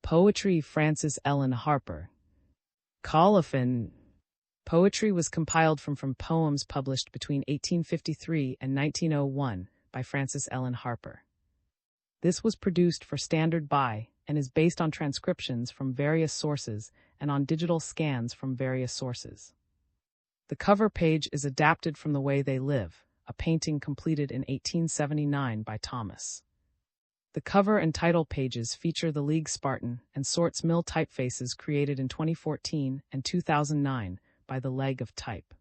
Poetry Frances Ellen Harper. Colophon. Poetry was compiled from poems published between 1853 and 1901 by Frances Ellen Harper. This was produced for standard by and is based on transcriptions from various sources and on digital scans from various sources. The cover page is adapted from The Way They Live, a painting completed in 1879 by Thomas. The cover and title pages feature the League Spartan and Sorts Mill typefaces created in 2014 and 2009 by the Leg of Type.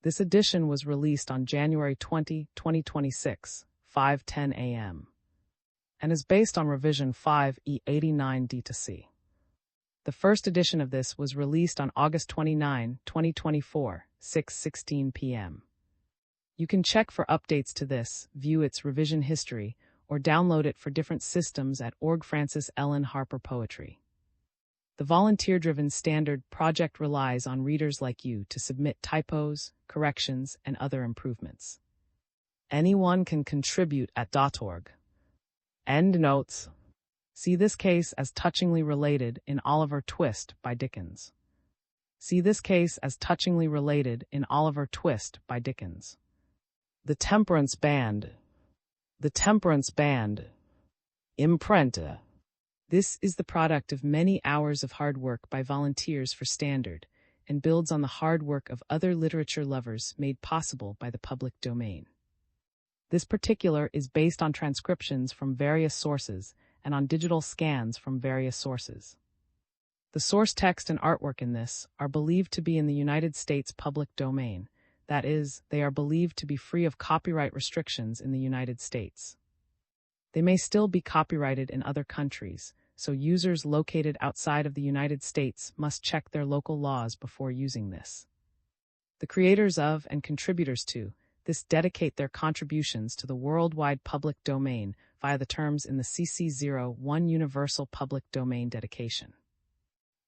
This edition was released on January 20, 2026, 5:10 a.m. and is based on revision 5E89D2C. The first edition of this was released on August 29, 2024, 6:16 p.m. You can check for updates to this, view its revision history, or download it for different systems at org Frances Ellen Harper Poetry. The volunteer-driven standard project relies on readers like you to submit typos, corrections, and other improvements. Anyone can contribute at .org. Endnotes. See this case as touchingly related in Oliver Twist by Dickens. See this case as touchingly related in Oliver Twist by Dickens. The Temperance Band. The Temperance Band. Imprenta. This is the product of many hours of hard work by volunteers for Standard and builds on the hard work of other literature lovers made possible by the public domain. This particular is based on transcriptions from various sources and on digital scans from various sources. The source text and artwork in this are believed to be in the United States public domain. That is, they are believed to be free of copyright restrictions in the United States. They may still be copyrighted in other countries, so users located outside of the United States must check their local laws before using this. The creators of and contributors to this dedicate their contributions to the worldwide public domain via the terms in the CC01 Universal Public Domain Dedication.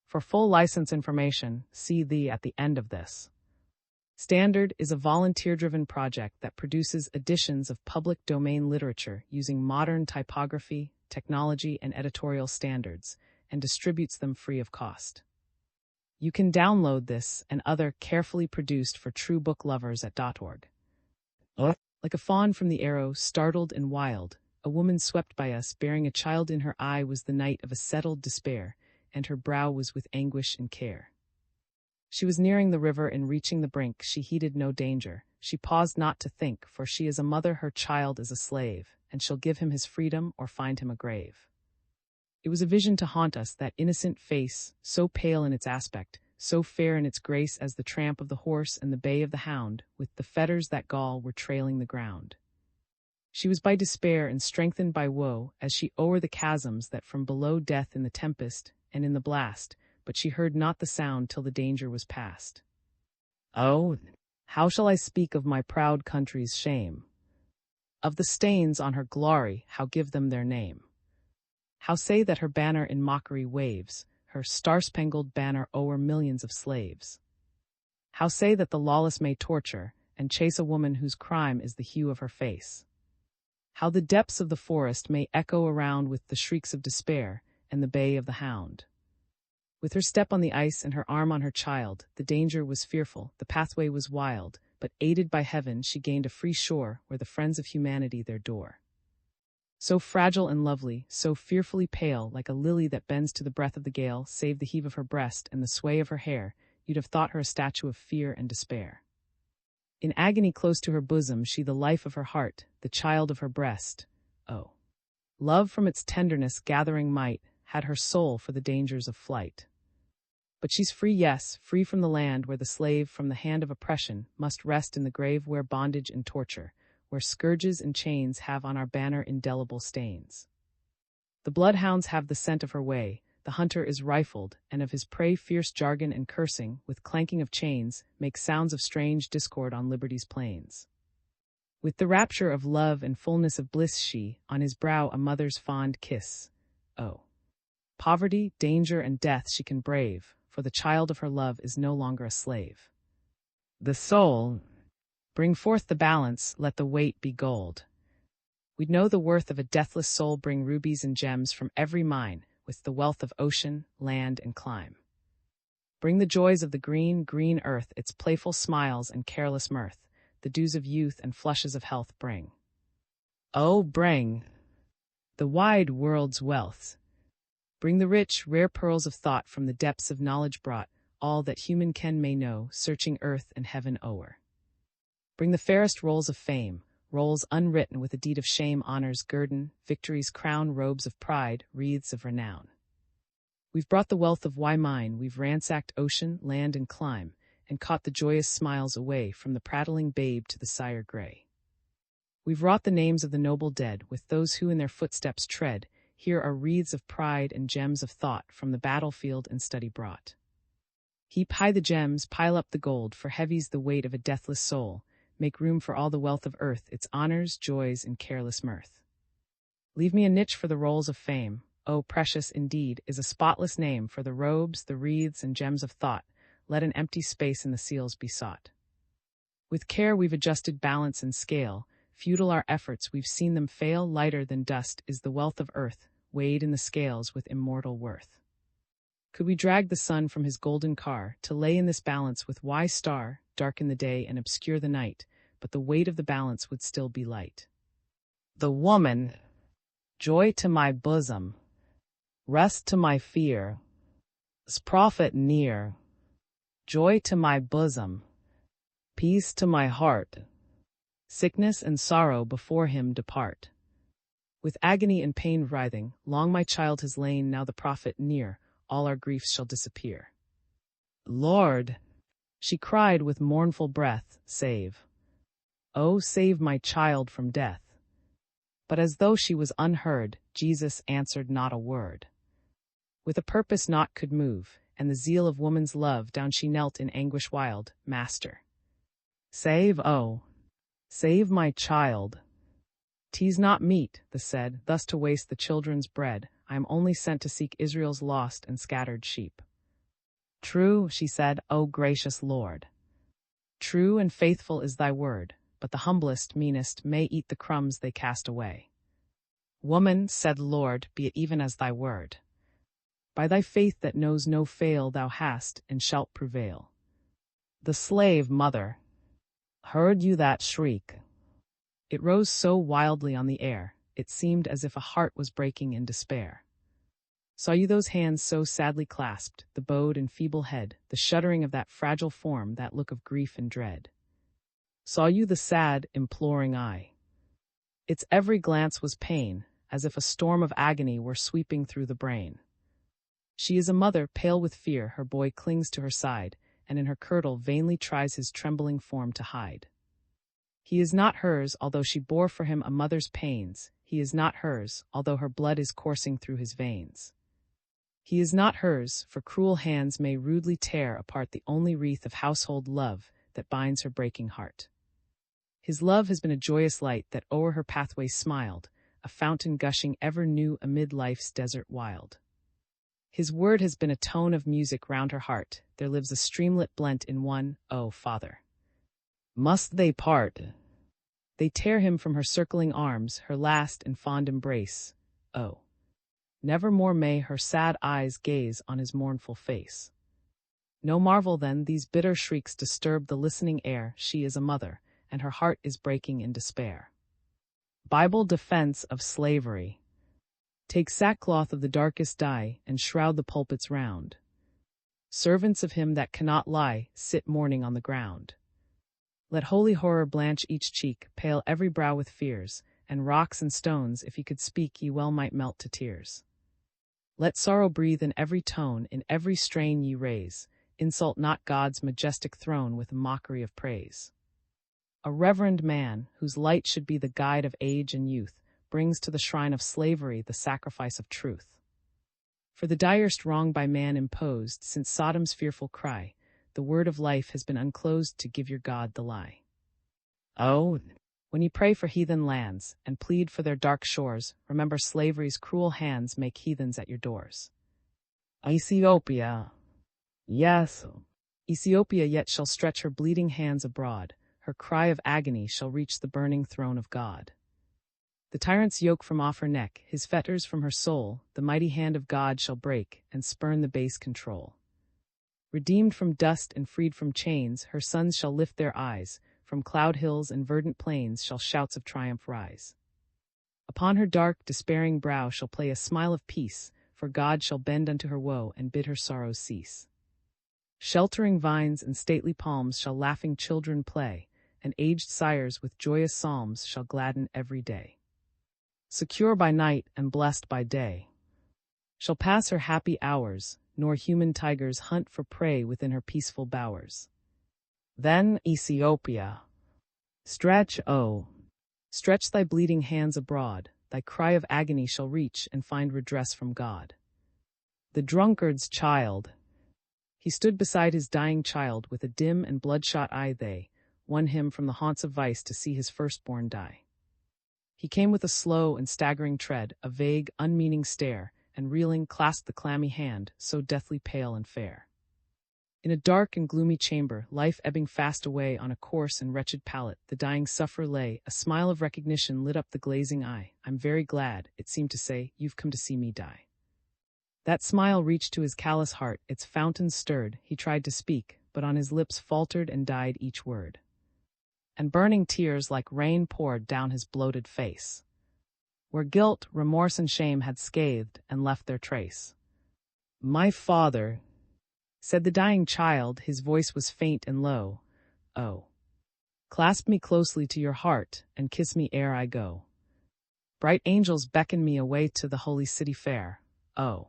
For full license information, see the at the end of this. Standard is a volunteer-driven project that produces editions of public domain literature using modern typography, technology, and editorial standards, and distributes them free of cost. You can download this and other carefully produced for true book lovers at .org. Like a fawn from the arrow, startled and wild, a woman swept by us, bearing a child in her eye was the night of a settled despair, and her brow was with anguish and care. She was nearing the river and reaching the brink, she heeded no danger, she paused not to think, for she is a mother, her child is a slave, and she'll give him his freedom or find him a grave. It was a vision to haunt us, that innocent face, so pale in its aspect, so fair in its grace as the tramp of the horse and the bay of the hound, with the fetters that gall were trailing the ground. She was by despair and strengthened by woe, as she o'er the chasms that from below death in the tempest and in the blast, but she heard not the sound till the danger was past. Oh, how shall I speak of my proud country's shame? Of the stains on her glory, how give them their name? How say that her banner in mockery waves, her star-spangled banner o'er millions of slaves? How say that the lawless may torture and chase a woman whose crime is the hue of her face? How the depths of the forest may echo around with the shrieks of despair and the bay of the hound? With her step on the ice and her arm on her child, the danger was fearful, the pathway was wild, but aided by heaven she gained a free shore where the friends of humanity their door. So fragile and lovely, so fearfully pale, like a lily that bends to the breath of the gale, save the heave of her breast and the sway of her hair, you'd have thought her a statue of fear and despair. In agony close to her bosom she the life of her heart, the child of her breast. Oh, love from its tenderness gathering might, had her soul for the dangers of flight. But she's free, yes, free from the land where the slave from the hand of oppression must rest in the grave where bondage and torture, where scourges and chains have on our banner indelible stains. The bloodhounds have the scent of her way, the hunter is rifled, and of his prey fierce jargon and cursing, with clanking of chains, make sounds of strange discord on liberty's plains. With the rapture of love and fullness of bliss she, on his brow a mother's fond kiss. Oh, poverty, danger, and death she can brave, for the child of her love is no longer a slave. The soul, bring forth the balance, let the weight be gold. We'd know the worth of a deathless soul, bring rubies and gems from every mine, with the wealth of ocean, land, and clime. Bring the joys of the green, green earth, its playful smiles and careless mirth, the dews of youth and flushes of health bring. Oh, bring the wide world's wealths. Bring the rich, rare pearls of thought from the depths of knowledge brought, all that human ken may know, searching earth and heaven o'er. Bring the fairest rolls of fame, rolls unwritten with a deed of shame, honors guerdon, victory's crown, robes of pride, wreaths of renown. We've brought the wealth of why mine, we've ransacked ocean, land, and clime, and caught the joyous smiles away from the prattling babe to the sire gray. We've wrought the names of the noble dead with those who in their footsteps tread. Here are wreaths of pride and gems of thought from the battlefield and study brought. Heap high the gems, pile up the gold, for heavy's the weight of a deathless soul. Make room for all the wealth of earth, its honors, joys, and careless mirth. Leave me a niche for the rolls of fame. Oh, precious, indeed, is a spotless name for the robes, the wreaths, and gems of thought. Let an empty space in the seals be sought. With care we've adjusted balance and scale. Futile our efforts, we've seen them fail. Lighter than dust is the wealth of earth, weighed in the scales with immortal worth. Could we drag the sun from his golden car, to lay in this balance with wise star, darken the day and obscure the night, but the weight of the balance would still be light. The woman, joy to my bosom, rest to my fear, is prophet near, joy to my bosom, peace to my heart, sickness and sorrow before him depart. With agony and pain writhing, long my child has lain, now the prophet near, all our griefs shall disappear. Lord, she cried with mournful breath, save. Oh, save my child from death. But as though she was unheard, Jesus answered not a word. With a purpose naught could move, and the zeal of woman's love, down she knelt in anguish wild, Master, save, oh, save my child. 'Tis not meet, the said, thus to waste the children's bread. I am only sent to seek Israel's lost and scattered sheep. True, she said, O gracious Lord. True and faithful is thy word, but the humblest, meanest, may eat the crumbs they cast away. Woman, said the Lord, be it even as thy word. By thy faith that knows no fail thou hast, and shalt prevail. The slave mother, heard you that shriek? It rose so wildly on the air, it seemed as if a heart was breaking in despair. Saw you those hands so sadly clasped, the bowed and feeble head, the shuddering of that fragile form, that look of grief and dread? Saw you the sad, imploring eye? Its every glance was pain, as if a storm of agony were sweeping through the brain. She is a mother, pale with fear, her boy clings to her side, and in her kirtle vainly tries his trembling form to hide. He is not hers, although she bore for him a mother's pains. He is not hers, although her blood is coursing through his veins. He is not hers, for cruel hands may rudely tear apart the only wreath of household love that binds her breaking heart. His love has been a joyous light that o'er her pathway smiled, a fountain gushing ever new amid life's desert wild. His word has been a tone of music round her heart. There lives a streamlet blent in one, O Father. Must they part? They tear him from her circling arms, her last and fond embrace. Oh, never more may her sad eyes gaze on his mournful face. No marvel then these bitter shrieks disturb the listening air. She is a mother, and her heart is breaking in despair. Bible defense of slavery. Take sackcloth of the darkest dye, and shroud the pulpits round. Servants of him that cannot lie, sit mourning on the ground. Let holy horror blanch each cheek, pale every brow with fears, and rocks and stones, if ye could speak, ye well might melt to tears. Let sorrow breathe in every tone, in every strain ye raise. Insult not God's majestic throne with a mockery of praise. A reverend man, whose light should be the guide of age and youth, brings to the shrine of slavery the sacrifice of truth. For the direst wrong by man imposed, since Sodom's fearful cry, the word of life has been unclosed to give your God the lie. Oh, when you pray for heathen lands, and plead for their dark shores, remember slavery's cruel hands make heathens at your doors. Ethiopia. Yes, Ethiopia yet shall stretch her bleeding hands abroad, her cry of agony shall reach the burning throne of God. The tyrant's yoke from off her neck, his fetters from her soul, the mighty hand of God shall break, and spurn the base control. Redeemed from dust and freed from chains, her sons shall lift their eyes, from cloud hills and verdant plains shall shouts of triumph rise. Upon her dark, despairing brow shall play a smile of peace, for God shall bend unto her woe and bid her sorrows cease. Sheltering vines and stately palms shall laughing children play, and aged sires with joyous psalms shall gladden every day. Secure by night and blessed by day, shall pass her happy hours, nor human tigers hunt for prey within her peaceful bowers. Then, Ethiopia, stretch thy bleeding hands abroad, thy cry of agony shall reach and find redress from God. The drunkard's child, he stood beside his dying child with a dim and bloodshot eye. They won him from the haunts of vice to see his firstborn die. He came with a slow and staggering tread, a vague, unmeaning stare, and reeling clasped the clammy hand, so deathly pale and fair. In a dark and gloomy chamber, life ebbing fast away on a coarse and wretched pallet, the dying sufferer lay. A smile of recognition lit up the glazing eye. I'm very glad, it seemed to say, you've come to see me die. That smile reached to his callous heart, its fountains stirred. He tried to speak, but on his lips faltered and died each word. And burning tears like rain poured down his bloated face, where guilt, remorse, and shame had scathed and left their trace. My father, said the dying child, his voice was faint and low, oh, clasp me closely to your heart and kiss me ere I go. Bright angels beckon me away to the holy city fair, oh,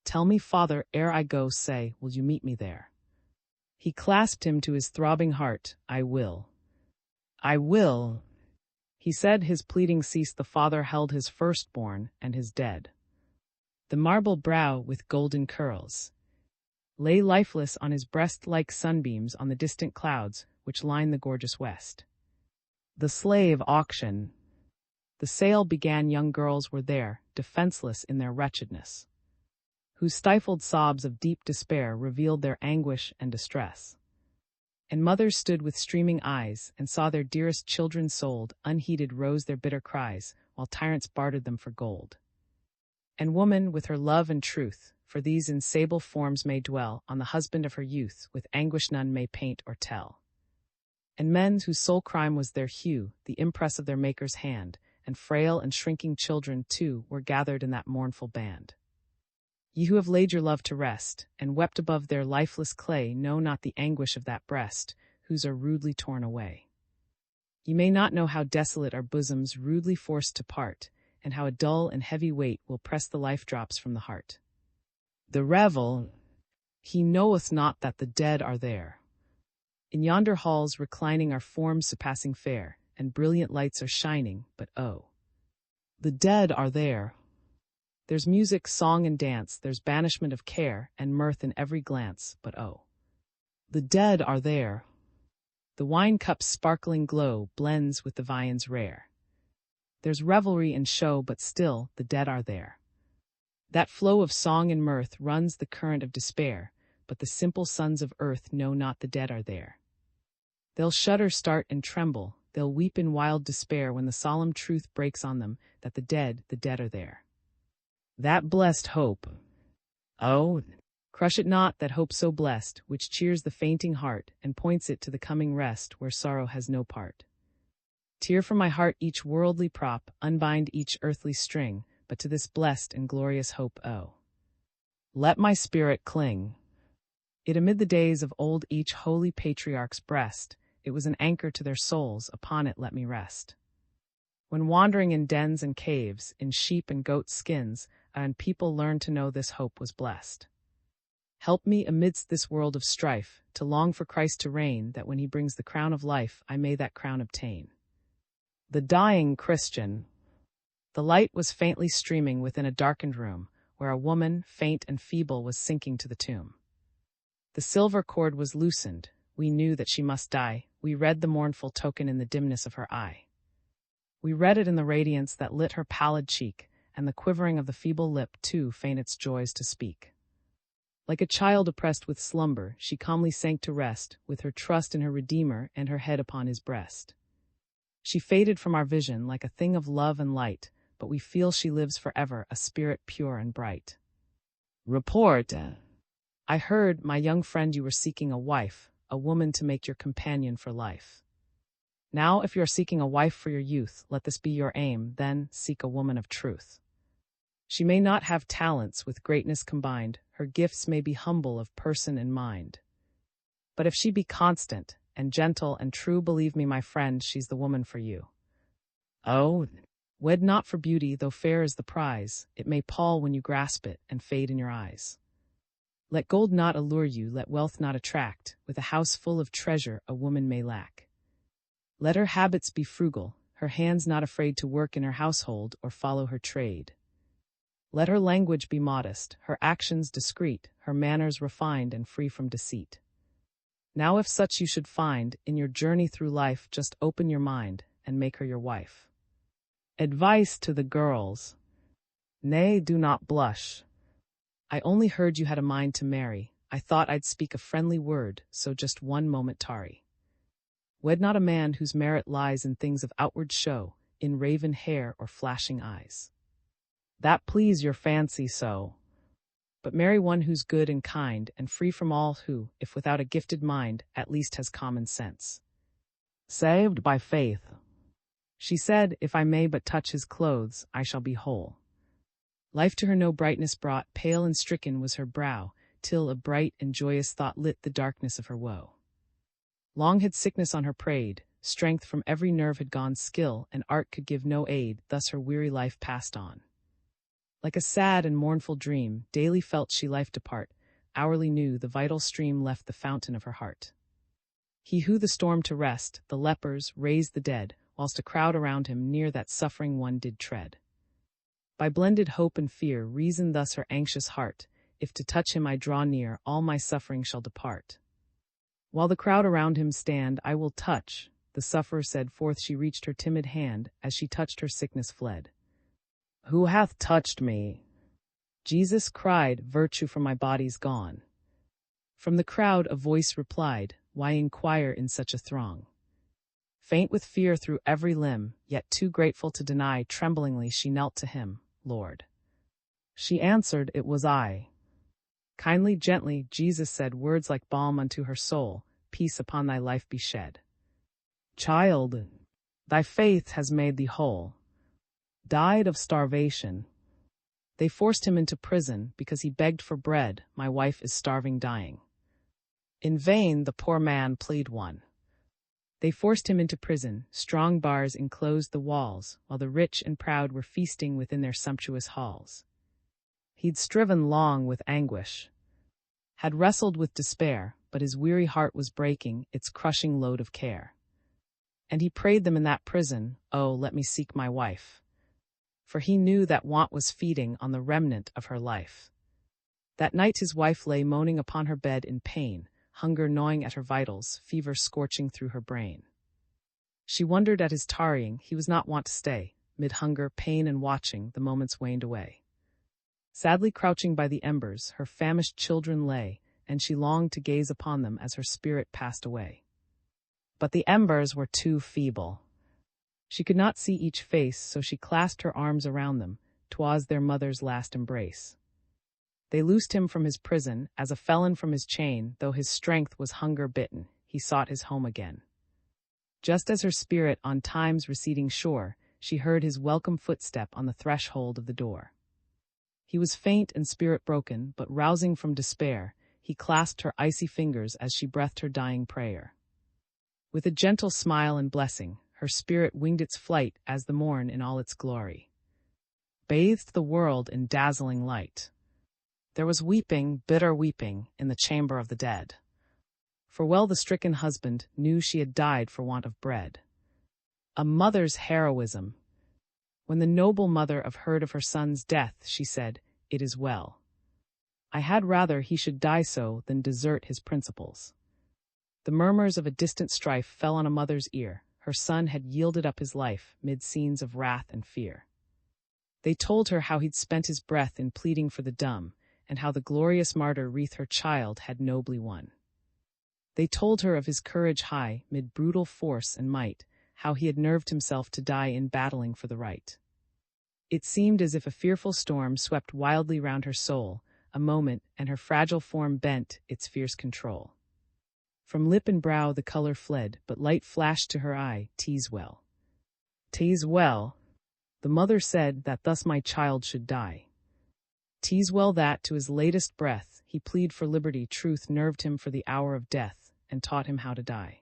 tell me, father, ere I go, say, will you meet me there? He clasped him to his throbbing heart. I will, he said. His pleading ceased. The father held his firstborn and his dead. The marble brow with golden curls lay lifeless on his breast like sunbeams on the distant clouds which line the gorgeous west. The slave auction, the sale began. Young girls were there, defenseless in their wretchedness, whose stifled sobs of deep despair revealed their anguish and distress. And mothers stood with streaming eyes and saw their dearest children sold. Unheeded rose their bitter cries, while tyrants bartered them for gold. And woman, with her love and truth, for these in sable forms may dwell on the husband of her youth, with anguish none may paint or tell. And men whose sole crime was their hue, the impress of their Maker's hand, and frail and shrinking children too, were gathered in that mournful band. Ye who have laid your love to rest, and wept above their lifeless clay, know not the anguish of that breast, whose are rudely torn away. Ye may not know how desolate are bosoms rudely forced to part, and how a dull and heavy weight will press the life drops from the heart. The revel, he knoweth not that the dead are there. In yonder halls reclining are forms surpassing fair, and brilliant lights are shining, but oh, the dead are there. There's music, song, and dance, there's banishment of care, and mirth in every glance, but oh, the dead are there. The wine cup's sparkling glow blends with the viands rare. There's revelry and show, but still the dead are there. That flow of song and mirth runs the current of despair, but the simple sons of earth know not the dead are there. They'll shudder, start, and tremble, they'll weep in wild despair when the solemn truth breaks on them that the dead are there. That blessed hope, oh, crush it not, that hope so blessed, which cheers the fainting heart and points it to the coming rest where sorrow has no part. Tear from my heart each worldly prop, unbind each earthly string, but to this blessed and glorious hope, oh, let my spirit cling. It amid the days of old each holy patriarch's breast, it was an anchor to their souls, upon it let me rest. When wandering in dens and caves, in sheep and goat skins, and people learned to know this hope was blessed. Help me amidst this world of strife, to long for Christ to reign, that when he brings the crown of life, I may that crown obtain. The dying Christian. The light was faintly streaming within a darkened room, where a woman, faint and feeble, was sinking to the tomb. The silver cord was loosened. We knew that she must die. We read the mournful token in the dimness of her eye. We read it in the radiance that lit her pallid cheek, and the quivering of the feeble lip, too faint its joys to speak. Like a child oppressed with slumber, she calmly sank to rest, with her trust in her Redeemer and her head upon his breast. She faded from our vision like a thing of love and light, but we feel she lives forever, a spirit pure and bright. Report. I heard, my young friend, you were seeking a wife, a woman to make your companion for life. Now, if you are seeking a wife for your youth, let this be your aim, then seek a woman of truth. She may not have talents with greatness combined, her gifts may be humble of person and mind. But if she be constant, and gentle and true, believe me, my friend, she's the woman for you. Oh, wed not for beauty, though fair is the prize, it may pall when you grasp it, and fade in your eyes. Let gold not allure you, let wealth not attract, with a house full of treasure a woman may lack. Let her habits be frugal, her hands not afraid to work in her household or follow her trade. Let her language be modest, her actions discreet, her manners refined and free from deceit. Now if such you should find, in your journey through life, just open your mind, and make her your wife. Advice to the girls. Nay, do not blush. I only heard you had a mind to marry, I thought I'd speak a friendly word, so just one moment tarry. Wed not a man whose merit lies in things of outward show, in raven hair or flashing eyes. That please your fancy so. But marry one who's good and kind, and free from all who, if without a gifted mind, at least has common sense. Saved by faith. She said, if I may but touch his clothes, I shall be whole. Life to her no brightness brought, pale and stricken was her brow, till a bright and joyous thought lit the darkness of her woe. Long had sickness on her preyed, strength from every nerve had gone, skill and art could give no aid, thus her weary life passed on. Like a sad and mournful dream, daily felt she life depart, hourly knew the vital stream left the fountain of her heart. He who the storm to rest, the lepers, raised the dead, whilst a crowd around him near that suffering one did tread. By blended hope and fear reasoned thus her anxious heart, if to touch him I draw near, all my suffering shall depart. While the crowd around him stand, I will touch, the sufferer said, forth she reached her timid hand, as she touched her sickness fled. Who hath touched me? Jesus cried, virtue from my body's gone. From the crowd a voice replied, why inquire in such a throng? Faint with fear through every limb, yet too grateful to deny, tremblingly she knelt to him, Lord. She answered, it was I. Kindly, gently, Jesus said words like balm unto her soul, peace upon thy life be shed. Child, thy faith has made thee whole. Died of starvation. They forced him into prison because he begged for bread, my wife is starving dying. In vain the poor man plead one. They forced him into prison, strong bars enclosed the walls, while the rich and proud were feasting within their sumptuous halls. He'd striven long with anguish, had wrestled with despair, but his weary heart was breaking its crushing load of care. And he prayed them in that prison, oh, let me seek my wife. For he knew that want was feeding on the remnant of her life. That night his wife lay moaning upon her bed in pain, hunger gnawing at her vitals, fever scorching through her brain. She wondered at his tarrying, he was not wont to stay. Mid hunger, pain, and watching, the moments waned away. Sadly crouching by the embers, her famished children lay, and she longed to gaze upon them as her spirit passed away. But the embers were too feeble. She could not see each face, so she clasped her arms around them, 'twas their mother's last embrace. They loosed him from his prison, as a felon from his chain, though his strength was hunger bitten, he sought his home again. Just as her spirit on time's receding shore, she heard his welcome footstep on the threshold of the door. He was faint and spirit broken, but rousing from despair, he clasped her icy fingers as she breathed her dying prayer. With a gentle smile and blessing, her spirit winged its flight as the morn in all its glory bathed the world in dazzling light. There was weeping, bitter weeping, in the chamber of the dead. For well the stricken husband knew she had died for want of bread. A mother's heroism. When the noble mother heard of her son's death, she said, "It is well. I had rather he should die so than desert his principles." The murmurs of a distant strife fell on a mother's ear. Her son had yielded up his life, mid scenes of wrath and fear. They told her how he'd spent his breath in pleading for the dumb, and how the glorious martyr wreath her child had nobly won. They told her of his courage high, mid brutal force and might, how he had nerved himself to die in battling for the right. It seemed as if a fearful storm swept wildly round her soul, a moment, and her fragile form bent its fierce control. From lip and brow the color fled, but light flashed to her eye. "'Tis well. 'Tis well," the mother said, "that thus my child should die. 'Tis well that, to his latest breath, he plead for liberty. Truth nerved him for the hour of death, and taught him how to die.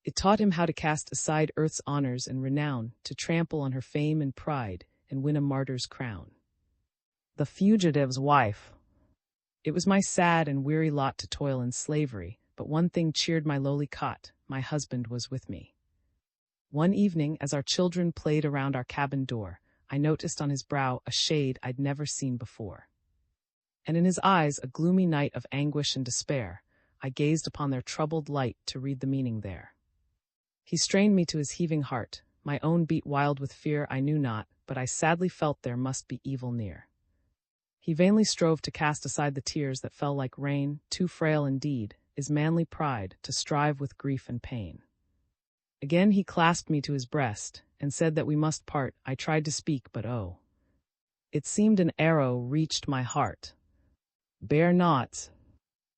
It taught him how to cast aside earth's honors and renown, to trample on her fame and pride, and win a martyr's crown." The fugitive's wife. It was my sad and weary lot to toil in slavery, but one thing cheered my lowly cot: my husband was with me. One evening, as our children played around our cabin door, I noticed on his brow a shade I'd never seen before, and in his eyes a gloomy night of anguish and despair. I gazed upon their troubled light to read the meaning there. He strained me to his heaving heart. My own beat wild with fear I knew not, but I sadly felt there must be evil near. He vainly strove to cast aside the tears that fell like rain. Too frail indeed is manly pride to strive with grief and pain. Again he clasped me to his breast, and said that we must part. I tried to speak, but oh, it seemed an arrow reached my heart. "Bear not,"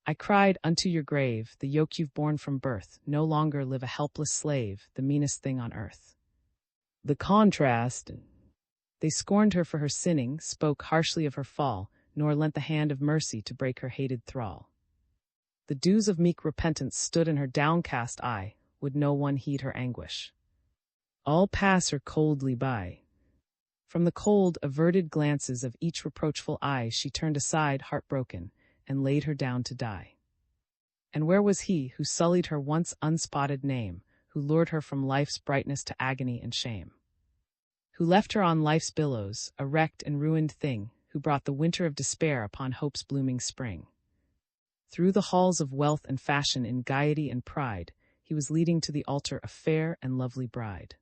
I cried, "unto your grave the yoke you've borne from birth. No longer live a helpless slave, the meanest thing on earth." The contrast. They scorned her for her sinning, spoke harshly of her fall, nor lent the hand of mercy to break her hated thrall. The dews of meek repentance stood in her downcast eye. Would no one heed her anguish? All pass her coldly by. From the cold, averted glances of each reproachful eye she turned aside, heartbroken, and laid her down to die. And where was he who sullied her once unspotted name, who lured her from life's brightness to agony and shame? Who left her on life's billows, a wrecked and ruined thing, who brought the winter of despair upon hope's blooming spring? Through the halls of wealth and fashion, in gaiety and pride, he was leading to the altar a fair and lovely bride.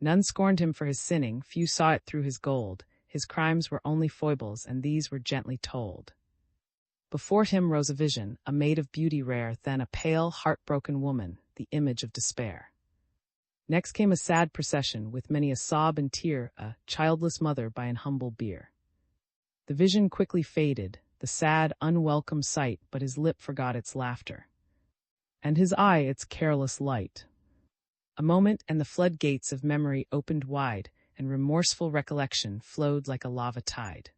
None scorned him for his sinning, few saw it through his gold. His crimes were only foibles, and these were gently told. Before him rose a vision, a maid of beauty rare, then a pale, heartbroken woman, the image of despair. Next came a sad procession, with many a sob and tear, a childless mother by an humble bier. The vision quickly faded, the sad, unwelcome sight, but his lip forgot its laughter, and his eye its careless light. A moment, and the floodgates of memory opened wide, and remorseful recollection flowed like a lava tide.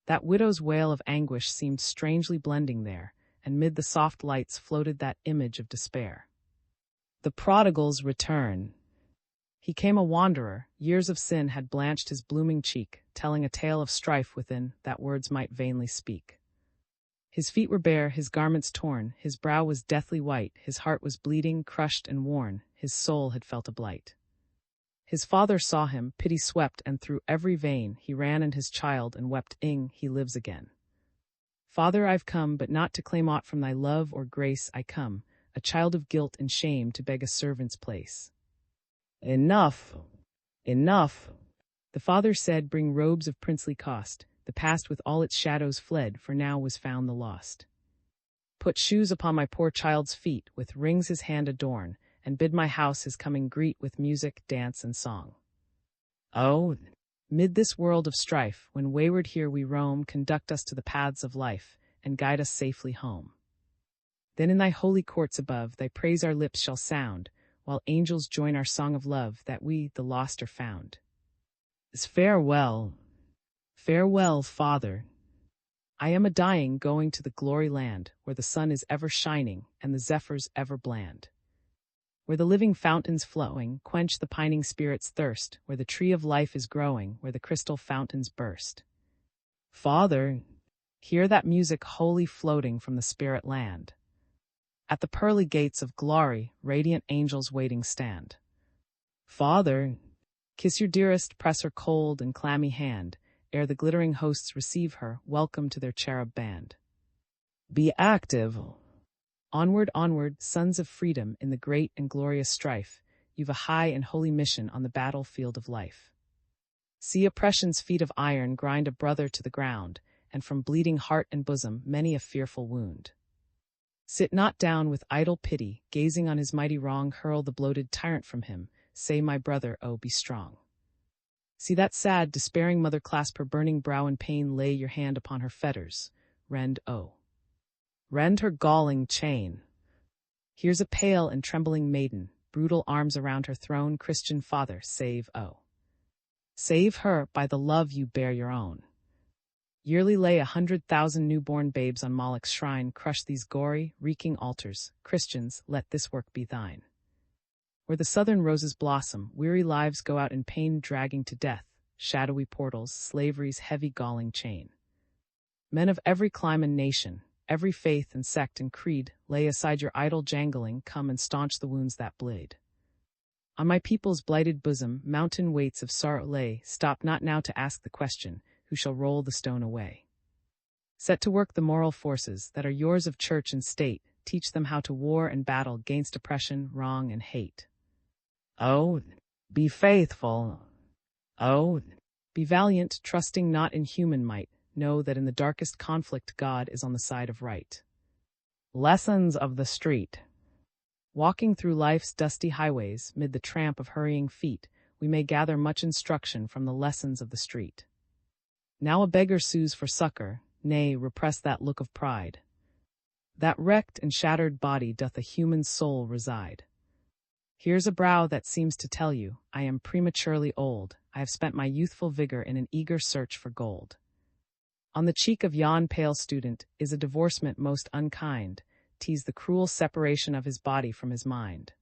That widow's wail of anguish seemed strangely blending there, and mid the soft lights floated that image of despair. The prodigal's return. He came a wanderer. Years of sin had blanched his blooming cheek, telling a tale of strife within that words might vainly speak. His feet were bare, his garments torn, his brow was deathly white, his heart was bleeding, crushed and worn, his soul had felt a blight. His father saw him, pity swept, and through every vein he ran and his child and wept, "Ing, he lives again. Father, I've come, but not to claim aught from thy love or grace. I come, a child of guilt and shame, to beg a servant's place." "Enough, enough," the father said, "bring robes of princely cost. The past with all its shadows fled, for now was found the lost. Put shoes upon my poor child's feet, with rings his hand adorn, and bid my house his coming greet with music, dance, and song. Oh, mid this world of strife, when wayward here we roam, conduct us to the paths of life, and guide us safely home. Then in thy holy courts above, thy praise our lips shall sound, while angels join our song of love, that we, the lost, are found. Farewell, farewell, Father. I am a dying, going to the glory land, where the sun is ever shining, and the zephyrs ever bland. Where the living fountains flowing quench the pining spirit's thirst, where the tree of life is growing, where the crystal fountains burst. Father, hear that music holy floating from the spirit land. At the pearly gates of glory, radiant angels waiting stand. Father, kiss your dearest, press her cold and clammy hand, ere the glittering hosts receive her, welcome to their cherub band. Be active. Onward, onward, sons of freedom, in the great and glorious strife, you've a high and holy mission on the battlefield of life. See oppression's feet of iron grind a brother to the ground, and from bleeding heart and bosom many a fearful wound. Sit not down with idle pity, gazing on his mighty wrong, hurl the bloated tyrant from him, say, my brother, oh, be strong. See that sad, despairing mother clasp her burning brow in pain, lay your hand upon her fetters, rend, oh, rend her galling chain. Here's a pale and trembling maiden, brutal arms around her throne, Christian father, save, oh, save her, by the love you bear your own. Yearly lay 100,000 newborn babes on Moloch's shrine, crush these gory, reeking altars, Christians, let this work be thine. Where the southern roses blossom, weary lives go out in pain, dragging to death, shadowy portals, slavery's heavy galling chain. Men of every clime and nation, every faith and sect and creed, lay aside your idle jangling, come and staunch the wounds that bleed. On my people's blighted bosom, mountain weights of sorrow lay, stop not now to ask the question, who shall roll the stone away? Set to work the moral forces that are yours of church and state, teach them how to war and battle gainst oppression, wrong, and hate. Oh, be faithful. Oh, be valiant, trusting not in human might, know that in the darkest conflict God is on the side of right. Lessons of the street. Walking through life's dusty highways, mid the tramp of hurrying feet, we may gather much instruction from the lessons of the street. Now a beggar sues for succor, nay, repress that look of pride. That wrecked and shattered body doth a human soul reside. Here's a brow that seems to tell you, I am prematurely old, I have spent my youthful vigor in an eager search for gold. On the cheek of yon pale student is a divorcement most unkind, tease the cruel separation of his body from his mind.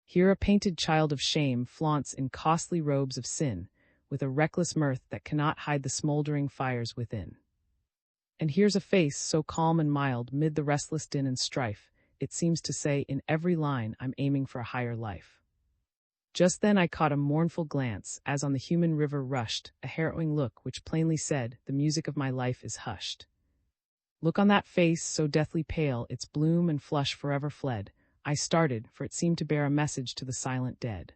Here a painted child of shame flaunts in costly robes of sin, with a reckless mirth that cannot hide the smoldering fires within. And here's a face so calm and mild mid the restless din and strife, it seems to say in every line, I'm aiming for a higher life. Just then I caught a mournful glance, as on the human river rushed, a harrowing look which plainly said, the music of my life is hushed. Look on that face so deathly pale, its bloom and flush forever fled. I started, for it seemed to bear a message to the silent dead.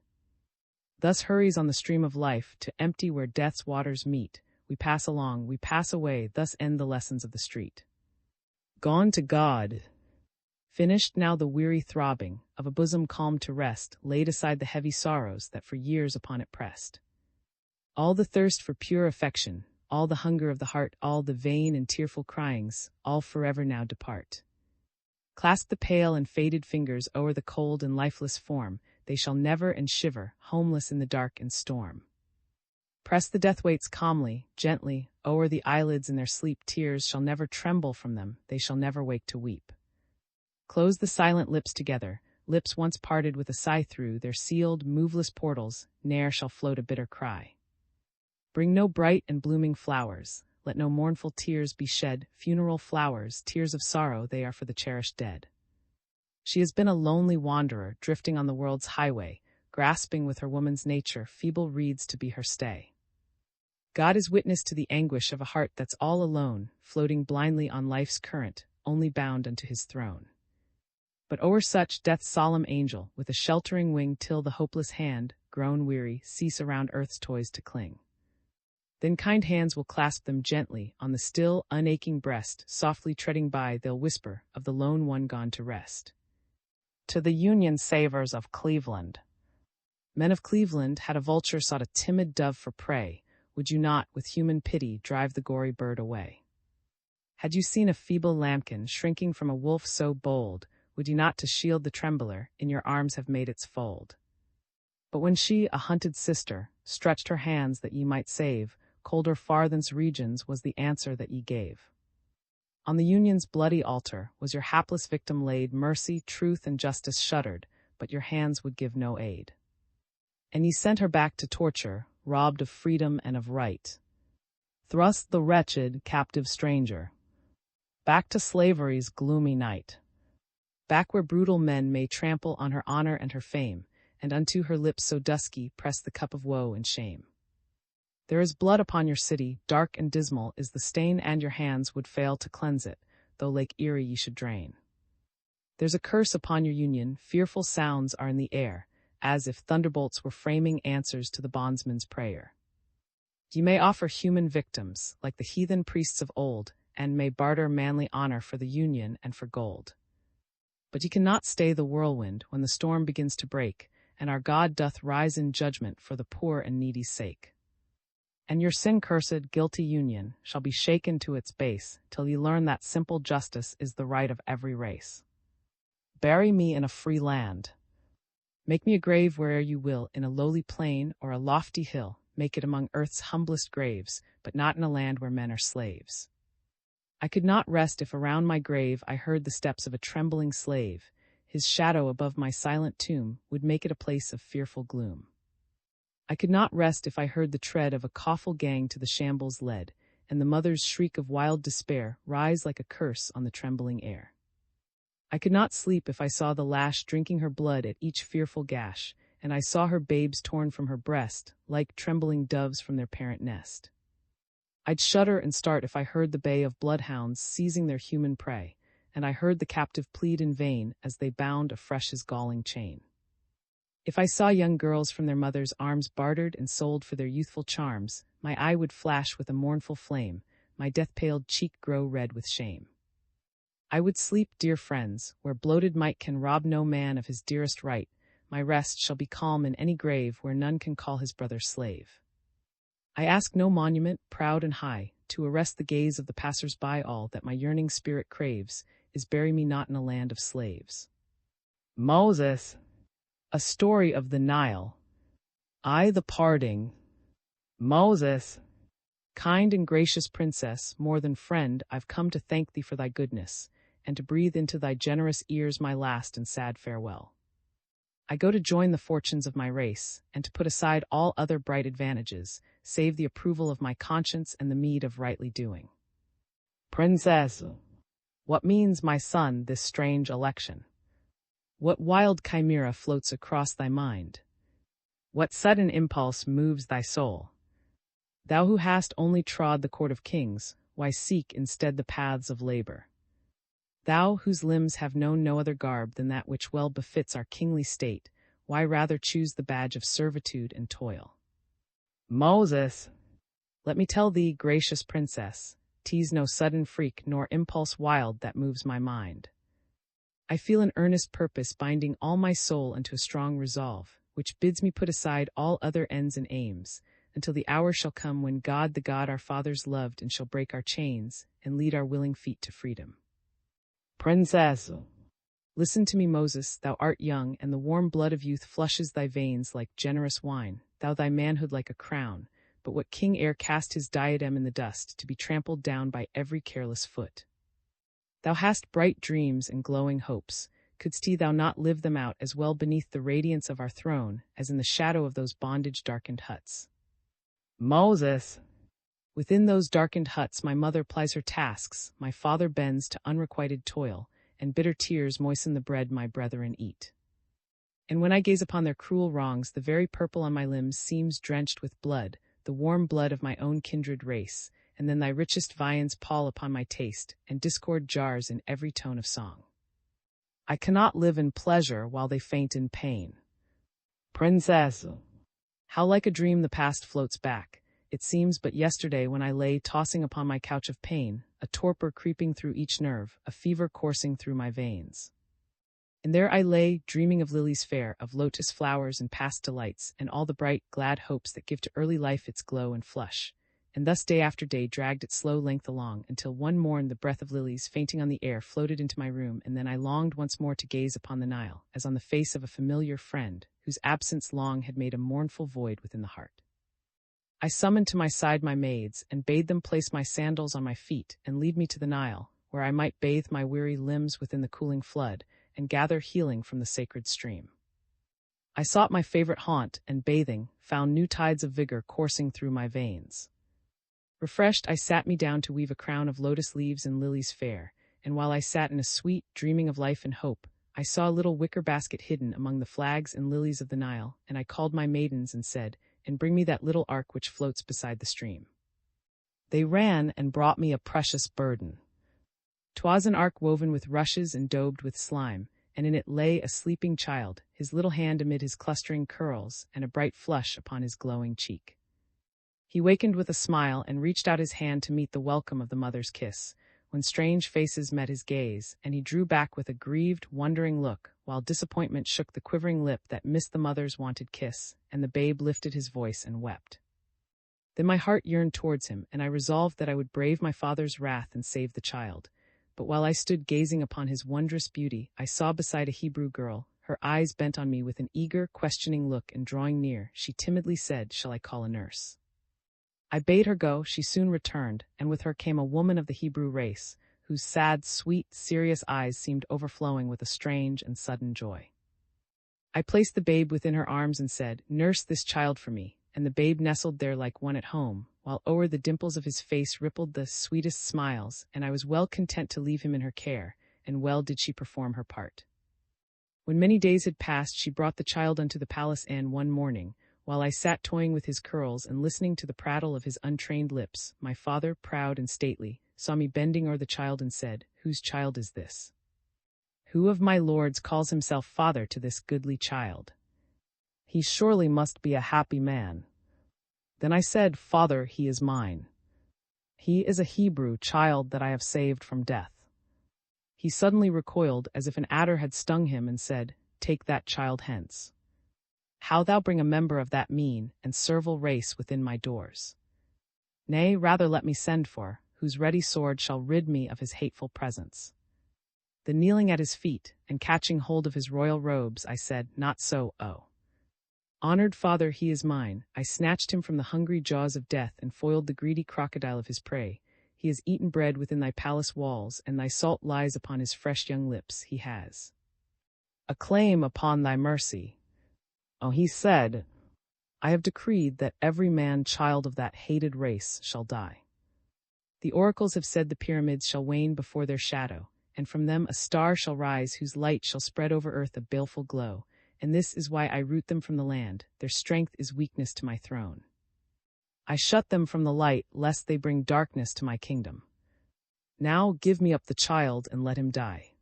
Thus hurries on the stream of life, to empty where death's waters meet. We pass along, we pass away, thus end the lessons of the street. Gone to God. Finished now the weary throbbing, of a bosom calm to rest, laid aside the heavy sorrows that for years upon it pressed. All the thirst for pure affection, all the hunger of the heart, all the vain and tearful cryings, all forever now depart. Clasp the pale and faded fingers o'er the cold and lifeless form, they shall never and shiver, homeless in the dark and storm. Press the death weights calmly, gently, o'er the eyelids in their sleep, tears shall never tremble from them, they shall never wake to weep. Close the silent lips together, lips once parted with a sigh, through their sealed, moveless portals, ne'er shall float a bitter cry. Bring no bright and blooming flowers, let no mournful tears be shed, funeral flowers, tears of sorrow, they are for the cherished dead. She has been a lonely wanderer, drifting on the world's highway, grasping with her woman's nature feeble reeds to be her stay. God is witness to the anguish of a heart that's all alone, floating blindly on life's current, only bound unto his throne. But o'er such death's solemn angel, with a sheltering wing, till the hopeless hand, grown weary, cease around earth's toys to cling. Then kind hands will clasp them gently on the still, unaching breast, softly treading by, they'll whisper of the lone one gone to rest. To the Union savers of Cleveland. Men of Cleveland, had a vulture sought a timid dove for prey, would you not, with human pity, drive the gory bird away? Had you seen a feeble lambkin shrinking from a wolf so bold, would you not, to shield the trembler, in your arms have made its fold? But when she, a hunted sister, stretched her hands that ye might save, colder far than's regions was the answer that ye gave. On the Union's bloody altar was your hapless victim laid, mercy, truth, and justice shuddered, but your hands would give no aid. And ye sent her back to torture, robbed of freedom and of right. Thrust the wretched, captive stranger back to slavery's gloomy night. Back where brutal men may trample on her honor and her fame, and unto her lips so dusky press the cup of woe and shame. There is blood upon your city, dark and dismal is the stain, and your hands would fail to cleanse it, though Lake Erie ye should drain. There's a curse upon your Union, fearful sounds are in the air, as if thunderbolts were framing answers to the bondsman's prayer. Ye may offer human victims, like the heathen priests of old, and may barter manly honor for the Union and for gold. But ye cannot stay the whirlwind when the storm begins to break, and our God doth rise in judgment for the poor and needy's sake. And your sin-cursed, guilty union shall be shaken to its base, till ye learn that simple justice is the right of every race. Bury me in a free land. Make me a grave where'er you will, in a lowly plain or a lofty hill. Make it among earth's humblest graves, but not in a land where men are slaves. I could not rest if around my grave I heard the steps of a trembling slave. His shadow above my silent tomb would make it a place of fearful gloom. I could not rest if I heard the tread of a coffle gang to the shambles led, and the mother's shriek of wild despair rise like a curse on the trembling air. I could not sleep if I saw the lash drinking her blood at each fearful gash, and I saw her babes torn from her breast, like trembling doves from their parent nest. I'd shudder and start if I heard the bay of bloodhounds seizing their human prey, and I heard the captive plead in vain as they bound afresh his galling chain. If I saw young girls from their mothers' arms bartered and sold for their youthful charms, my eye would flash with a mournful flame, my death-paled cheek grow red with shame. I would sleep, dear friends, where bloated might can rob no man of his dearest right. My rest shall be calm in any grave where none can call his brother slave. I ask no monument, proud and high, to arrest the gaze of the passers-by. All that my yearning spirit craves is bury me not in a land of slaves. Moses. A story of the Nile. I the parting. Moses. Kind and gracious princess, more than friend, I've come to thank thee for thy goodness, and to breathe into thy generous ears my last and sad farewell. I go to join the fortunes of my race, and to put aside all other bright advantages, save the approval of my conscience and the meed of rightly doing. Princess. What means, my son, this strange election? What wild chimera floats across thy mind? What sudden impulse moves thy soul? Thou who hast only trod the court of kings, why seek instead the paths of labor? Thou whose limbs have known no other garb than that which well befits our kingly state, why rather choose the badge of servitude and toil? Moses. Let me tell thee, gracious princess, 'tis no sudden freak nor impulse wild that moves my mind. I feel an earnest purpose binding all my soul unto a strong resolve, which bids me put aside all other ends and aims, until the hour shall come when God the God our fathers loved and shall break our chains and lead our willing feet to freedom. Princess. Listen to me, Moses, thou art young, and the warm blood of youth flushes thy veins like generous wine, thou thy manhood like a crown, but what king e'er cast his diadem in the dust, to be trampled down by every careless foot? Thou hast bright dreams and glowing hopes, couldst thou not live them out as well beneath the radiance of our throne as in the shadow of those bondage-darkened huts? Moses. Within those darkened huts my mother plies her tasks, my father bends to unrequited toil, and bitter tears moisten the bread my brethren eat. And when I gaze upon their cruel wrongs, the very purple on my limbs seems drenched with blood, the warm blood of my own kindred race, and then thy richest viands pall upon my taste, and discord jars in every tone of song. I cannot live in pleasure while they faint in pain. Princess. How like a dream the past floats back. It seems but yesterday when I lay tossing upon my couch of pain, a torpor creeping through each nerve, a fever coursing through my veins. And there I lay, dreaming of lilies fair, of lotus flowers and past delights, and all the bright, glad hopes that give to early life its glow and flush. And thus day after day dragged its slow length along, until one morn the breath of lilies fainting on the air floated into my room, and then I longed once more to gaze upon the Nile, as on the face of a familiar friend, whose absence long had made a mournful void within the heart. I summoned to my side my maids, and bade them place my sandals on my feet, and lead me to the Nile, where I might bathe my weary limbs within the cooling flood, and gather healing from the sacred stream. I sought my favorite haunt, and bathing, found new tides of vigor coursing through my veins. Refreshed, I sat me down to weave a crown of lotus leaves and lilies fair, and while I sat in a suite, dreaming of life and hope, I saw a little wicker basket hidden among the flags and lilies of the Nile, and I called my maidens and said, "And bring me that little ark which floats beside the stream." They ran and brought me a precious burden. 'Twas an ark woven with rushes and daubed with slime, and in it lay a sleeping child, his little hand amid his clustering curls, and a bright flush upon his glowing cheek. He wakened with a smile and reached out his hand to meet the welcome of the mother's kiss, when strange faces met his gaze, and he drew back with a grieved, wondering look, while disappointment shook the quivering lip that missed the mother's wanted kiss, and the babe lifted his voice and wept. Then my heart yearned towards him, and I resolved that I would brave my father's wrath and save the child. But while I stood gazing upon his wondrous beauty, I saw beside a Hebrew girl, her eyes bent on me with an eager, questioning look, and drawing near, she timidly said, "Shall I call a nurse?" I bade her go. She soon returned, and with her came a woman of the Hebrew race, whose sad, sweet, serious eyes seemed overflowing with a strange and sudden joy. I placed the babe within her arms and said, "Nurse this child for me," and the babe nestled there like one at home, while o'er the dimples of his face rippled the sweetest smiles, and I was well content to leave him in her care, and well did she perform her part. When many days had passed, she brought the child unto the palace inn one morning, while I sat toying with his curls and listening to the prattle of his untrained lips. My father, proud and stately, saw me bending o'er the child and said, "Whose child is this? Who of my lords calls himself father to this goodly child? He surely must be a happy man." Then I said, "Father, he is mine. He is a Hebrew child that I have saved from death." He suddenly recoiled as if an adder had stung him and said, "Take that child hence. How thou bring a member of that mean and servile race within my doors? Nay, rather let me send for, whose ready sword shall rid me of his hateful presence." Then kneeling at his feet, and catching hold of his royal robes, I said, "Not so, oh honored father, he is mine. I snatched him from the hungry jaws of death and foiled the greedy crocodile of his prey. He has eaten bread within thy palace walls, and thy salt lies upon his fresh young lips. He has a claim upon thy mercy. Oh," he said, "I have decreed that every man child of that hated race shall die. The oracles have said the pyramids shall wane before their shadow, and from them a star shall rise whose light shall spread over earth a baleful glow, and this is why I root them from the land. Their strength is weakness to my throne. I shut them from the light, lest they bring darkness to my kingdom. Now give me up the child and let him die."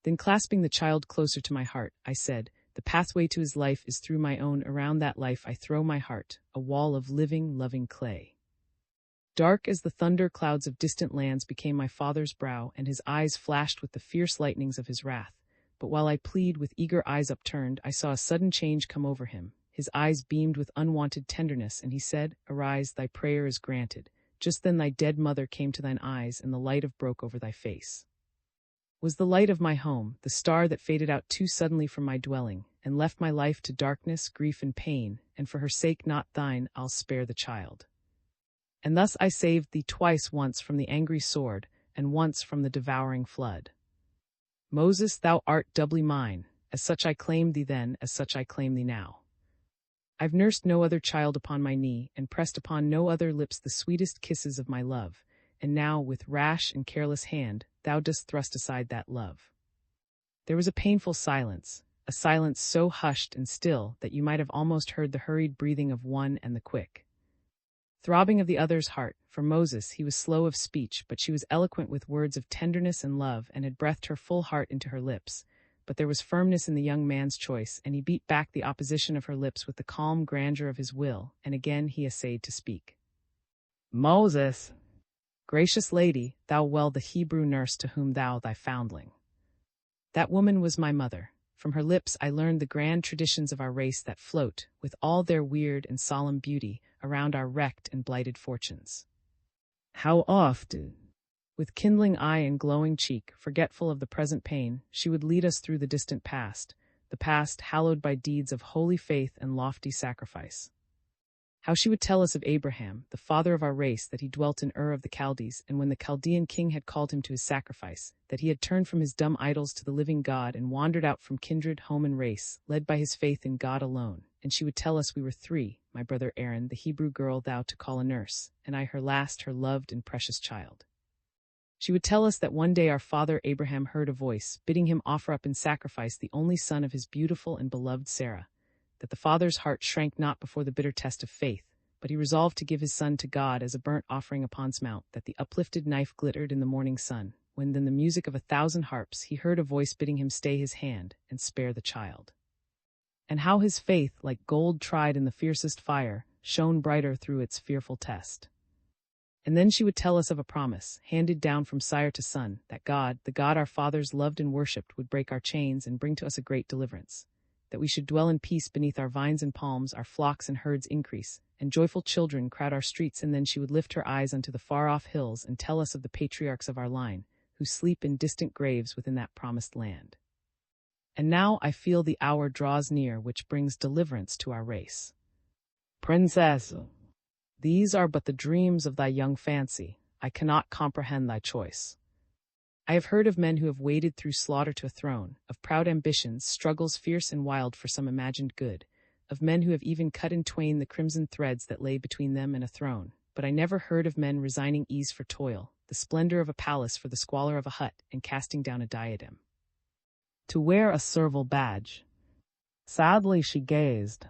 Then clasping the child closer to my heart, I said, "The pathway to his life is through my own. Around that life I throw my heart, a wall of living, loving clay." Dark as the thunder clouds of distant lands became my father's brow, and his eyes flashed with the fierce lightnings of his wrath. But while I plead with eager eyes upturned, I saw a sudden change come over him. His eyes beamed with unwonted tenderness, and he said, "Arise, thy prayer is granted." Just then thy dead mother came to thine eyes, and the light of broke over thy face. Was the light of my home, the star that faded out too suddenly from my dwelling, and left my life to darkness, grief, and pain, and for her sake, not thine, I'll spare the child. And thus I saved thee twice, once from the angry sword, and once from the devouring flood. Moses, thou art doubly mine. As such I claimed thee then, as such I claim thee now. I've nursed no other child upon my knee, and pressed upon no other lips the sweetest kisses of my love, and now, with rash and careless hand, thou dost thrust aside that love. There was a painful silence, a silence so hushed and still that you might have almost heard the hurried breathing of one and the quick throbbing of the other's heart. For Moses, he was slow of speech, but she was eloquent with words of tenderness and love, and had breathed her full heart into her lips. But there was firmness in the young man's choice, and he beat back the opposition of her lips with the calm grandeur of his will, and again he essayed to speak. "Moses, gracious lady, thou well the Hebrew nurse to whom thou thy foundling." That woman was my mother. From her lips I learned the grand traditions of our race that float, with all their weird and solemn beauty, around our wrecked and blighted fortunes. How often, with kindling eye and glowing cheek, forgetful of the present pain, she would lead us through the distant past, the past hallowed by deeds of holy faith and lofty sacrifice. How she would tell us of Abraham, the father of our race, that he dwelt in Ur of the Chaldees, and when the Chaldean king had called him to his sacrifice, that he had turned from his dumb idols to the living God and wandered out from kindred, home, and race, led by his faith in God alone. And she would tell us we were three, my brother Aaron, the Hebrew girl thou to call a nurse, and I her last, her loved and precious child. She would tell us that one day our father Abraham heard a voice, bidding him offer up in sacrifice the only son of his beautiful and beloved Sarah, that the father's heart shrank not before the bitter test of faith, but he resolved to give his son to God as a burnt offering upon his mount, that the uplifted knife glittered in the morning sun, when in the music of 1,000 harps he heard a voice bidding him stay his hand and spare the child. And how his faith, like gold tried in the fiercest fire, shone brighter through its fearful test. And then she would tell us of a promise, handed down from sire to son, that God, the God our fathers loved and worshipped, would break our chains and bring to us a great deliverance. That we should dwell in peace beneath our vines and palms, our flocks and herds increase, and joyful children crowd our streets. And then she would lift her eyes unto the far-off hills and tell us of the patriarchs of our line, who sleep in distant graves within that promised land. And now I feel the hour draws near which brings deliverance to our race. Princess, these are but the dreams of thy young fancy. I cannot comprehend thy choice. I have heard of men who have waded through slaughter to a throne, of proud ambitions, struggles fierce and wild for some imagined good, of men who have even cut in twain the crimson threads that lay between them and a throne. But I never heard of men resigning ease for toil, the splendor of a palace for the squalor of a hut, and casting down a diadem to wear a servile badge. Sadly she gazed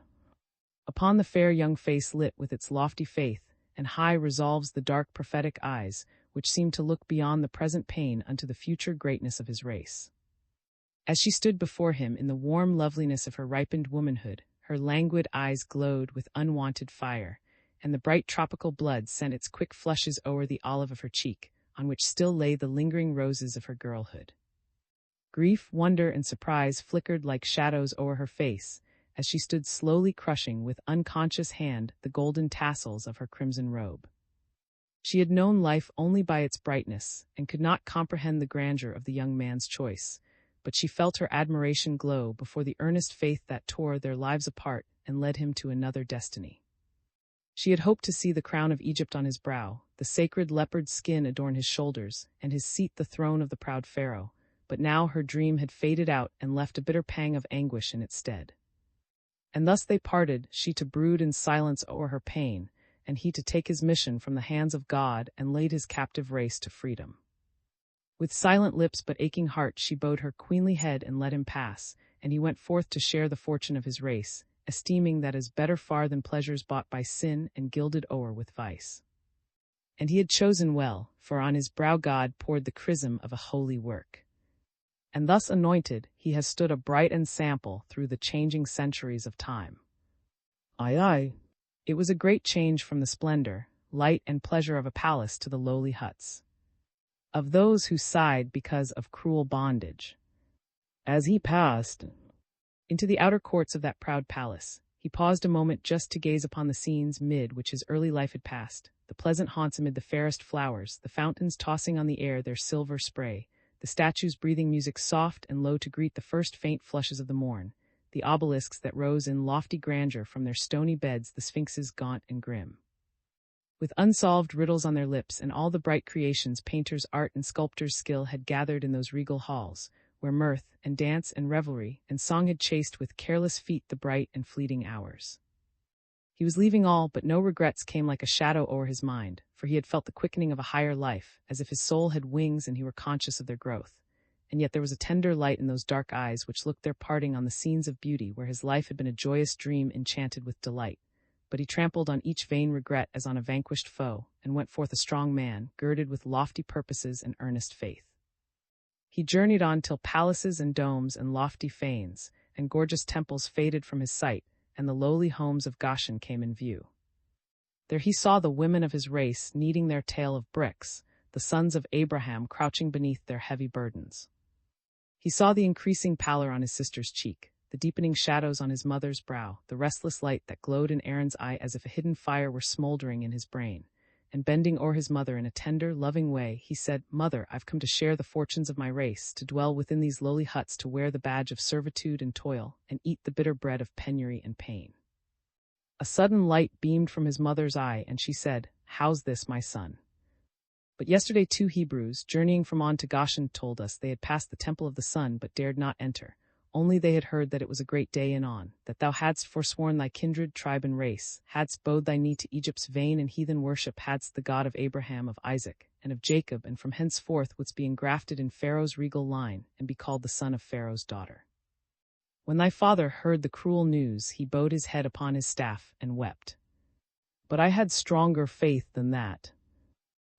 upon the fair young face lit with its lofty faith, and high resolves the dark prophetic eyes, which seemed to look beyond the present pain unto the future greatness of his race. As she stood before him in the warm loveliness of her ripened womanhood, her languid eyes glowed with unwonted fire, and the bright tropical blood sent its quick flushes o'er the olive of her cheek, on which still lay the lingering roses of her girlhood. Grief, wonder, and surprise flickered like shadows o'er her face, as she stood slowly crushing with unconscious hand the golden tassels of her crimson robe. She had known life only by its brightness, and could not comprehend the grandeur of the young man's choice, but she felt her admiration glow before the earnest faith that tore their lives apart and led him to another destiny. She had hoped to see the crown of Egypt on his brow, the sacred leopard skin adorn his shoulders, and his seat the throne of the proud pharaoh, but now her dream had faded out and left a bitter pang of anguish in its stead. And thus they parted, she to brood in silence o'er her pain, and he to take his mission from the hands of God and lead his captive race to freedom. With silent lips but aching heart she bowed her queenly head and let him pass, and he went forth to share the fortune of his race, esteeming that as better far than pleasures bought by sin and gilded o'er with vice. And he had chosen well, for on his brow God poured the chrism of a holy work. And thus anointed, he has stood a bright ensample through the changing centuries of time. Aye, aye. It was a great change from the splendor, light, and pleasure of a palace to the lowly huts of those who sighed because of cruel bondage. As he passed into the outer courts of that proud palace, he paused a moment just to gaze upon the scenes mid which his early life had passed, the pleasant haunts amid the fairest flowers, the fountains tossing on the air their silver spray, the statues breathing music soft and low to greet the first faint flushes of the morn, the obelisks that rose in lofty grandeur from their stony beds, the sphinxes gaunt and grim, with unsolved riddles on their lips, and all the bright creations painters' art and sculptors' skill had gathered in those regal halls, where mirth and dance and revelry and song had chased with careless feet the bright and fleeting hours. He was leaving all, but no regrets came like a shadow o'er his mind, for he had felt the quickening of a higher life, as if his soul had wings and he were conscious of their growth. And yet there was a tender light in those dark eyes which looked their parting on the scenes of beauty where his life had been a joyous dream enchanted with delight. But he trampled on each vain regret as on a vanquished foe, and went forth a strong man, girded with lofty purposes and earnest faith. He journeyed on till palaces and domes and lofty fanes and gorgeous temples faded from his sight, and the lowly homes of Goshen came in view. There he saw the women of his race kneading their tale of bricks, the sons of Abraham crouching beneath their heavy burdens. He saw the increasing pallor on his sister's cheek, the deepening shadows on his mother's brow, the restless light that glowed in Aaron's eye as if a hidden fire were smoldering in his brain. And bending o'er his mother in a tender, loving way, he said, "Mother, I've come to share the fortunes of my race, to dwell within these lowly huts, to wear the badge of servitude and toil, and eat the bitter bread of penury and pain." A sudden light beamed from his mother's eye, and she said, "How's this, my son?" But yesterday 2 Hebrews, journeying from On to Goshen, told us they had passed the temple of the sun, but dared not enter. Only they had heard that it was a great day in On, that thou hadst forsworn thy kindred, tribe, and race, hadst bowed thy knee to Egypt's vain and heathen worship, hadst the God of Abraham, of Isaac, and of Jacob, and from henceforth wouldst be engrafted in Pharaoh's regal line, and be called the son of Pharaoh's daughter. When thy father heard the cruel news, he bowed his head upon his staff and wept. But I had stronger faith than that.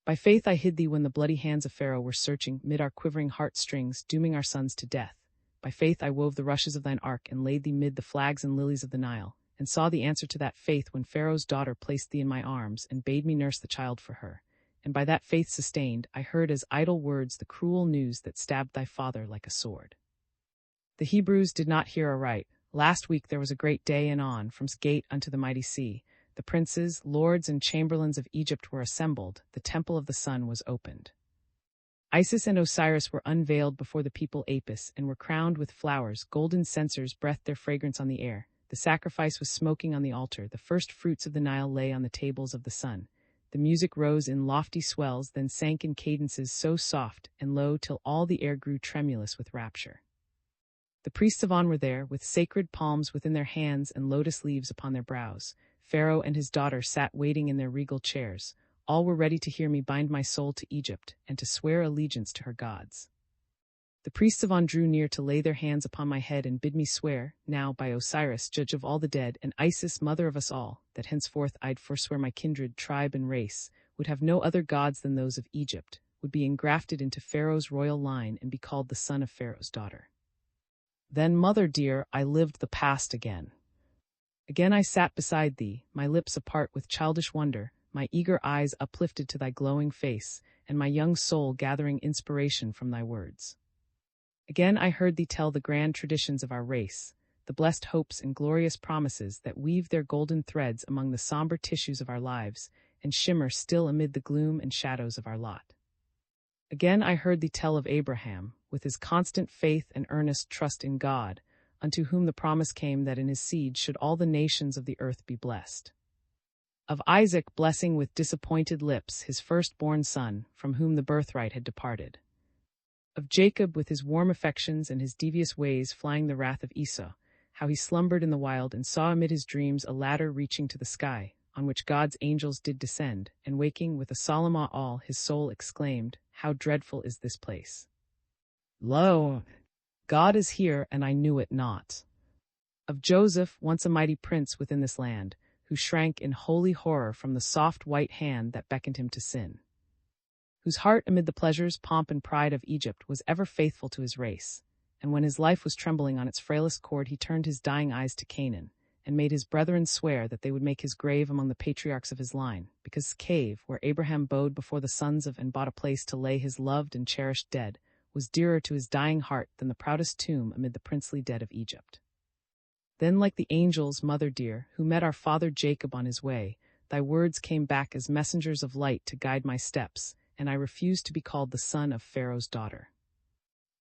By faith I hid thee when the bloody hands of Pharaoh were searching mid our quivering heartstrings, dooming our sons to death. By faith I wove the rushes of thine ark, and laid thee mid the flags and lilies of the Nile, and saw the answer to that faith when Pharaoh's daughter placed thee in my arms, and bade me nurse the child for her. and by that faith sustained, I heard as idle words the cruel news that stabbed thy father like a sword. The Hebrews did not hear aright. Last week there was a great day, and on, from gate unto the mighty sea, the princes, lords, and chamberlains of Egypt were assembled, the temple of the sun was opened. Isis and Osiris were unveiled before the people Apis, and were crowned with flowers, golden censers breathed their fragrance on the air, the sacrifice was smoking on the altar, the first fruits of the Nile lay on the tables of the sun. The music rose in lofty swells, then sank in cadences so soft and low till all the air grew tremulous with rapture. The priests of On were there, with sacred palms within their hands and lotus leaves upon their brows. Pharaoh and his daughter sat waiting in their regal chairs. All were ready to hear me bind my soul to Egypt, and to swear allegiance to her gods. The priests of On drew near to lay their hands upon my head and bid me swear, now by Osiris, judge of all the dead, and Isis, mother of us all, that henceforth I'd forswear my kindred, tribe, and race, would have no other gods than those of Egypt, would be engrafted into Pharaoh's royal line and be called the son of Pharaoh's daughter. Then, mother dear, I lived the past again. Again I sat beside thee, my lips apart with childish wonder, my eager eyes uplifted to thy glowing face, and my young soul gathering inspiration from thy words. Again I heard thee tell the grand traditions of our race, the blessed hopes and glorious promises that weave their golden threads among the somber tissues of our lives, and shimmer still amid the gloom and shadows of our lot. Again I heard thee tell of Abraham, with his constant faith and earnest trust in God, unto whom the promise came that in his seed should all the nations of the earth be blessed. Of Isaac, blessing with disappointed lips his firstborn son, from whom the birthright had departed. Of Jacob, with his warm affections and his devious ways flying the wrath of Esau, how he slumbered in the wild and saw amid his dreams a ladder reaching to the sky, on which God's angels did descend, and waking with a solemn awe his soul exclaimed, how dreadful is this place! Lo, God is here, and I knew it not. Of Joseph, once a mighty prince within this land, who shrank in holy horror from the soft white hand that beckoned him to sin. Whose heart, amid the pleasures, pomp, and pride of Egypt, was ever faithful to his race, and when his life was trembling on its frailest cord, he turned his dying eyes to Canaan, and made his brethren swear that they would make his grave among the patriarchs of his line, because the cave, where Abraham bowed before the sons of and bought a place to lay his loved and cherished dead, was dearer to his dying heart than the proudest tomb amid the princely dead of Egypt. Then, like the angels, mother dear, who met our father Jacob on his way, thy words came back as messengers of light to guide my steps, and I refused to be called the son of Pharaoh's daughter.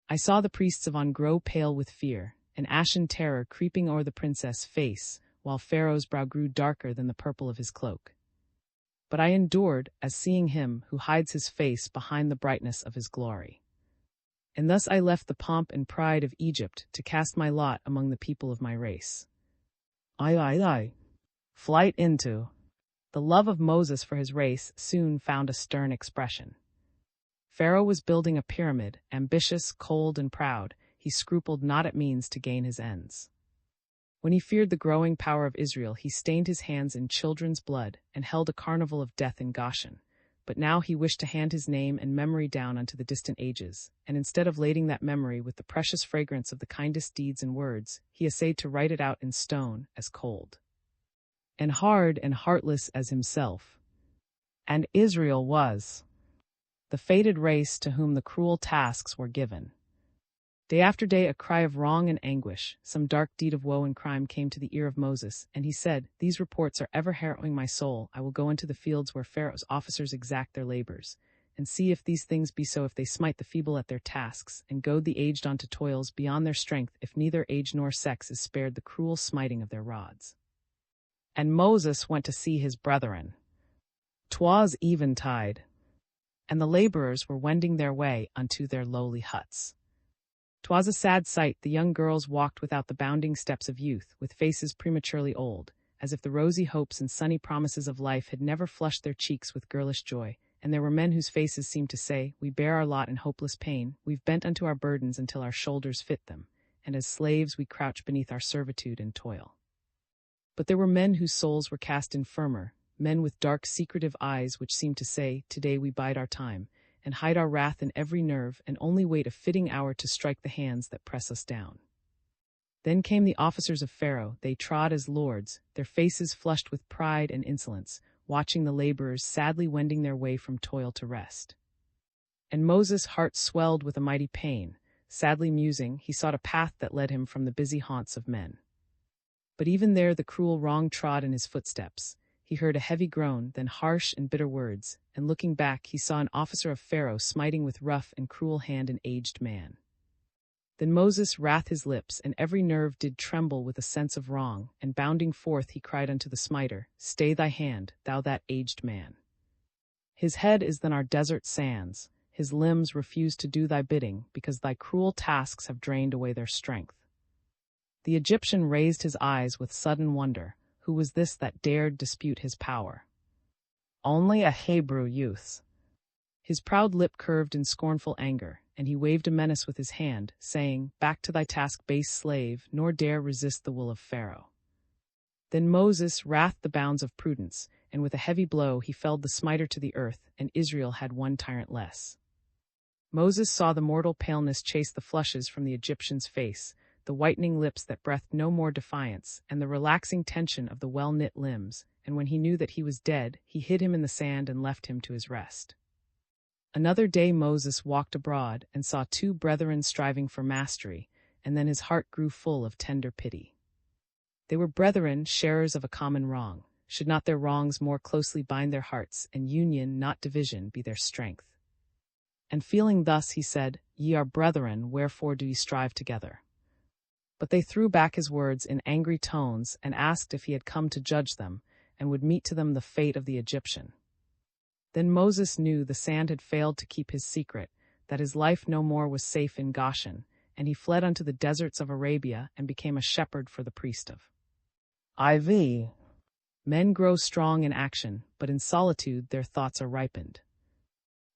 I saw the priests of On grow pale with fear, an ashen terror creeping o'er the princess' face, while Pharaoh's brow grew darker than the purple of his cloak. But I endured, as seeing him who hides his face behind the brightness of his glory. And thus I left the pomp and pride of Egypt to cast my lot among the people of my race. Flight into. The love of Moses for his race soon found a stern expression. Pharaoh was building a pyramid, ambitious, cold, and proud. He scrupled not at means to gain his ends. When he feared the growing power of Israel, he stained his hands in children's blood and held a carnival of death in Goshen. But now he wished to hand his name and memory down unto the distant ages, and instead of lading that memory with the precious fragrance of the kindest deeds and words, he essayed to write it out in stone, as cold and hard and heartless as himself. And Israel was the fated race to whom the cruel tasks were given. Day after day a cry of wrong and anguish, some dark deed of woe and crime came to the ear of Moses, and he said, these reports are ever harrowing my soul. I will go into the fields where Pharaoh's officers exact their labors, and see if these things be so, if they smite the feeble at their tasks, and goad the aged on to toils beyond their strength, if neither age nor sex is spared the cruel smiting of their rods. And Moses went to see his brethren. 'Twas eventide, and the laborers were wending their way unto their lowly huts. 'Twas a sad sight. The young girls walked without the bounding steps of youth, with faces prematurely old, as if the rosy hopes and sunny promises of life had never flushed their cheeks with girlish joy, and there were men whose faces seemed to say, we bear our lot in hopeless pain, we've bent unto our burdens until our shoulders fit them, and as slaves we crouch beneath our servitude and toil. But there were men whose souls were cast in firmer, men with dark secretive eyes which seemed to say, today we bide our time, and hide our wrath in every nerve, and only wait a fitting hour to strike the hands that press us down. Then came the officers of Pharaoh. They trod as lords, their faces flushed with pride and insolence, watching the laborers sadly wending their way from toil to rest. And Moses' heart swelled with a mighty pain. Sadly musing, he sought a path that led him from the busy haunts of men. But even there the cruel wrong trod in his footsteps. He heard a heavy groan, then harsh and bitter words, and looking back he saw an officer of Pharaoh smiting with rough and cruel hand an aged man. Then Moses wrath his lips, and every nerve did tremble with a sense of wrong, and bounding forth he cried unto the smiter, Stay thy hand, thou that aged man. His head is than our desert sands, his limbs refuse to do thy bidding, because thy cruel tasks have drained away their strength. The Egyptian raised his eyes with sudden wonder. Who was this that dared dispute his power? Only a Hebrew youth. His proud lip curved in scornful anger, and he waved a menace with his hand, saying, Back to thy task, base slave, nor dare resist the will of Pharaoh. Then Moses wrathed the bounds of prudence, and with a heavy blow he felled the smiter to the earth, and Israel had one tyrant less. Moses saw the mortal paleness chase the flushes from the Egyptian's face, the whitening lips that breathed no more defiance, and the relaxing tension of the well-knit limbs, and when he knew that he was dead, he hid him in the sand and left him to his rest. Another day Moses walked abroad, and saw two brethren striving for mastery, and then his heart grew full of tender pity. They were brethren, sharers of a common wrong. Should not their wrongs more closely bind their hearts, and union, not division, be their strength? And feeling thus, he said, Ye are brethren, wherefore do ye strive together? But they threw back his words in angry tones, and asked if he had come to judge them, and would mete to them the fate of the Egyptian. Then Moses knew the sand had failed to keep his secret, that his life no more was safe in Goshen, and he fled unto the deserts of Arabia, and became a shepherd for the priest of IV. Men grow strong in action, but in solitude their thoughts are ripened.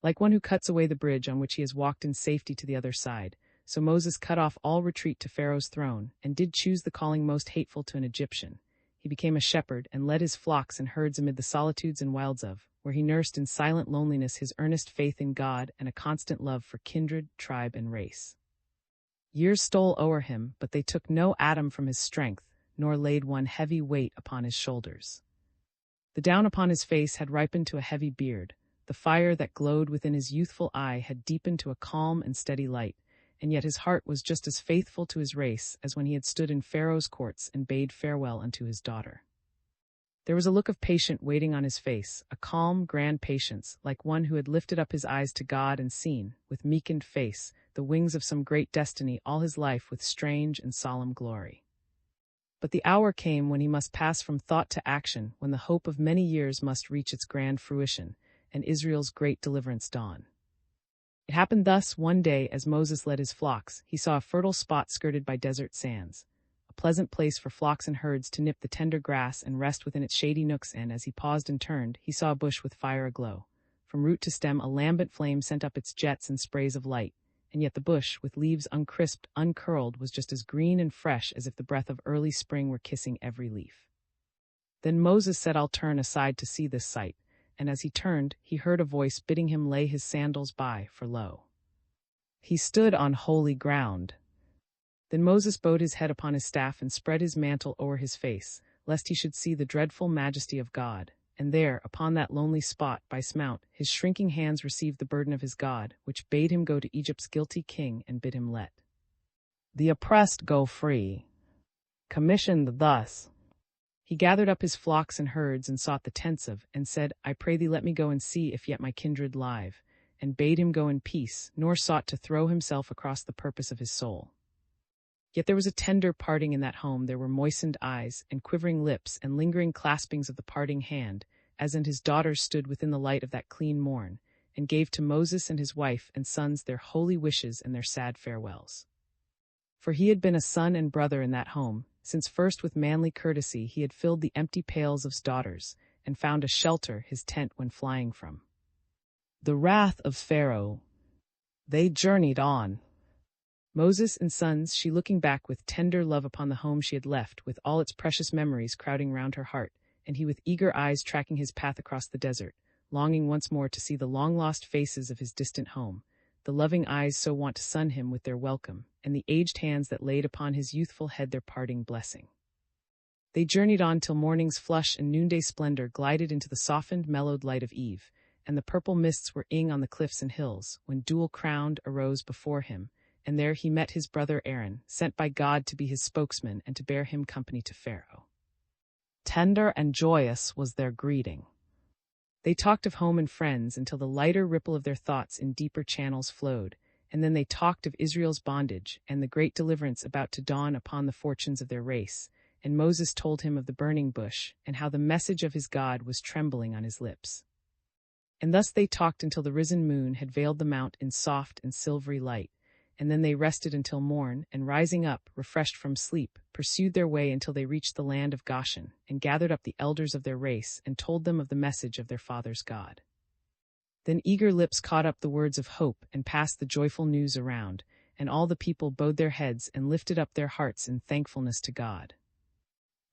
Like one who cuts away the bridge on which he has walked in safety to the other side, so Moses cut off all retreat to Pharaoh's throne, and did choose the calling most hateful to an Egyptian. He became a shepherd, and led his flocks and herds amid the solitudes and wilds of, where he nursed in silent loneliness his earnest faith in God and a constant love for kindred, tribe, and race. Years stole o'er him, but they took no atom from his strength, nor laid one heavy weight upon his shoulders. The down upon his face had ripened to a heavy beard. The fire that glowed within his youthful eye had deepened to a calm and steady light, and yet his heart was just as faithful to his race as when he had stood in Pharaoh's courts and bade farewell unto his daughter. There was a look of patient waiting on his face, a calm, grand patience, like one who had lifted up his eyes to God and seen, with meekened face, the wings of some great destiny all his life with strange and solemn glory. But the hour came when he must pass from thought to action, when the hope of many years must reach its grand fruition, and Israel's great deliverance dawn. It happened thus: one day, as Moses led his flocks, he saw a fertile spot skirted by desert sands, a pleasant place for flocks and herds to nip the tender grass and rest within its shady nooks, and as he paused and turned, he saw a bush with fire aglow. From root to stem a lambent flame sent up its jets and sprays of light, and yet the bush, with leaves uncrisped, uncurled, was just as green and fresh as if the breath of early spring were kissing every leaf. Then Moses said, I'll turn aside to see this sight. And as he turned, he heard a voice bidding him lay his sandals by, for lo, he stood on holy ground. Then Moses bowed his head upon his staff and spread his mantle o'er his face, lest he should see the dreadful majesty of God. And there, upon that lonely spot, by Smount, his shrinking hands received the burden of his God, which bade him go to Egypt's guilty king and bid him let the oppressed go free. Commissioned thus, he gathered up his flocks and herds and sought the tents of, and said, I pray thee let me go and see if yet my kindred live, and bade him go in peace, nor sought to throw himself across the purpose of his soul. Yet there was a tender parting in that home. There were moistened eyes, and quivering lips, and lingering claspings of the parting hand, as and his daughters stood within the light of that clean morn, and gave to Moses and his wife and sons their holy wishes and their sad farewells. For he had been a son and brother in that home, since first with manly courtesy he had filled the empty pails of his daughters, and found a shelter, his tent, when flying from the wrath of Pharaoh. They journeyed on, Moses and sons, she looking back with tender love upon the home she had left, with all its precious memories crowding round her heart, and he with eager eyes tracking his path across the desert, longing once more to see the long-lost faces of his distant home, the loving eyes so wont to sun him with their welcome, and the aged hands that laid upon his youthful head their parting blessing. They journeyed on till morning's flush and noonday splendor glided into the softened, mellowed light of eve, and the purple mists were ing on the cliffs and hills, when dual-crowned arose before him, and there he met his brother Aaron, sent by God to be his spokesman and to bear him company to Pharaoh. Tender and joyous was their greeting. They talked of home and friends until the lighter ripple of their thoughts in deeper channels flowed, and then they talked of Israel's bondage and the great deliverance about to dawn upon the fortunes of their race, and Moses told him of the burning bush and how the message of his God was trembling on his lips. And thus they talked until the risen moon had veiled the mount in soft and silvery light, and then they rested until morn, and rising up, refreshed from sleep, pursued their way until they reached the land of Goshen, and gathered up the elders of their race, and told them of the message of their father's God. Then eager lips caught up the words of hope, and passed the joyful news around, and all the people bowed their heads and lifted up their hearts in thankfulness to God.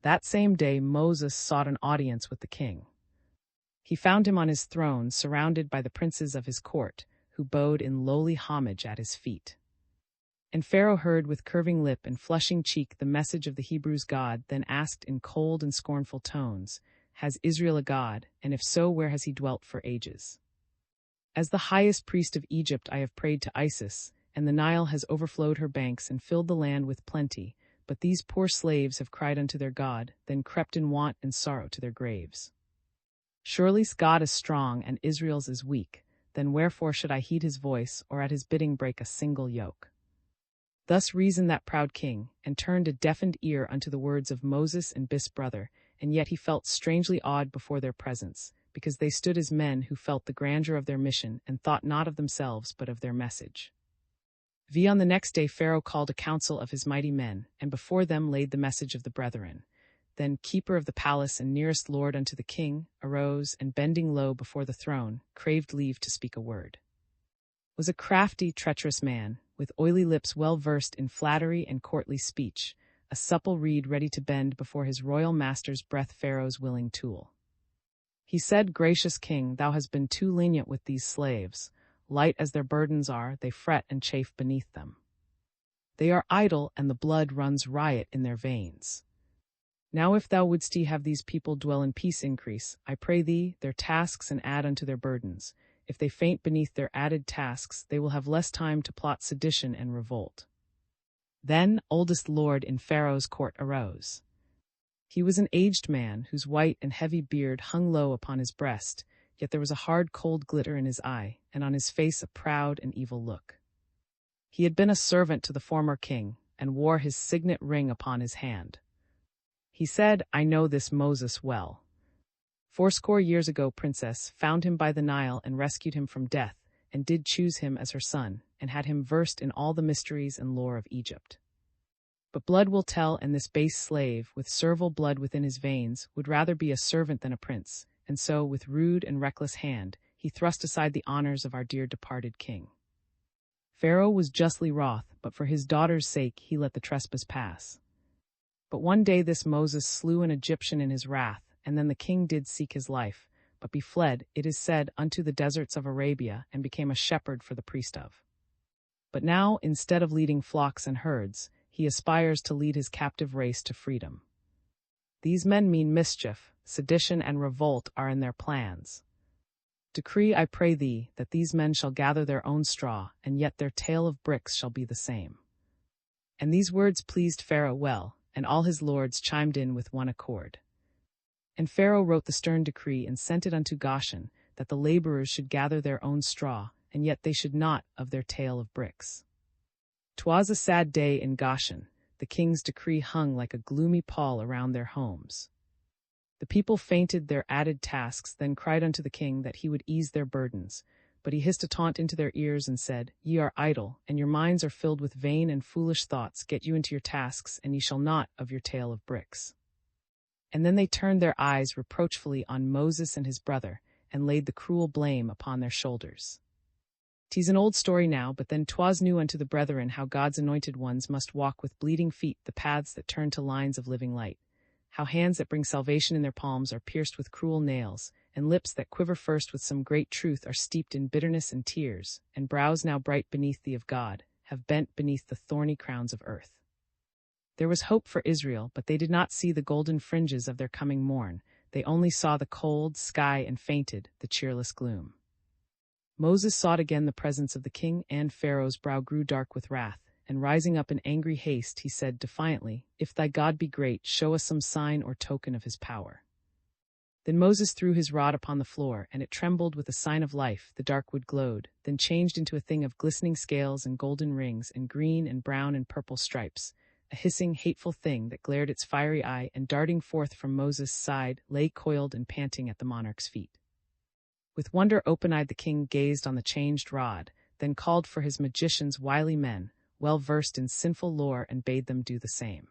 That same day Moses sought an audience with the king. He found him on his throne, surrounded by the princes of his court, who bowed in lowly homage at his feet. And Pharaoh heard with curving lip and flushing cheek the message of the Hebrews' God, then asked in cold and scornful tones, "Has Israel a God, and if so, where has he dwelt for ages? As the highest priest of Egypt I have prayed to Isis, and the Nile has overflowed her banks and filled the land with plenty, but these poor slaves have cried unto their God, then crept in want and sorrow to their graves. Surely God is strong and Israel's is weak, then wherefore should I heed his voice, or at his bidding break a single yoke?" Thus reasoned that proud king, and turned a deafened ear unto the words of Moses and his brother, and yet he felt strangely awed before their presence, because they stood as men who felt the grandeur of their mission and thought not of themselves but of their message. On the next day Pharaoh called a council of his mighty men, and before them laid the message of the brethren. Then keeper of the palace and nearest lord unto the king arose, and bending low before the throne, craved leave to speak a word. Was a crafty, treacherous man, with oily lips well versed in flattery and courtly speech, a supple reed ready to bend before his royal master's breath, Pharaoh's willing tool. He said, "Gracious king, thou hast been too lenient with these slaves. Light as their burdens are, they fret and chafe beneath them. They are idle, and the blood runs riot in their veins. Now if thou wouldst have these people dwell in peace, increase, I pray thee, their tasks and add unto their burdens. If they faint beneath their added tasks, they will have less time to plot sedition and revolt." Then oldest lord in Pharaoh's court arose. He was an aged man, whose white and heavy beard hung low upon his breast, yet there was a hard cold glitter in his eye, and on his face a proud and evil look. He had been a servant to the former king, and wore his signet ring upon his hand. He said, "I know this Moses well. 80 years ago Princess found him by the Nile and rescued him from death, and did choose him as her son, and had him versed in all the mysteries and lore of Egypt. But blood will tell, and this base slave, with servile blood within his veins, would rather be a servant than a prince, and so, with rude and reckless hand, he thrust aside the honors of our dear departed king. Pharaoh was justly wroth, but for his daughter's sake he let the trespass pass. But one day this Moses slew an Egyptian in his wrath, and then the king did seek his life, but be fled, it is said, unto the deserts of Arabia, and became a shepherd for the priest of. But now, instead of leading flocks and herds, he aspires to lead his captive race to freedom. These men mean mischief, sedition and revolt are in their plans. Decree, I pray thee, that these men shall gather their own straw, and yet their tale of bricks shall be the same." And these words pleased Pharaoh well, and all his lords chimed in with one accord. And Pharaoh wrote the stern decree and sent it unto Goshen, that the laborers should gather their own straw, and yet they should not of their tale of bricks. 'Twas a sad day in Goshen. The king's decree hung like a gloomy pall around their homes. The people fainted their added tasks, then cried unto the king that he would ease their burdens. But he hissed a taunt into their ears and said, "Ye are idle, and your minds are filled with vain and foolish thoughts. Get you into your tasks, and ye shall not of your tale of bricks." And then they turned their eyes reproachfully on Moses and his brother, and laid the cruel blame upon their shoulders. 'Tis an old story now, but then 'twas new unto the brethren how God's anointed ones must walk with bleeding feet the paths that turn to lines of living light, how hands that bring salvation in their palms are pierced with cruel nails, and lips that quiver first with some great truth are steeped in bitterness and tears, and brows now bright beneath thee of God have bent beneath the thorny crowns of earth. There was hope for Israel, but they did not see the golden fringes of their coming morn. They only saw the cold sky and fainted, the cheerless gloom. Moses sought again the presence of the king, and Pharaoh's brow grew dark with wrath, and rising up in angry haste, he said defiantly, "If thy God be great, show us some sign or token of his power." Then Moses threw his rod upon the floor, and it trembled with a sign of life. The dark wood glowed, then changed into a thing of glistening scales and golden rings, and green and brown and purple stripes, a hissing, hateful thing that glared its fiery eye, and darting forth from Moses' side, lay coiled and panting at the monarch's feet. With wonder open-eyed the king gazed on the changed rod, then called for his magicians, wily men, well versed in sinful lore, and bade them do the same.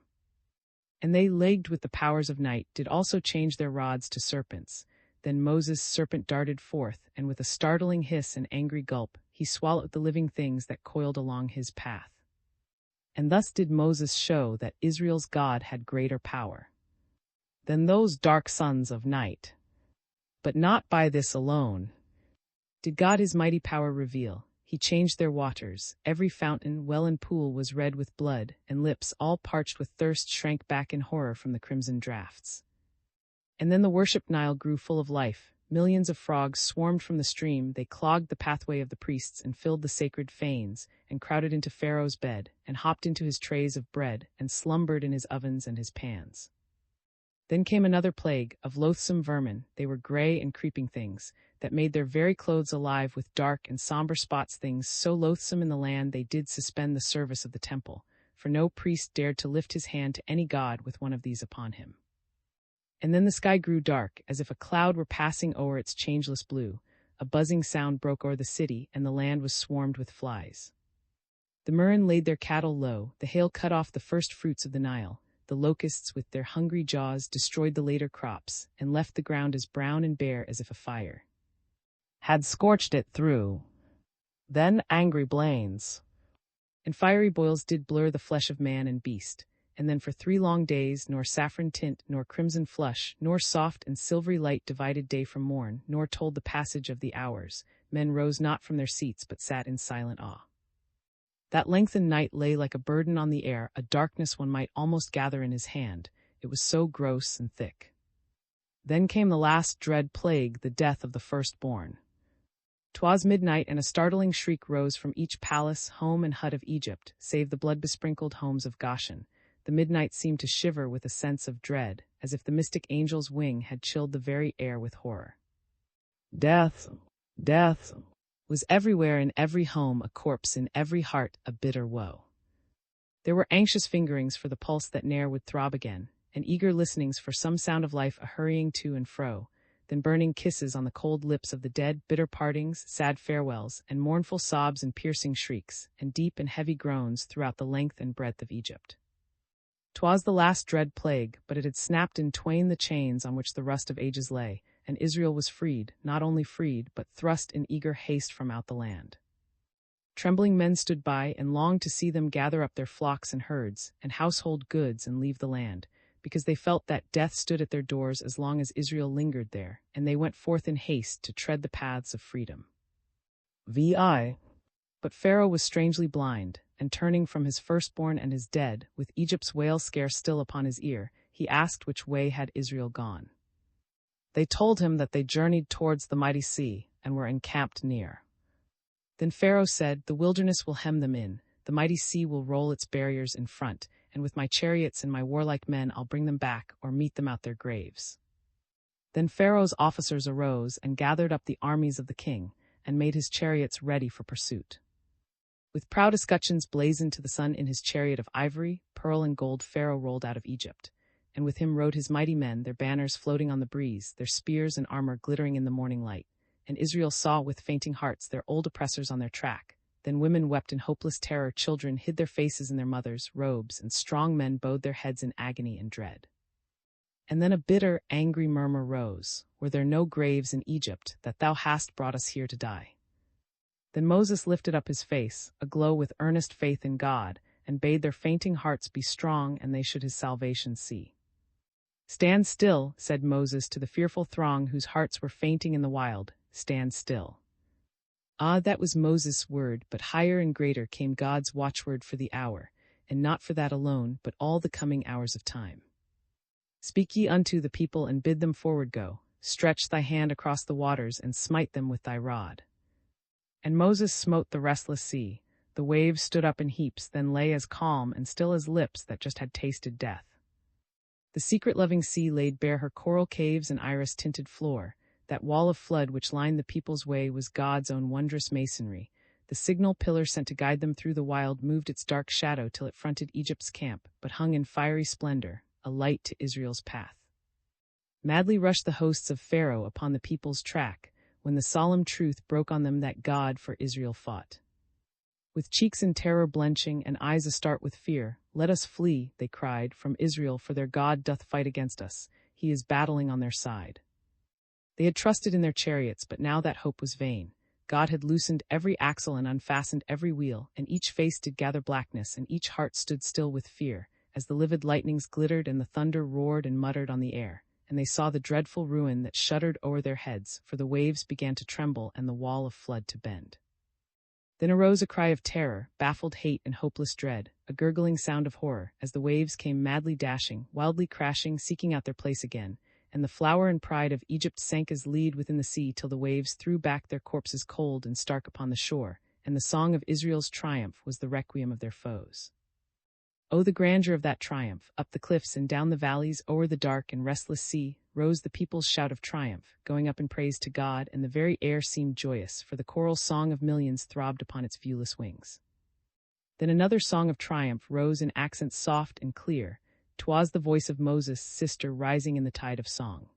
And they, leagued with the powers of night, did also change their rods to serpents. Then Moses' serpent darted forth, and with a startling hiss and angry gulp, he swallowed the living things that coiled along his path. And thus did Moses show that Israel's God had greater power than those dark sons of night. But not by this alone did God his mighty power reveal. He changed their waters. Every fountain, well, and pool was red with blood, and lips all parched with thirst shrank back in horror from the crimson draughts. And then the worshipped Nile grew full of life. Millions of frogs swarmed from the stream. They clogged the pathway of the priests and filled the sacred fanes, and crowded into Pharaoh's bed, and hopped into his trays of bread, and slumbered in his ovens and his pans. Then came another plague, of loathsome vermin. They were gray and creeping things, that made their very clothes alive with dark and somber spots, things so loathsome in the land they did suspend the service of the temple, for no priest dared to lift his hand to any god with one of these upon him. And then the sky grew dark, as if a cloud were passing o'er its changeless blue. A buzzing sound broke o'er the city, and the land was swarmed with flies. The murrain laid their cattle low, the hail cut off the first fruits of the Nile. The locusts with their hungry jaws destroyed the later crops, and left the ground as brown and bare as if a fire had scorched it through. Then angry blains and fiery boils did blur the flesh of man and beast, and then for 3 long days nor saffron tint nor crimson flush nor soft and silvery light divided day from morn, nor told the passage of the hours. Men rose not from their seats but sat in silent awe. That lengthened night lay like a burden on the air, a darkness one might almost gather in his hand, it was so gross and thick. Then came the last dread plague, the death of the firstborn. 'Twas midnight, and a startling shriek rose from each palace, home, and hut of Egypt, save the blood-besprinkled homes of Goshen. The midnight seemed to shiver with a sense of dread, as if the mystic angel's wing had chilled the very air with horror. Death, death, was everywhere, in every home, a corpse, in every heart a bitter woe. There were anxious fingerings for the pulse that ne'er would throb again, and eager listenings for some sound of life, a hurrying to and fro, then burning kisses on the cold lips of the dead, bitter partings, sad farewells, and mournful sobs and piercing shrieks, and deep and heavy groans throughout the length and breadth of Egypt. 'Twas the last dread plague, but it had snapped in twain the chains on which the rust of ages lay, and Israel was freed, not only freed, but thrust in eager haste from out the land. Trembling men stood by and longed to see them gather up their flocks and herds, and household goods, and leave the land, because they felt that death stood at their doors as long as Israel lingered there, and they went forth in haste to tread the paths of freedom. But Pharaoh was strangely blind, and turning from his firstborn and his dead, with Egypt's wail scarce still upon his ear, he asked which way had Israel gone. They told him that they journeyed towards the mighty sea, and were encamped near. Then Pharaoh said, "The wilderness will hem them in, the mighty sea will roll its barriers in front, and with my chariots and my warlike men I'll bring them back, or meet them out their graves." Then Pharaoh's officers arose and gathered up the armies of the king, and made his chariots ready for pursuit. With proud escutcheons blazoned to the sun in his chariot of ivory, pearl, and gold, Pharaoh rolled out of Egypt, and with him rode his mighty men, their banners floating on the breeze, their spears and armor glittering in the morning light. And Israel saw with fainting hearts their old oppressors on their track. Then women wept in hopeless terror, children hid their faces in their mothers' robes, and strong men bowed their heads in agony and dread. And then a bitter, angry murmur rose, "Were there no graves in Egypt, that thou hast brought us here to die?" Then Moses lifted up his face, aglow with earnest faith in God, and bade their fainting hearts be strong, and they should his salvation see. "Stand still," said Moses to the fearful throng whose hearts were fainting in the wild, "stand still." That was Moses' word, but higher and greater came God's watchword for the hour, and not for that alone, but all the coming hours of time. Speak ye unto the people, and bid them forward go. Stretch thy hand across the waters, and smite them with thy rod. And Moses smote the restless sea. The waves stood up in heaps, then lay as calm and still as lips that just had tasted death. The secret-loving sea laid bare her coral caves and iris-tinted floor. That wall of flood which lined the people's way was God's own wondrous masonry. The signal pillar sent to guide them through the wild moved its dark shadow till it fronted Egypt's camp, but hung in fiery splendor, a light to Israel's path. Madly rushed the hosts of Pharaoh upon the people's track, when the solemn truth broke on them that God for Israel fought. With cheeks in terror blenching and eyes astart with fear, "Let us flee," they cried, "from Israel, for their God doth fight against us. He is battling on their side." They had trusted in their chariots, but now that hope was vain. God had loosened every axle and unfastened every wheel, and each face did gather blackness, and each heart stood still with fear, as the livid lightnings glittered and the thunder roared and muttered on the air, and they saw the dreadful ruin that shuddered o'er their heads, for the waves began to tremble and the wall of flood to bend. Then arose a cry of terror, baffled hate and hopeless dread, a gurgling sound of horror, as the waves came madly dashing, wildly crashing, seeking out their place again, and the flower and pride of Egypt sank as lead within the sea till the waves threw back their corpses cold and stark upon the shore, and the song of Israel's triumph was the requiem of their foes. Oh, the grandeur of that triumph! Up the cliffs and down the valleys, o'er the dark and restless sea, rose the people's shout of triumph, going up in praise to God, and the very air seemed joyous, for the choral song of millions throbbed upon its viewless wings. Then another song of triumph rose in accents soft and clear. 'Twas the voice of Moses' sister rising in the tide of song.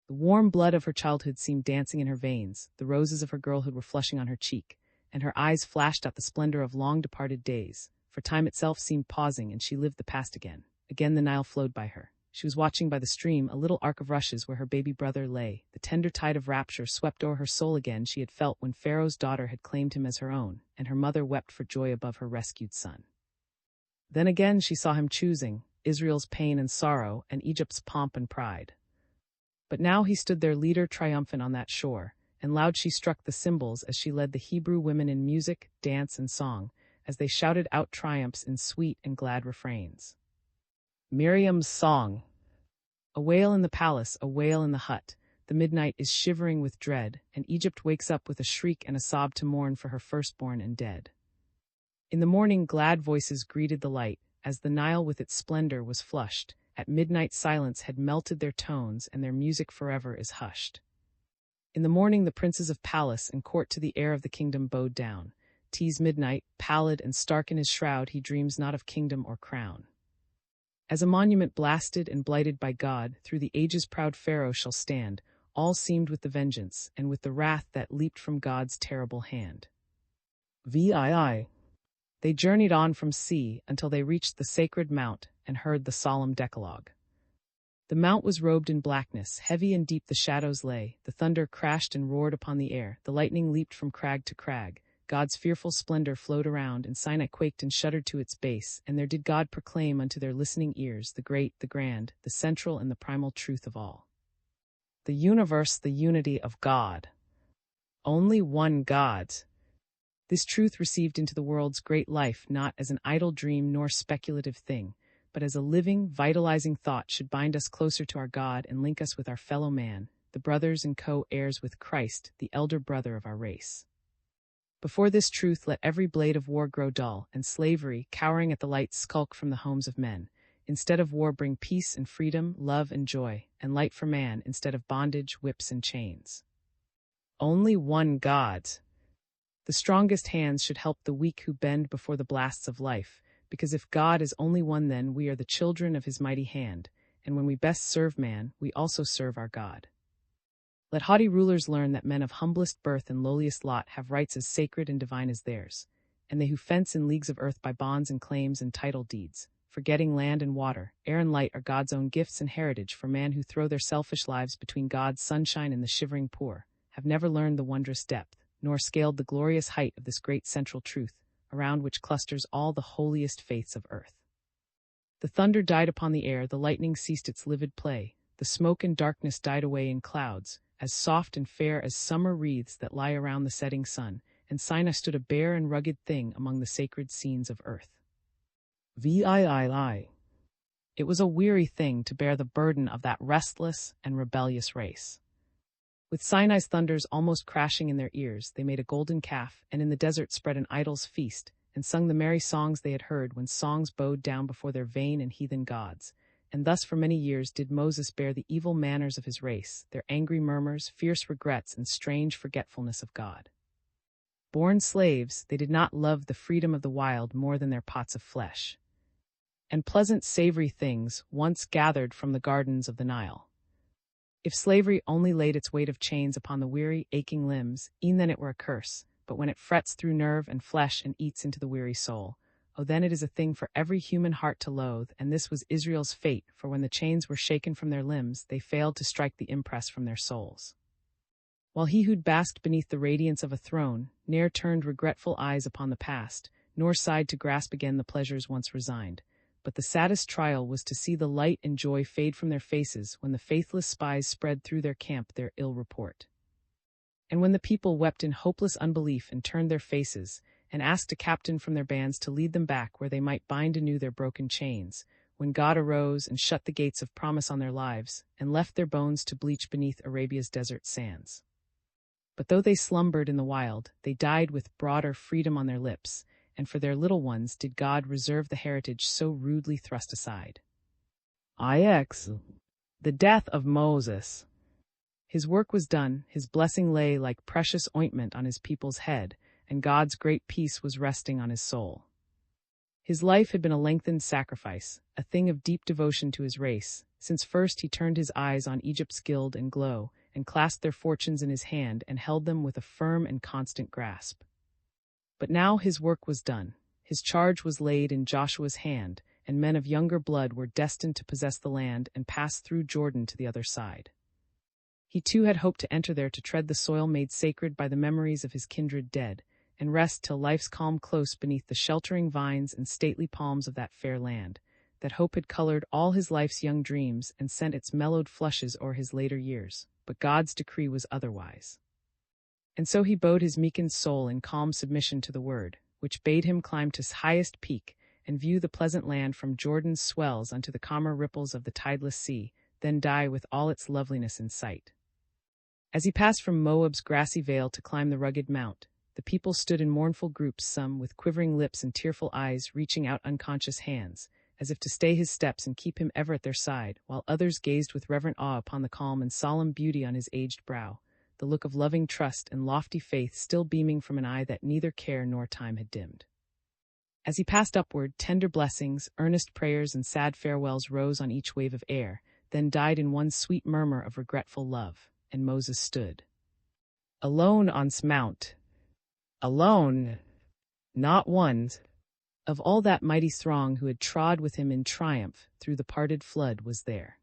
The warm blood of her childhood seemed dancing in her veins, the roses of her girlhood were flushing on her cheek, and her eyes flashed out the splendor of long-departed days, for time itself seemed pausing, and she lived the past again. Again the Nile flowed by her. She was watching by the stream a little ark of rushes where her baby brother lay. The tender tide of rapture swept o'er her soul again she had felt when Pharaoh's daughter had claimed him as her own, and her mother wept for joy above her rescued son. Then again she saw him choosing Israel's pain and sorrow, and Egypt's pomp and pride. But now he stood their leader triumphant on that shore, and loud she struck the cymbals as she led the Hebrew women in music, dance, and song, as they shouted out triumphs in sweet and glad refrains. Miriam's song. A wail in the palace, a wail in the hut. The midnight is shivering with dread, and Egypt wakes up with a shriek and a sob to mourn for her firstborn and dead. In the morning glad voices greeted the light, as the Nile with its splendor was flushed. At midnight silence had melted their tones, and their music forever is hushed. In the morning the princes of palace and court to the heir of the kingdom bowed down. 'Tis midnight, pallid and stark in his shroud, he dreams not of kingdom or crown. As a monument blasted and blighted by God, through the ages proud Pharaoh shall stand, all seamed with the vengeance, and with the wrath that leaped from God's terrible hand. VII. They journeyed on from sea until they reached the sacred mount and heard the solemn decalogue. The mount was robed in blackness, heavy and deep the shadows lay, the thunder crashed and roared upon the air, the lightning leaped from crag to crag, God's fearful splendor flowed around, and Sinai quaked and shuddered to its base, and there did God proclaim unto their listening ears the great, the grand, the central and the primal truth of all. The universe, the unity of God. Only one God. This truth received into the world's great life not as an idle dream nor speculative thing, but as a living, vitalizing thought should bind us closer to our God and link us with our fellow man, the brothers and co-heirs with Christ, the elder brother of our race. Before this truth let every blade of war grow dull, and slavery, cowering at the light, skulk from the homes of men. Instead of war bring peace and freedom, love and joy, and light for man instead of bondage, whips and chains. Only one God. The strongest hands should help the weak who bend before the blasts of life, because if God is only one, then we are the children of his mighty hand, and when we best serve man, we also serve our God. Let haughty rulers learn that men of humblest birth and lowliest lot have rights as sacred and divine as theirs, and they who fence in leagues of earth by bonds and claims and title deeds, forgetting land and water, air and light are God's own gifts and heritage for man who throw their selfish lives between God's sunshine and the shivering poor, have never learned the wondrous depth, nor scaled the glorious height of this great central truth, around which clusters all the holiest faiths of earth. The thunder died upon the air, the lightning ceased its livid play, the smoke and darkness died away in clouds, as soft and fair as summer wreaths that lie around the setting sun, and Sinai stood a bare and rugged thing among the sacred scenes of earth. VIII. It was a weary thing to bear the burden of that restless and rebellious race. With Sinai's thunders almost crashing in their ears, they made a golden calf, and in the desert spread an idol's feast, and sung the merry songs they had heard when songs bowed down before their vain and heathen gods. And thus for many years did Moses bear the evil manners of his race, their angry murmurs, fierce regrets, and strange forgetfulness of God. Born slaves, they did not love the freedom of the wild more than their pots of flesh and pleasant savory things once gathered from the gardens of the Nile. If slavery only laid its weight of chains upon the weary, aching limbs, e'en then it were a curse, but when it frets through nerve and flesh and eats into the weary soul, oh then it is a thing for every human heart to loathe, and this was Israel's fate, for when the chains were shaken from their limbs, they failed to strike the impress from their souls. While he who'd basked beneath the radiance of a throne ne'er turned regretful eyes upon the past, nor sighed to grasp again the pleasures once resigned, but the saddest trial was to see the light and joy fade from their faces when the faithless spies spread through their camp their ill report. And when the people wept in hopeless unbelief and turned their faces, and asked a captain from their bands to lead them back where they might bind anew their broken chains, when God arose and shut the gates of promise on their lives, and left their bones to bleach beneath Arabia's desert sands. But though they slumbered in the wild, they died with broader freedom on their lips, and for their little ones did God reserve the heritage so rudely thrust aside. IX. The death of Moses. His work was done, his blessing lay like precious ointment on his people's head, and God's great peace was resting on his soul. His life had been a lengthened sacrifice, a thing of deep devotion to his race, since first he turned his eyes on Egypt's guild and glow, and clasped their fortunes in his hand and held them with a firm and constant grasp. But now his work was done, his charge was laid in Joshua's hand, and men of younger blood were destined to possess the land and pass through Jordan to the other side. He too had hoped to enter there to tread the soil made sacred by the memories of his kindred dead, and rest till life's calm close beneath the sheltering vines and stately palms of that fair land. That hope had colored all his life's young dreams and sent its mellowed flushes o'er his later years, but God's decree was otherwise. And so he bowed his meekened soul in calm submission to the word, which bade him climb to highest peak and view the pleasant land from Jordan's swells unto the calmer ripples of the tideless sea, then die with all its loveliness in sight. As he passed from Moab's grassy vale to climb the rugged mount, the people stood in mournful groups, some with quivering lips and tearful eyes reaching out unconscious hands, as if to stay his steps and keep him ever at their side, while others gazed with reverent awe upon the calm and solemn beauty on his aged brow, the look of loving trust and lofty faith still beaming from an eye that neither care nor time had dimmed. As he passed upward, tender blessings, earnest prayers, and sad farewells rose on each wave of air, then died in one sweet murmur of regretful love, and Moses stood alone on's mount. Alone, not one of all that mighty throng who had trod with him in triumph through the parted flood was there.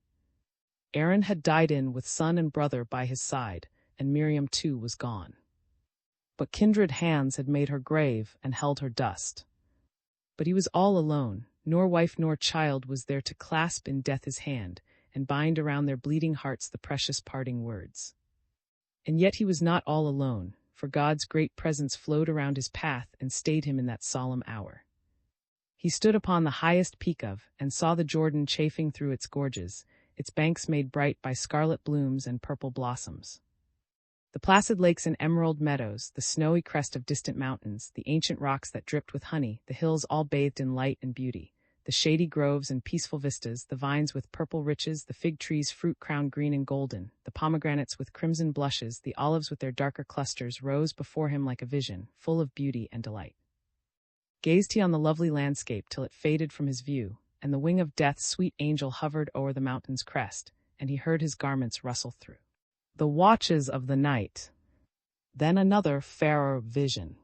Aaron had died in with son and brother by his side, and Miriam too was gone. But kindred hands had made her grave and held her dust. But he was all alone, nor wife nor child was there to clasp in death his hand, and bind around their bleeding hearts the precious parting words. And yet he was not all alone, for God's great presence flowed around his path and stayed him in that solemn hour. He stood upon the highest peak of, and saw the Jordan chafing through its gorges, its banks made bright by scarlet blooms and purple blossoms. The placid lakes and emerald meadows, the snowy crest of distant mountains, the ancient rocks that dripped with honey, the hills all bathed in light and beauty, the shady groves and peaceful vistas, the vines with purple riches, the fig trees fruit-crowned green and golden, the pomegranates with crimson blushes, the olives with their darker clusters rose before him like a vision, full of beauty and delight. Gazed he on the lovely landscape till it faded from his view, and the wing of death's sweet angel hovered o'er the mountain's crest, and he heard his garments rustle through the watches of the night. Then another fairer vision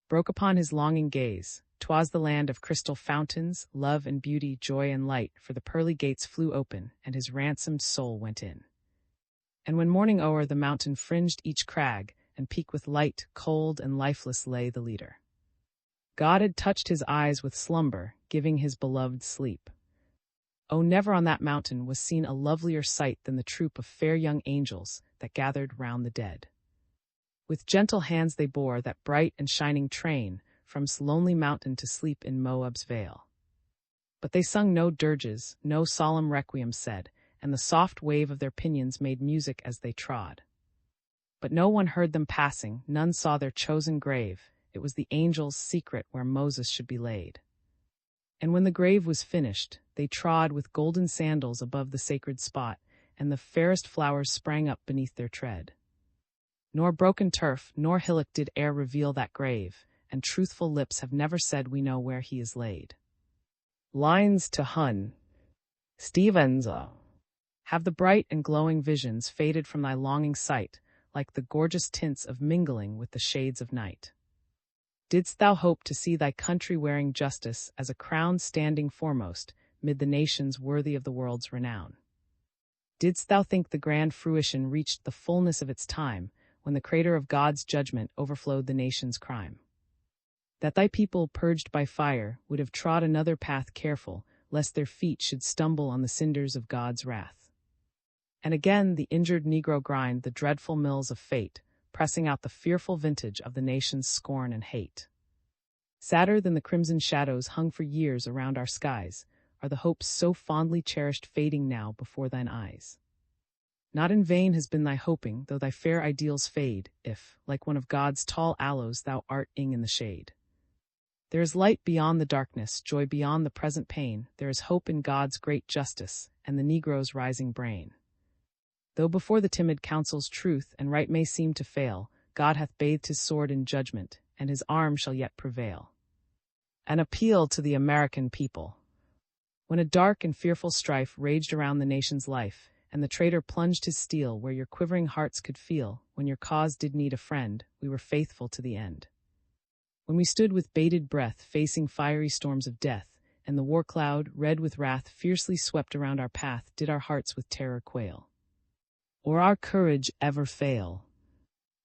broke upon his longing gaze. 'Twas the land of crystal fountains, love and beauty, joy and light, for the pearly gates flew open, and his ransomed soul went in. And when morning o'er the mountain fringed each crag, and peak with light, cold and lifeless lay the leader. God had touched his eyes with slumber, giving his beloved sleep. Oh, never on that mountain was seen a lovelier sight than the troop of fair young angels that gathered round the dead. With gentle hands they bore that bright and shining train from lonely mountain to sleep in Moab's vale. But they sung no dirges, no solemn requiem said, and the soft wave of their pinions made music as they trod. But no one heard them passing, none saw their chosen grave. It was the angels' secret where Moses should be laid. And when the grave was finished, they trod with golden sandals above the sacred spot, and the fairest flowers sprang up beneath their tread. Nor broken turf, nor hillock did e'er reveal that grave, and truthful lips have never said we know where he is laid. Lines to Hun. Stevens. Have the bright and glowing visions faded from thy longing sight, like the gorgeous tints of mingling with the shades of night? Didst thou hope to see thy country wearing justice as a crown standing foremost, mid the nations worthy of the world's renown? Didst thou think the grand fruition reached the fullness of its time, when the crater of God's judgment overflowed the nation's crime? That thy people, purged by fire, would have trod another path careful, lest their feet should stumble on the cinders of God's wrath? And again the injured Negro grind the dreadful mills of fate, pressing out the fearful vintage of the nation's scorn and hate. Sadder than the crimson shadows hung for years around our skies, are the hopes so fondly cherished fading now before thine eyes. Not in vain has been thy hoping, though thy fair ideals fade, if, like one of God's tall aloes, thou art ing in the shade. There is light beyond the darkness, joy beyond the present pain, there is hope in God's great justice, and the Negro's rising brain. Though before the timid counsel's truth and right may seem to fail, God hath bathed his sword in judgment, and his arm shall yet prevail. An appeal to the American people. When a dark and fearful strife raged around the nation's life, and the traitor plunged his steel where your quivering hearts could feel, when your cause did need a friend, we were faithful to the end. When we stood with bated breath, facing fiery storms of death, and the war cloud, red with wrath, fiercely swept around our path, did our hearts with terror quail? Or our courage ever fail?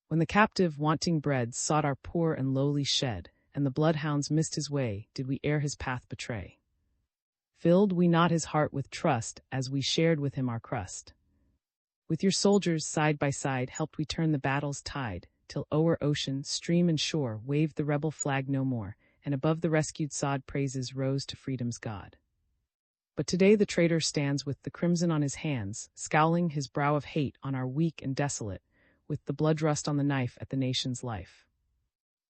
When the captive, wanting bread, sought our poor and lowly shed, and the bloodhounds missed his way, did we e'er his path betray? Filled we not his heart with trust, as we shared with him our crust? With your soldiers, side by side, helped we turn the battle's tide, till o'er ocean, stream and shore, waved the rebel flag no more, and above the rescued sod praises rose to freedom's God. But today the traitor stands with the crimson on his hands, scowling his brow of hate on our weak and desolate, with the bloodrust on the knife at the nation's life.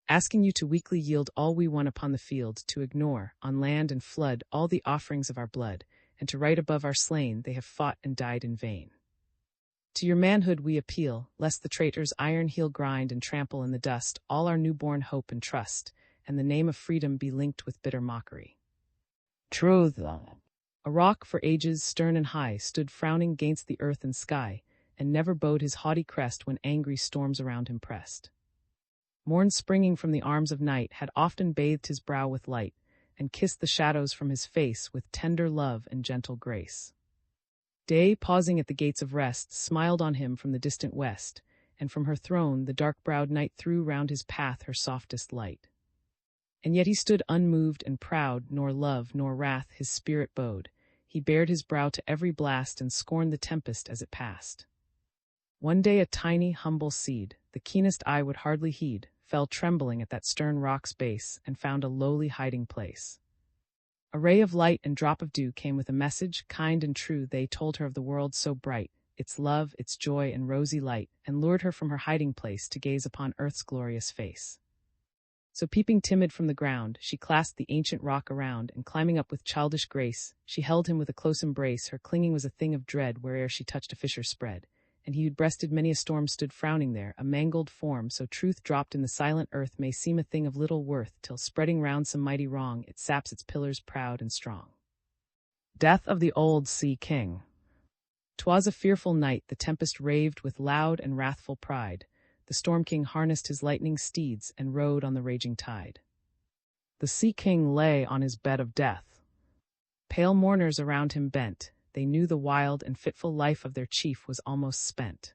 Asking you to weakly yield all we won upon the field, to ignore, on land and flood, all the offerings of our blood, and to write above our slain they have fought and died in vain. To your manhood we appeal, lest the traitor's iron heel grind and trample in the dust all our newborn hope and trust, and the name of freedom be linked with bitter mockery. Truth. A rock for ages stern and high stood frowning gainst the earth and sky, and never bowed his haughty crest when angry storms around him pressed. Morn springing from the arms of night had often bathed his brow with light, and kissed the shadows from his face with tender love and gentle grace. Day, pausing at the gates of rest, smiled on him from the distant west, and from her throne the dark-browed night threw round his path her softest light. And yet he stood unmoved and proud, nor love nor wrath his spirit bode. He bared his brow to every blast and scorned the tempest as it passed. One day a tiny, humble seed, the keenest eye would hardly heed, fell trembling at that stern rock's base and found a lowly hiding place. A ray of light and drop of dew came with a message, kind and true. They told her of the world so bright, its love, its joy and rosy light, and lured her from her hiding place to gaze upon earth's glorious face. So peeping timid from the ground, she clasped the ancient rock around, and climbing up with childish grace, she held him with a close embrace. Her clinging was a thing of dread where'er she touched a fissure spread, and he who'd breasted many a storm stood frowning there, a mangled form, so truth dropped in the silent earth may seem a thing of little worth, till spreading round some mighty wrong, it saps its pillars proud and strong. Death of the old Sea King. 'Twas a fearful night, the tempest raved with loud and wrathful pride. The Storm King harnessed his lightning steeds and rode on the raging tide. The Sea King lay on his bed of death. Pale mourners around him bent, they knew the wild and fitful life of their chief was almost spent.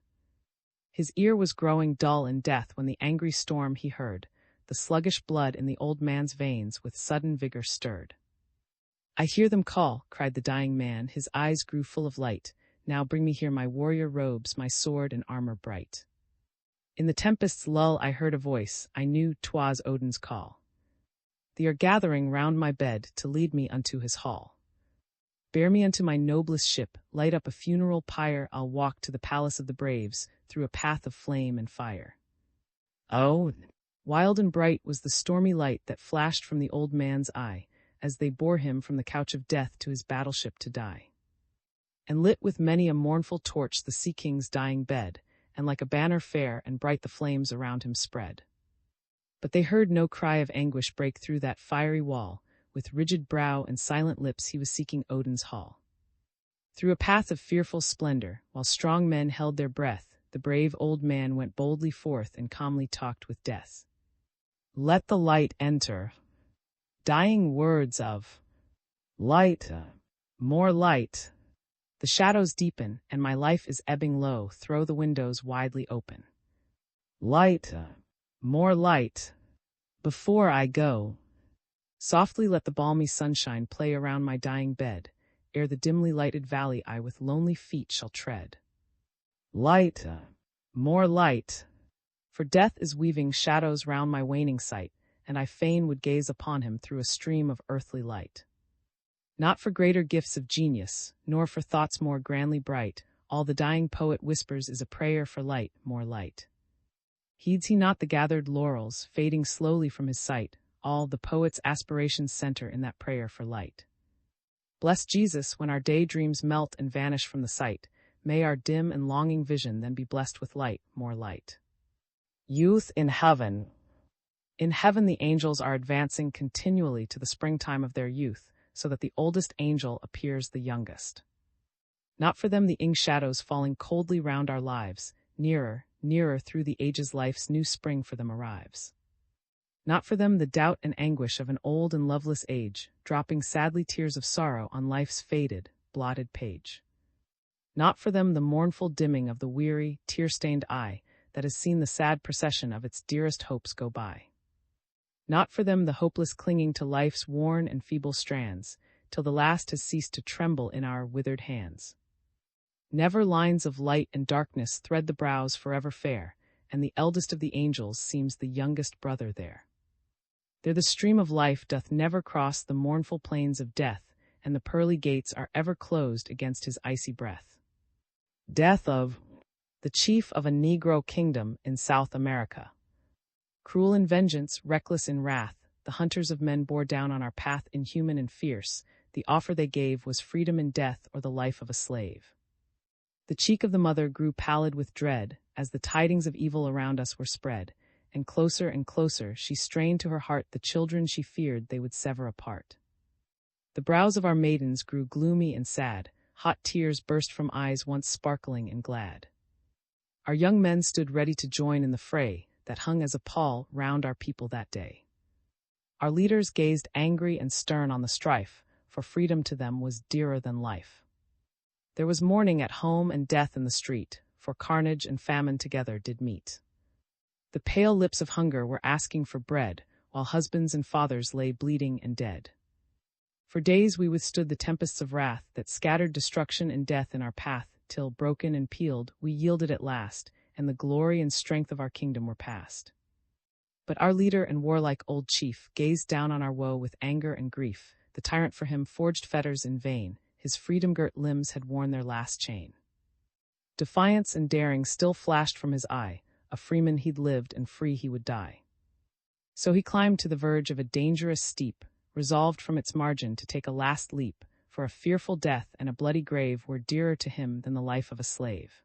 His ear was growing dull in death when the angry storm he heard, the sluggish blood in the old man's veins with sudden vigor stirred. "I hear them call," cried the dying man, his eyes grew full of light. "Now bring me here my warrior robes, my sword and armor bright." In the tempest's lull I heard a voice, I knew 'twas Odin's call. "They are gathering round my bed to lead me unto his hall." Bear me unto my noblest ship, light up a funeral pyre, I'll walk to the palace of the braves, through a path of flame and fire. Oh, wild and bright was the stormy light that flashed from the old man's eye, as they bore him from the couch of death to his battleship to die. And lit with many a mournful torch the sea king's dying bed, and like a banner fair and bright the flames around him spread. But they heard no cry of anguish break through that fiery wall. With rigid brow and silent lips he was seeking Odin's hall. Through a path of fearful splendor, while strong men held their breath, the brave old man went boldly forth and calmly talked with death. Let the light enter. Dying words of light, more light. The shadows deepen, and my life is ebbing low. Throw the windows widely open. Light, more light. Before I go, softly let the balmy sunshine play around my dying bed, ere the dimly lighted valley I with lonely feet shall tread. Light, more light. For death is weaving shadows round my waning sight, and I fain would gaze upon him through a stream of earthly light. Not for greater gifts of genius, nor for thoughts more grandly bright, all the dying poet whispers is a prayer for light, more light. Heeds he not the gathered laurels, fading slowly from his sight, all the poet's aspirations center in that prayer for light. Bless Jesus, when our daydreams melt and vanish from the sight, may our dim and longing vision then be blessed with light, more light. Youth in heaven. In heaven the angels are advancing continually to the springtime of their youth, so that the oldest angel appears the youngest. Not for them the ink shadows falling coldly round our lives, nearer, nearer through the ages life's new spring for them arrives. Not for them the doubt and anguish of an old and loveless age, dropping sadly tears of sorrow on life's faded, blotted page. Not for them the mournful dimming of the weary, tear-stained eye that has seen the sad procession of its dearest hopes go by. Not for them the hopeless clinging to life's worn and feeble strands, till the last has ceased to tremble in our withered hands. Never lines of light and darkness thread the brows forever fair, and the eldest of the angels seems the youngest brother there. There the stream of life doth never cross the mournful plains of death, and the pearly gates are ever closed against his icy breath. Death of the chief of a Negro kingdom in South America. Cruel in vengeance, reckless in wrath, the hunters of men bore down on our path inhuman and fierce. The offer they gave was freedom in death or the life of a slave. The cheek of the mother grew pallid with dread, as the tidings of evil around us were spread, and closer she strained to her heart the children she feared they would sever apart. The brows of our maidens grew gloomy and sad, hot tears burst from eyes once sparkling and glad. Our young men stood ready to join in the fray that hung as a pall round our people that day. Our leaders gazed angry and stern on the strife, for freedom to them was dearer than life. There was mourning at home and death in the street, for carnage and famine together did meet. The pale lips of hunger were asking for bread, while husbands and fathers lay bleeding and dead. For days we withstood the tempests of wrath that scattered destruction and death in our path, till, broken and peeled, we yielded at last, and the glory and strength of our kingdom were past. But our leader and warlike old chief gazed down on our woe with anger and grief. The tyrant for him forged fetters in vain, his freedom-girt limbs had worn their last chain. Defiance and daring still flashed from his eye, a freeman he'd lived and free he would die. So he climbed to the verge of a dangerous steep, resolved from its margin to take a last leap, for a fearful death and a bloody grave were dearer to him than the life of a slave.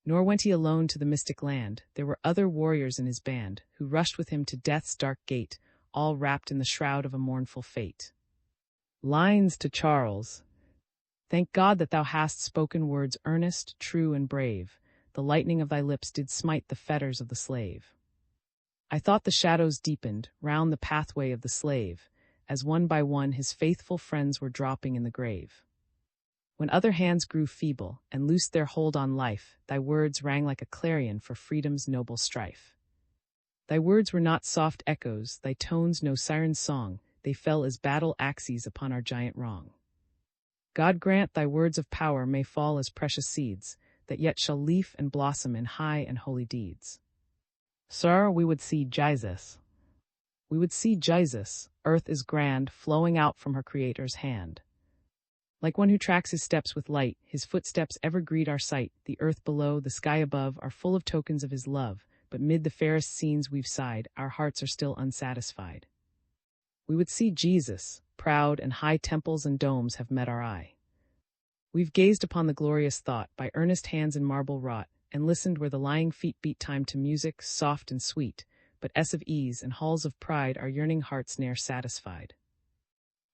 Nor went he alone to the mystic land, there were other warriors in his band, who rushed with him to death's dark gate, all wrapped in the shroud of a mournful fate. Lines to Charles. Thank God that thou hast spoken words earnest, true, and brave. The lightning of thy lips did smite the fetters of the slave. I thought the shadows deepened round the pathway of the slave, as one by one his faithful friends were dropping in the grave. When other hands grew feeble and loosed their hold on life, thy words rang like a clarion for freedom's noble strife. Thy words were not soft echoes, thy tones no siren's song, they fell as battle axes upon our giant wrong. God grant thy words of power may fall as precious seeds, that yet shall leaf and blossom in high and holy deeds. Sir, we would see Jesus. We would see Jesus, earth is grand, flowing out from her Creator's hand. Like one who tracks his steps with light, his footsteps ever greet our sight. The earth below, the sky above are full of tokens of his love, but mid the fairest scenes we've sighed, our hearts are still unsatisfied. We would see Jesus, proud and high temples and domes have met our eye. We've gazed upon the glorious thought by earnest hands in marble wrought, and listened where the lying feet beat time to music soft and sweet, but of ease and halls of pride our yearning hearts ne'er satisfied.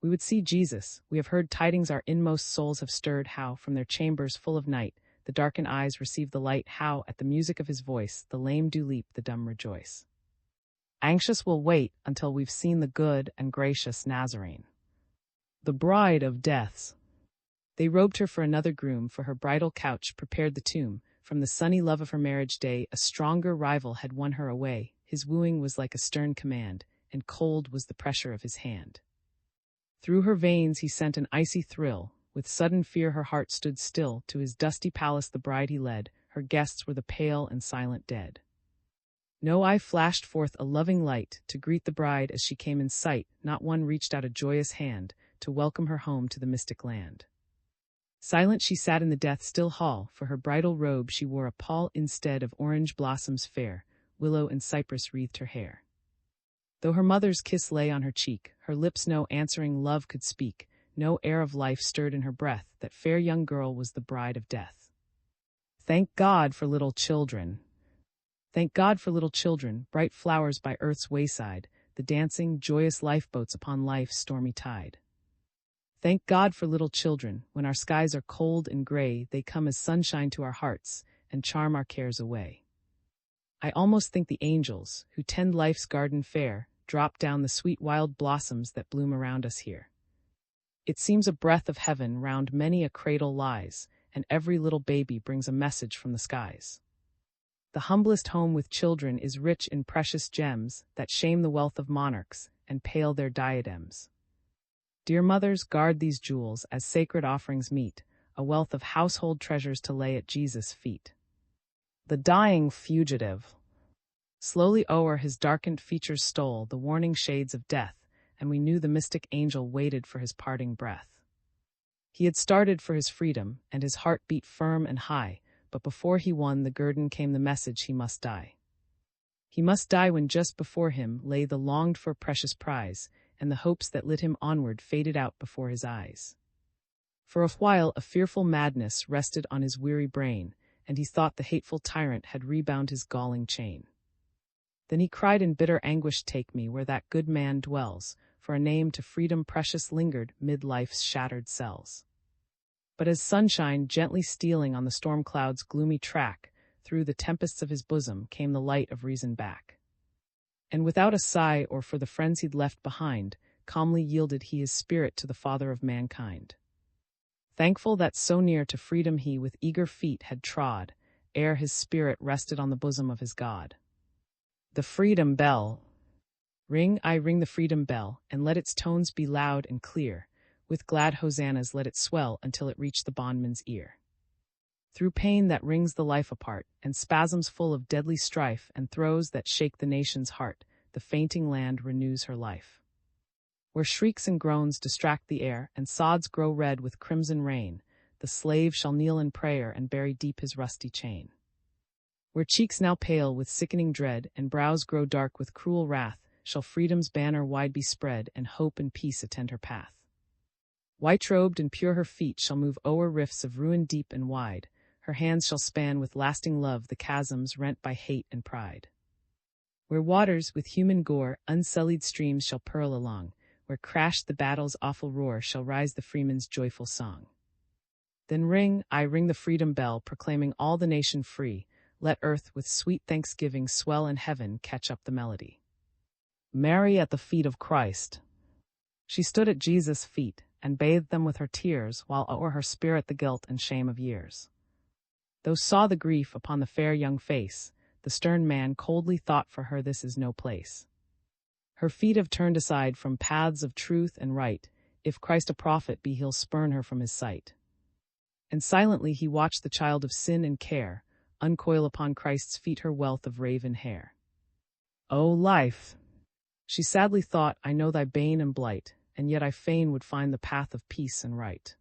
We would see Jesus, we have heard tidings our inmost souls have stirred, how, from their chambers full of night, the darkened eyes receive the light, how, at the music of his voice, the lame do leap, the dumb rejoice. Anxious we'll wait until we've seen the good and gracious Nazarene, the bride of deaths. They robed her for another groom, for her bridal couch prepared the tomb. From the sunny love of her marriage day, a stronger rival had won her away. His wooing was like a stern command, and cold was the pressure of his hand. Through her veins he sent an icy thrill. With sudden fear her heart stood still. To his dusty palace the bride he led. Her guests were the pale and silent dead. No eye flashed forth a loving light to greet the bride as she came in sight. Not one reached out a joyous hand to welcome her home to the mystic land. Silent she sat in the death-still hall. For her bridal robe she wore a pall instead of orange blossoms fair. Willow and cypress wreathed her hair. Though her mother's kiss lay on her cheek, her lips no answering love could speak. No air of life stirred in her breath. That fair young girl was the bride of death. Thank God for little children. Thank God for little children, bright flowers by earth's wayside, the dancing, joyous lifeboats upon life's stormy tide. Thank God for little children, when our skies are cold and gray, they come as sunshine to our hearts, and charm our cares away. I almost think the angels, who tend life's garden fair, drop down the sweet wild blossoms that bloom around us here. It seems a breath of heaven round many a cradle lies, and every little baby brings a message from the skies. The humblest home with children is rich in precious gems that shame the wealth of monarchs and pale their diadems. Dear mothers, guard these jewels as sacred offerings meet, a wealth of household treasures to lay at Jesus' feet. The dying fugitive. Slowly o'er his darkened features stole the warning shades of death, and we knew the mystic angel waited for his parting breath. He had started for his freedom, and his heart beat firm and high, but before he won the guerdon came the message he must die. He must die when just before him lay the longed-for precious prize, and the hopes that lit him onward faded out before his eyes. For a while a fearful madness rested on his weary brain, and he thought the hateful tyrant had rebound his galling chain. Then he cried in bitter anguish, "Take me where that good man dwells, for a name to freedom precious lingered mid life's shattered cells." But as sunshine gently stealing on the storm cloud's gloomy track, through the tempests of his bosom came the light of reason back. And without a sigh or for the friends he'd left behind, calmly yielded he his spirit to the Father of mankind. Thankful that so near to freedom he with eager feet had trod, ere his spirit rested on the bosom of his God. The freedom bell. Ring, I ring the freedom bell, and let its tones be loud and clear. With glad hosannas let it swell until it reach the bondman's ear. Through pain that wrings the life apart, and spasms full of deadly strife, and throes that shake the nation's heart, the fainting land renews her life. Where shrieks and groans distract the air, and sods grow red with crimson rain, the slave shall kneel in prayer and bury deep his rusty chain. Where cheeks now pale with sickening dread, and brows grow dark with cruel wrath, shall freedom's banner wide be spread, and hope and peace attend her path. White-robed and pure her feet shall move o'er rifts of ruin deep and wide, her hands shall span with lasting love the chasms rent by hate and pride. Where waters, with human gore, unsullied streams shall purl along, where crashed the battle's awful roar shall rise the freeman's joyful song. Then ring, I ring the freedom bell, proclaiming all the nation free, let earth with sweet thanksgiving swell and heaven catch up the melody. Mary at the feet of Christ. She stood at Jesus' feet, and bathed them with her tears, while o'er her spirit the guilt and shame of years. Those saw the grief upon the fair young face, the stern man coldly thought for her this is no place. Her feet have turned aside from paths of truth and right, if Christ a prophet be he'll spurn her from his sight. And silently he watched the child of sin and care, uncoil upon Christ's feet her wealth of raven hair. O life! She sadly thought, I know thy bane and blight, and yet I fain would find the path of peace and right.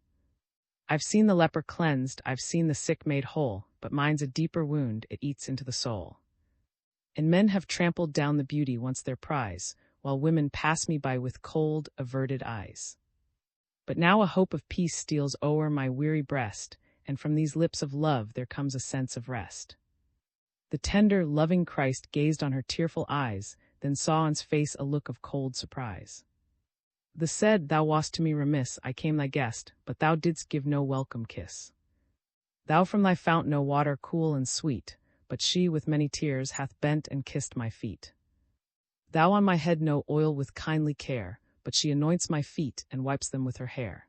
I've seen the leper cleansed, I've seen the sick made whole, but mine's a deeper wound, it eats into the soul. And men have trampled down the beauty once their prize, while women pass me by with cold, averted eyes. But now a hope of peace steals o'er my weary breast, and from these lips of love there comes a sense of rest. The tender, loving Christ gazed on her tearful eyes, then saw on's face a look of cold surprise. The said, Thou wast to me remiss, I came thy guest, but thou didst give no welcome kiss. Thou from thy fount no water cool and sweet, but she with many tears hath bent and kissed my feet. Thou on my head no oil with kindly care, but she anoints my feet and wipes them with her hair.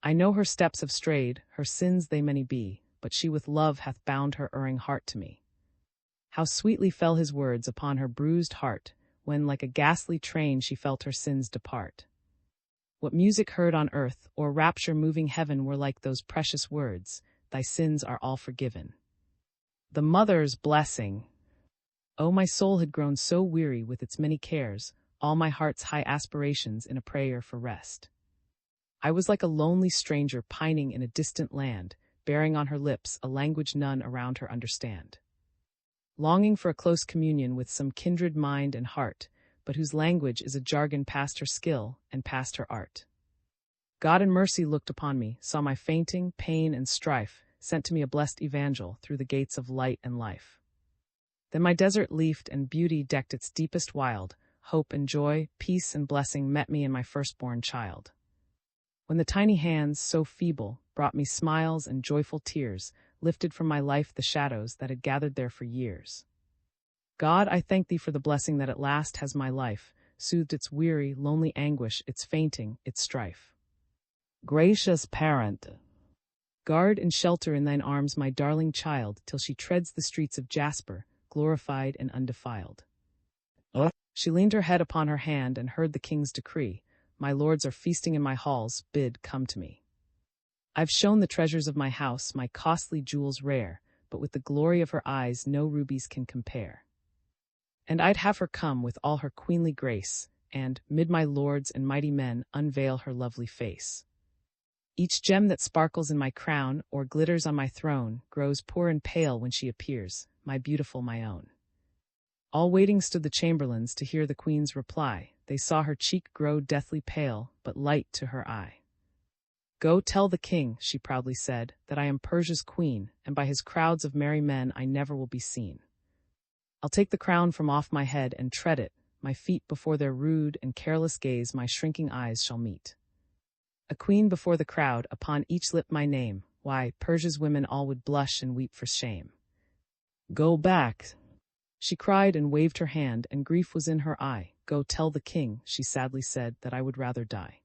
I know her steps have strayed, her sins they many be, but she with love hath bound her erring heart to me. How sweetly fell his words upon her bruised heart, when like a ghastly train she felt her sins depart. What music heard on earth, or rapture moving heaven were like those precious words, Thy sins are all forgiven. The mother's blessing. Oh, my soul had grown so weary with its many cares, all my heart's high aspirations in a prayer for rest. I was like a lonely stranger pining in a distant land, bearing on her lips a language none around her understand. Longing for a close communion with some kindred mind and heart, but whose language is a jargon past her skill and past her art. God in mercy looked upon me, saw my fainting, pain, and strife, sent to me a blessed evangel through the gates of light and life. Then my desert leafed and beauty decked its deepest wild, hope and joy, peace and blessing met me in my firstborn child. When the tiny hands, so feeble, brought me smiles and joyful tears, lifted from my life the shadows that had gathered there for years. God, I thank thee for the blessing that at last has my life, soothed its weary, lonely anguish, its fainting, its strife. Gracious parent, guard and shelter in thine arms my darling child, till she treads the streets of Jasper, glorified and undefiled. She leaned her head upon her hand and heard the king's decree, My lords are feasting in my halls, bid come to me. I've shown the treasures of my house, my costly jewels rare, but with the glory of her eyes no rubies can compare. And I'd have her come with all her queenly grace, and, mid my lords and mighty men, unveil her lovely face. Each gem that sparkles in my crown, or glitters on my throne, grows poor and pale when she appears, my beautiful, my own. All waiting stood the chamberlains to hear the queen's reply. They saw her cheek grow deathly pale, but light to her eye. Go tell the king, she proudly said, that I am Persia's queen, and by his crowds of merry men I never will be seen. I'll take the crown from off my head and tread it, my feet before their rude and careless gaze my shrinking eyes shall meet. A queen before the crowd, upon each lip my name, why, Persia's women all would blush and weep for shame. Go back, she cried and waved her hand, and grief was in her eye. Go tell the king, she sadly said, that I would rather die.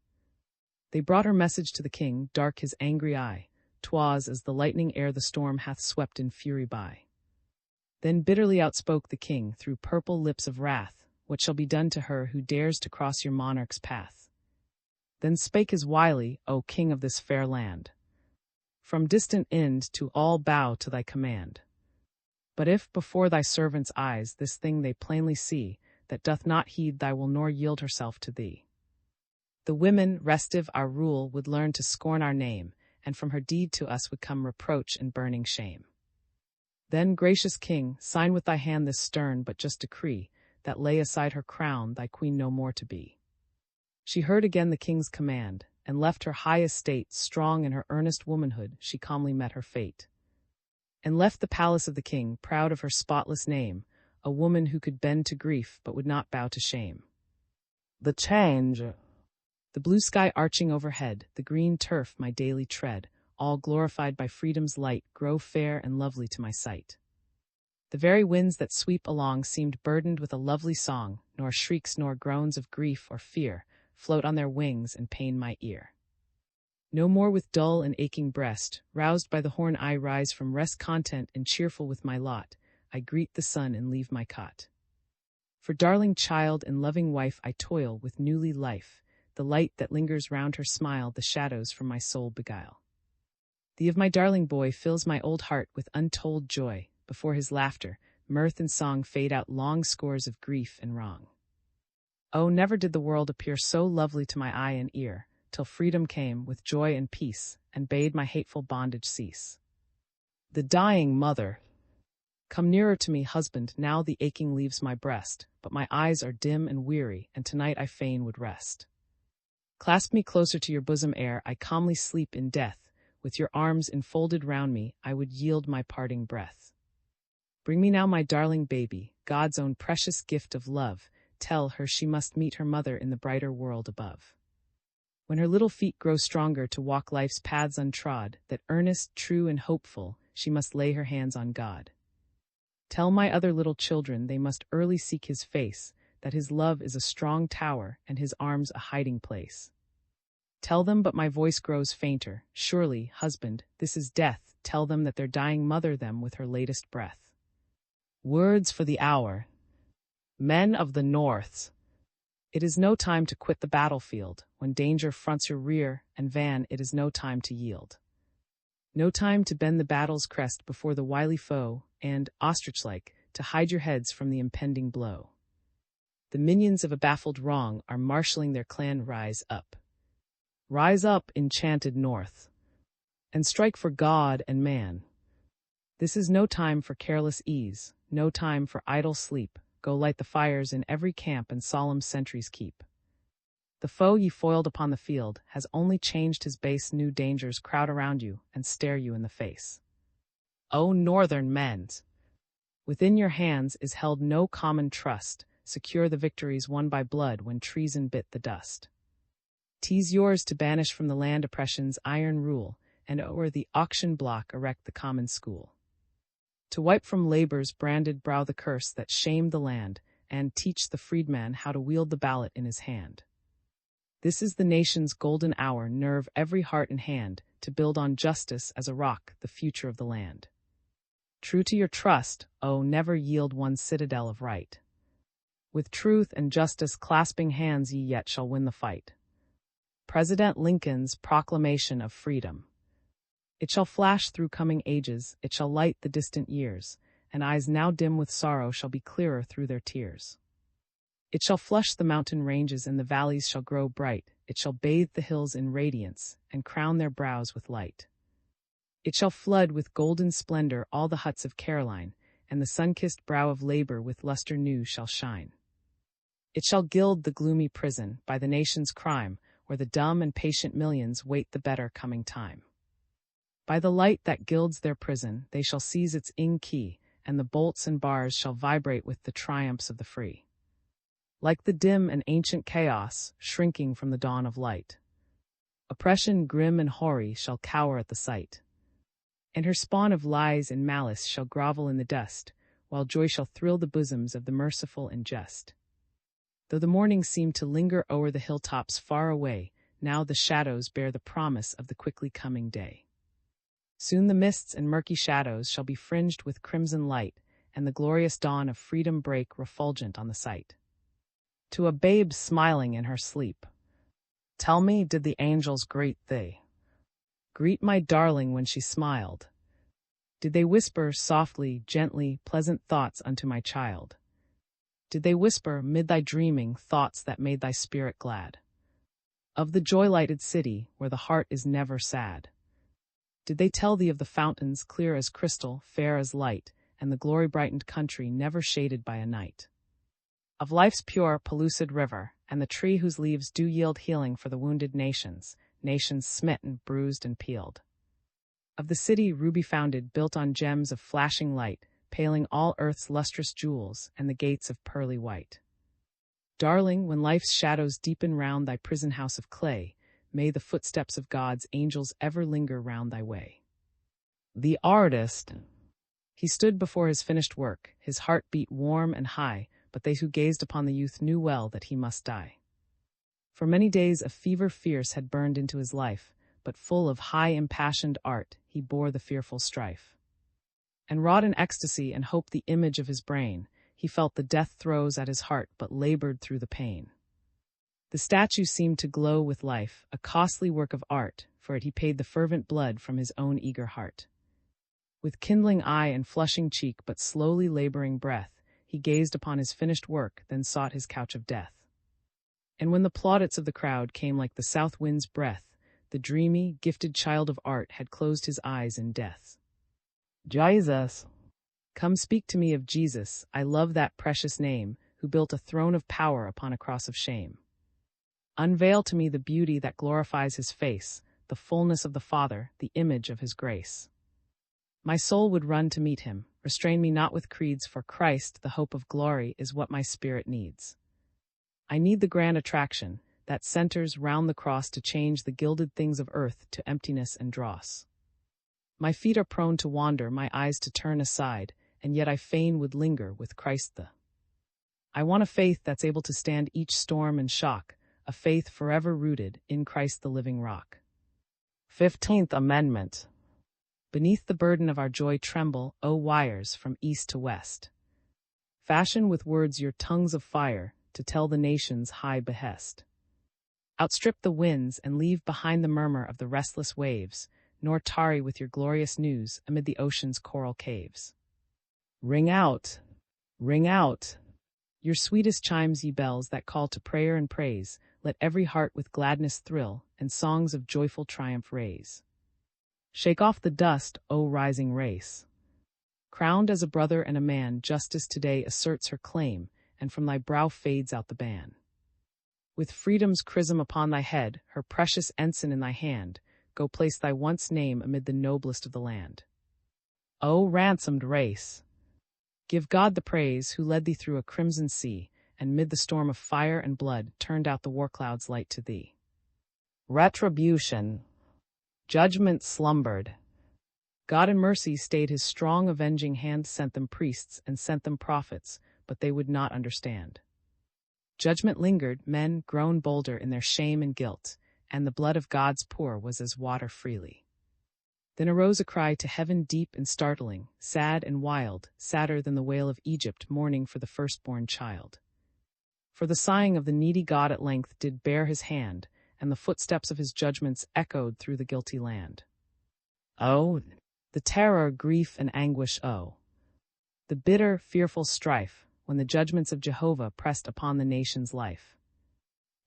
They brought her message to the king, dark his angry eye. 'Twas as the lightning ere the storm hath swept in fury by. Then bitterly outspoke the king, through purple lips of wrath, What shall be done to her who dares to cross your monarch's path? Then spake his wily, O king of this fair land, From distant end to all bow to thy command. But if before thy servants' eyes this thing they plainly see, that doth not heed thy will nor yield herself to thee. The women, restive our rule, would learn to scorn our name, and from her deed to us would come reproach and burning shame. Then, gracious king, sign with thy hand this stern but just decree, that lay aside her crown, thy queen no more to be. She heard again the king's command, and left her high estate, strong in her earnest womanhood, she calmly met her fate. And left the palace of the king, proud of her spotless name, a woman who could bend to grief but would not bow to shame. The change. The blue sky arching overhead, the green turf my daily tread, all glorified by freedom's light, grow fair and lovely to my sight. The very winds that sweep along seemed burdened with a lovely song, nor shrieks nor groans of grief or fear float on their wings and pain my ear. No more with dull and aching breast, roused by the horn I rise from rest content and cheerful with my lot, I greet the sun and leave my cot. For darling child and loving wife I toil with newly life, the light that lingers round her smile the shadows from my soul beguile. The of my darling boy fills my old heart with untold joy, before his laughter, mirth and song fade out long scores of grief and wrong. Oh, never did the world appear so lovely to my eye and ear, till freedom came with joy and peace, and bade my hateful bondage cease. The dying mother. Come nearer to me, husband, now the aching leaves my breast, but my eyes are dim and weary, and tonight I fain would rest. Clasp me closer to your bosom ere I calmly sleep in death, with your arms enfolded round me I would yield my parting breath. Bring me now my darling baby, God's own precious gift of love, tell her she must meet her mother in the brighter world above. When her little feet grow stronger to walk life's paths untrod, that earnest, true, and hopeful, she must lay her hands on God. Tell my other little children they must early seek his face, that his love is a strong tower and his arms a hiding place. Tell them, but my voice grows fainter, surely, husband, this is death, tell them that their dying mother them with her latest breath. Words for the hour. Men of the North. It is no time to quit the battlefield, when danger fronts your rear and van, it is no time to yield. No time to bend the battle's crest before the wily foe, and, ostrich-like, to hide your heads from the impending blow. The minions of a baffled wrong are marshalling their clan. Rise up. Rise up, enchanted North, and strike for God and man. This is no time for careless ease, no time for idle sleep. Go light the fires in every camp and solemn sentries keep. The foe ye foiled upon the field has only changed his base. New dangers crowd around you and stare you in the face. O Northern men! Within your hands is held no common trust. Secure the victories won by blood when treason bit the dust. 'Tis yours to banish from the land oppression's iron rule, and o'er the auction block erect the common school. To wipe from labor's branded brow the curse that shamed the land, and teach the freedman how to wield the ballot in his hand. This is the nation's golden hour. Nerve every heart and hand to build on justice as a rock the future of the land. True to your trust, oh, never yield one citadel of right. With truth and justice clasping hands, ye yet shall win the fight. President Lincoln's Proclamation of Freedom. It shall flash through coming ages, it shall light the distant years, and eyes now dim with sorrow shall be clearer through their tears. It shall flush the mountain ranges and the valleys shall grow bright, it shall bathe the hills in radiance and crown their brows with light. It shall flood with golden splendor all the huts of Caroline, and the sun-kissed brow of labor with luster new shall shine. It shall gild the gloomy prison by the nation's crime, where the dumb and patient millions wait the better coming time. By the light that gilds their prison, they shall seize its key, and the bolts and bars shall vibrate with the triumphs of the free. Like the dim and ancient chaos, shrinking from the dawn of light, oppression grim and hoary shall cower at the sight, and her spawn of lies and malice shall grovel in the dust, while joy shall thrill the bosoms of the merciful and just. Though the morning seemed to linger o'er the hilltops far away, now the shadows bear the promise of the quickly coming day. Soon the mists and murky shadows shall be fringed with crimson light, and the glorious dawn of freedom break refulgent on the sight. To a babe smiling in her sleep, tell me, did the angels greet thee? Greet my darling when she smiled? Did they whisper softly, gently, pleasant thoughts unto my child? Did they whisper, mid thy dreaming, thoughts that made thy spirit glad? Of the joy-lighted city, where the heart is never sad? Did they tell thee of the fountains, clear as crystal, fair as light, and the glory-brightened country never shaded by a night? Of life's pure, pellucid river, and the tree whose leaves do yield healing for the wounded nations, nations smitten, bruised, and peeled? Of the city ruby-founded, built on gems of flashing light, paling all earth's lustrous jewels, and the gates of pearly white? Darling, when life's shadows deepen round thy prison house of clay, may the footsteps of God's angels ever linger round thy way. The artist. He stood before his finished work, his heart beat warm and high, but they who gazed upon the youth knew well that he must die. For many days a fever fierce had burned into his life, but full of high impassioned art, he bore the fearful strife. And wrought in ecstasy and hope the image of his brain, he felt the death throes at his heart, but labored through the pain. The statue seemed to glow with life, a costly work of art, for it he paid the fervent blood from his own eager heart. With kindling eye and flushing cheek but slowly laboring breath, he gazed upon his finished work, then sought his couch of death. And when the plaudits of the crowd came like the south wind's breath, the dreamy, gifted child of art had closed his eyes in death. Jesus. Come speak to me of Jesus, I love that precious name, who built a throne of power upon a cross of shame. Unveil to me the beauty that glorifies his face, the fullness of the Father, the image of his grace. My soul would run to meet him, restrain me not with creeds, for Christ, the hope of glory, is what my spirit needs. I need the grand attraction that centers round the cross to change the gilded things of earth to emptiness and dross. My feet are prone to wander, my eyes to turn aside, and yet I fain would linger with Christ I want a faith that's able to stand each storm and shock, a faith forever rooted in Christ the living rock. 15th Amendment. Beneath the burden of our joy tremble, O wires, from east to west. Fashion with words your tongues of fire, to tell the nation's high behest. Outstrip the winds and leave behind the murmur of the restless waves, nor tarry with your glorious news amid the ocean's coral caves. Ring out, your sweetest chimes, ye bells that call to prayer and praise, let every heart with gladness thrill, and songs of joyful triumph raise. Shake off the dust, O rising race. Crowned as a brother and a man, justice today asserts her claim, and from thy brow fades out the ban. With freedom's chrism upon thy head, her precious ensign in thy hand, go place thy once name amid the noblest of the land. O ransomed race! Give God the praise who led thee through a crimson sea, and mid the storm of fire and blood turned out the war cloud's light to thee. Retribution. Judgment slumbered. God in mercy stayed his strong avenging hand, sent them priests and sent them prophets, but they would not understand. Judgment lingered, men grown bolder in their shame and guilt, and the blood of God's poor was as water freely. Then arose a cry to heaven deep and startling, sad and wild, sadder than the wail of Egypt mourning for the firstborn child. For the sighing of the needy God at length did bear his hand, and the footsteps of his judgments echoed through the guilty land. Oh, the terror, grief, and anguish, oh! The bitter, fearful strife, when the judgments of Jehovah pressed upon the nation's life.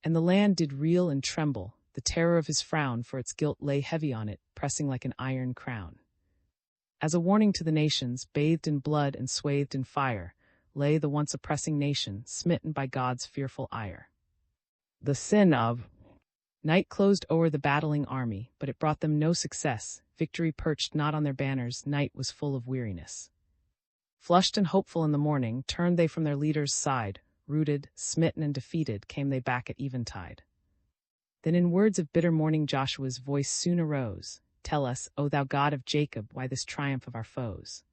And the land did reel and tremble, the terror of his frown, for its guilt lay heavy on it, pressing like an iron crown. As a warning to the nations, bathed in blood and swathed in fire, lay the once oppressing nation, smitten by God's fearful ire. The sin of night closed o'er the battling army, but it brought them no success. Victory perched not on their banners, night was full of weariness. Flushed and hopeful in the morning, turned they from their leader's side, rooted, smitten, and defeated, came they back at eventide. Then in words of bitter mourning Joshua's voice soon arose, Tell us, O thou God of Jacob, why this triumph of our foes?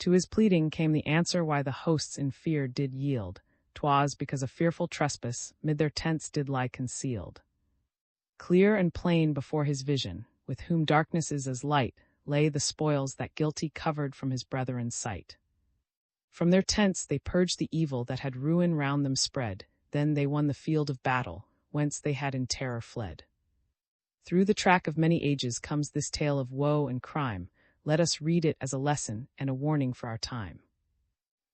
To his pleading came the answer why the hosts in fear did yield. 'Twas because a fearful trespass mid their tents did lie concealed. Clear and plain before his vision, with whom darkness is as light, lay the spoils that guilty covered from his brethren's sight. From their tents they purged the evil that had ruin round them spread, then they won the field of battle, whence they had in terror fled. Through the track of many ages comes this tale of woe and crime. Let us read it as a lesson and a warning for our time.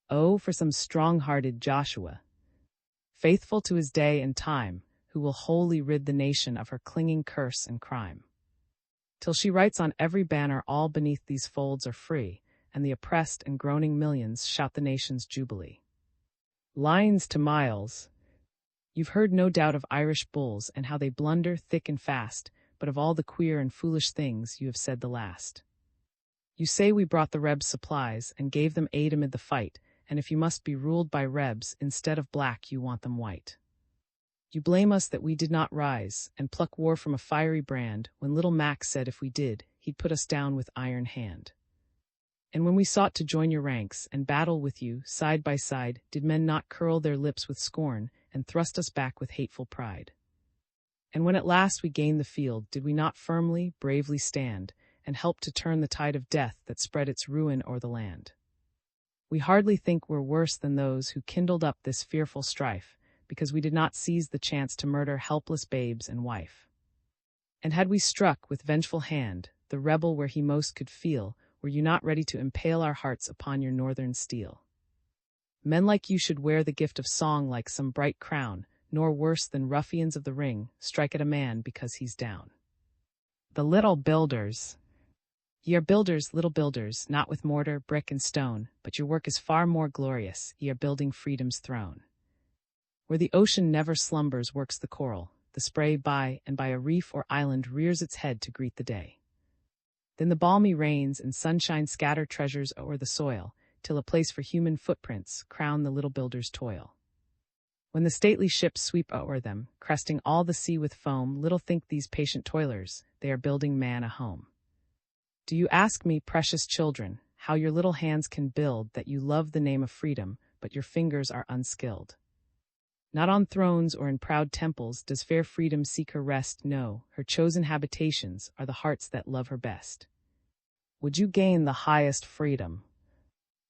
Oh, for some strong-hearted Joshua, faithful to his day and time, who will wholly rid the nation of her clinging curse and crime. Till she writes on every banner all beneath these folds are free, and the oppressed and groaning millions shout the nation's jubilee. Lines to Miles. You've heard no doubt of Irish bulls and how they blunder thick and fast, but of all the queer and foolish things you have said the last. You say we brought the Rebs supplies and gave them aid amid the fight, and if you must be ruled by Rebs, instead of black you want them white. You blame us that we did not rise and pluck war from a fiery brand, when little Mac said if we did, he'd put us down with iron hand. And when we sought to join your ranks and battle with you side by side, did men not curl their lips with scorn and thrust us back with hateful pride? And when at last we gained the field, did we not firmly, bravely stand, and help to turn the tide of death that spread its ruin o'er the land? We hardly think we're worse than those who kindled up this fearful strife, because we did not seize the chance to murder helpless babes and wife. And had we struck with vengeful hand the rebel where he most could feel, were you not ready to impale our hearts upon your northern steel? Men like you should wear the gift of song like some bright crown, nor worse than ruffians of the ring strike at a man because he's down. The little builders. Ye are builders, little builders, not with mortar, brick, and stone, but your work is far more glorious, ye are building freedom's throne. Where the ocean never slumbers works the coral, the spray by and by a reef or island rears its head to greet the day. Then the balmy rains and sunshine scatter treasures o'er the soil, till a place for human footprints crown the little builder's toil. When the stately ships sweep o'er them, cresting all the sea with foam, little think these patient toilers, they are building man a home. Do you ask me, precious children, how your little hands can build that you love the name of freedom, but your fingers are unskilled? Not on thrones or in proud temples does fair freedom seek her rest, no, her chosen habitations are the hearts that love her best. Would you gain the highest freedom?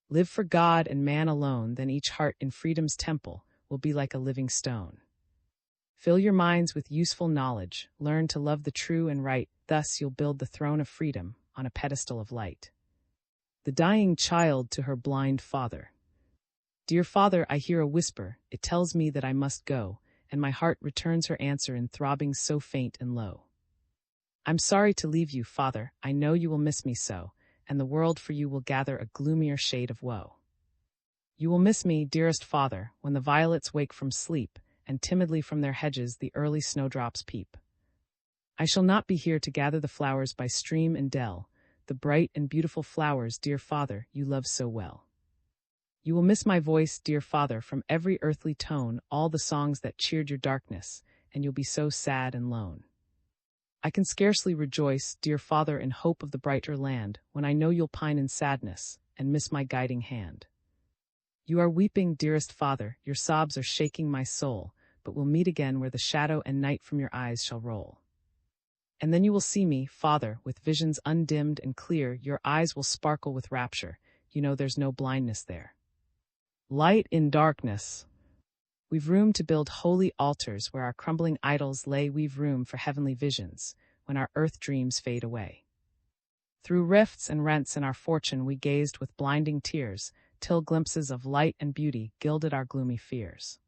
Live for God and man alone, then each heart in freedom's temple will be like a living stone. Fill your minds with useful knowledge, learn to love the true and right, thus you'll build the throne of freedom on a pedestal of light. The dying child to her blind father. Dear father, I hear a whisper, it tells me that I must go, and my heart returns her answer in throbbings so faint and low. I'm sorry to leave you, father, I know you will miss me so, and the world for you will gather a gloomier shade of woe. You will miss me, dearest father, when the violets wake from sleep, and timidly from their hedges the early snowdrops peep. I shall not be here to gather the flowers by stream and dell, the bright and beautiful flowers, dear father, you love so well. You will miss my voice, dear father, from every earthly tone, all the songs that cheered your darkness, and you'll be so sad and lone. I can scarcely rejoice, dear father, in hope of the brighter land, when I know you'll pine in sadness, and miss my guiding hand. You are weeping, dearest father, your sobs are shaking my soul, but we'll meet again where the shadow and night from your eyes shall roll. And then you will see me, father, with visions undimmed and clear, your eyes will sparkle with rapture, you know there's no blindness there. Light in darkness. We've room to build holy altars where our crumbling idols lay, we've room for heavenly visions, when our earth dreams fade away. Through rifts and rents in our fortune we gazed with blinding tears, till glimpses of light and beauty gilded our gloomy fears.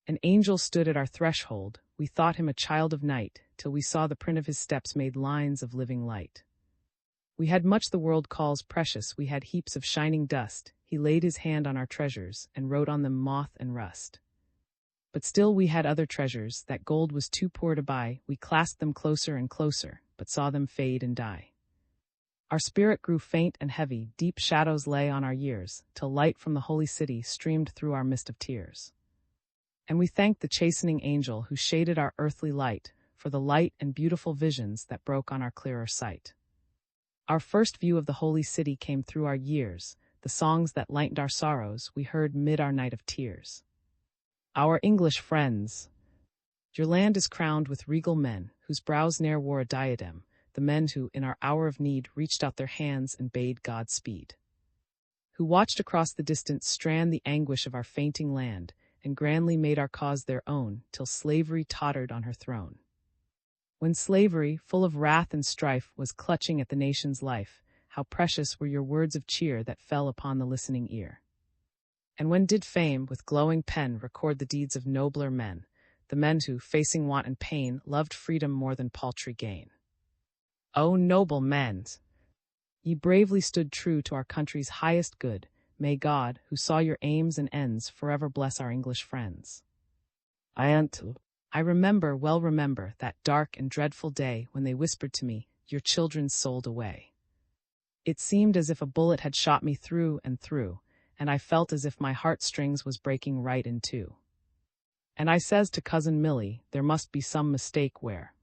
An angel stood at our threshold, we thought him a child of night, till we saw the print of his steps made lines of living light. We had much the world calls precious, we had heaps of shining dust, he laid his hand on our treasures, and wrote on them moth and rust. But still we had other treasures, that gold was too poor to buy, we clasped them closer and closer, but saw them fade and die. Our spirit grew faint and heavy, deep shadows lay on our years, till light from the holy city streamed through our mist of tears. And we thanked the chastening angel who shaded our earthly light, for the light and beautiful visions that broke on our clearer sight. Our first view of the holy city came through our years, the songs that lightened our sorrows we heard mid our night of tears. Our English friends. Your land is crowned with regal men, whose brows ne'er wore a diadem, the men who, in our hour of need, reached out their hands and bade God speed. Who watched across the distant strand the anguish of our fainting land, and grandly made our cause their own, till slavery tottered on her throne. When slavery, full of wrath and strife, was clutching at the nation's life, how precious were your words of cheer that fell upon the listening ear. And when did fame, with glowing pen, record the deeds of nobler men, the men who, facing want and pain, loved freedom more than paltry gain. O noble men! Ye bravely stood true to our country's highest good. May God, who saw your aims and ends, forever bless our English friends. I remember, well remember, that dark and dreadful day when they whispered to me, your children sold away. It seemed as if a bullet had shot me through and through, and I felt as if my heartstrings was breaking right in two. And I says to Cousin Millie, there must be some mistake where.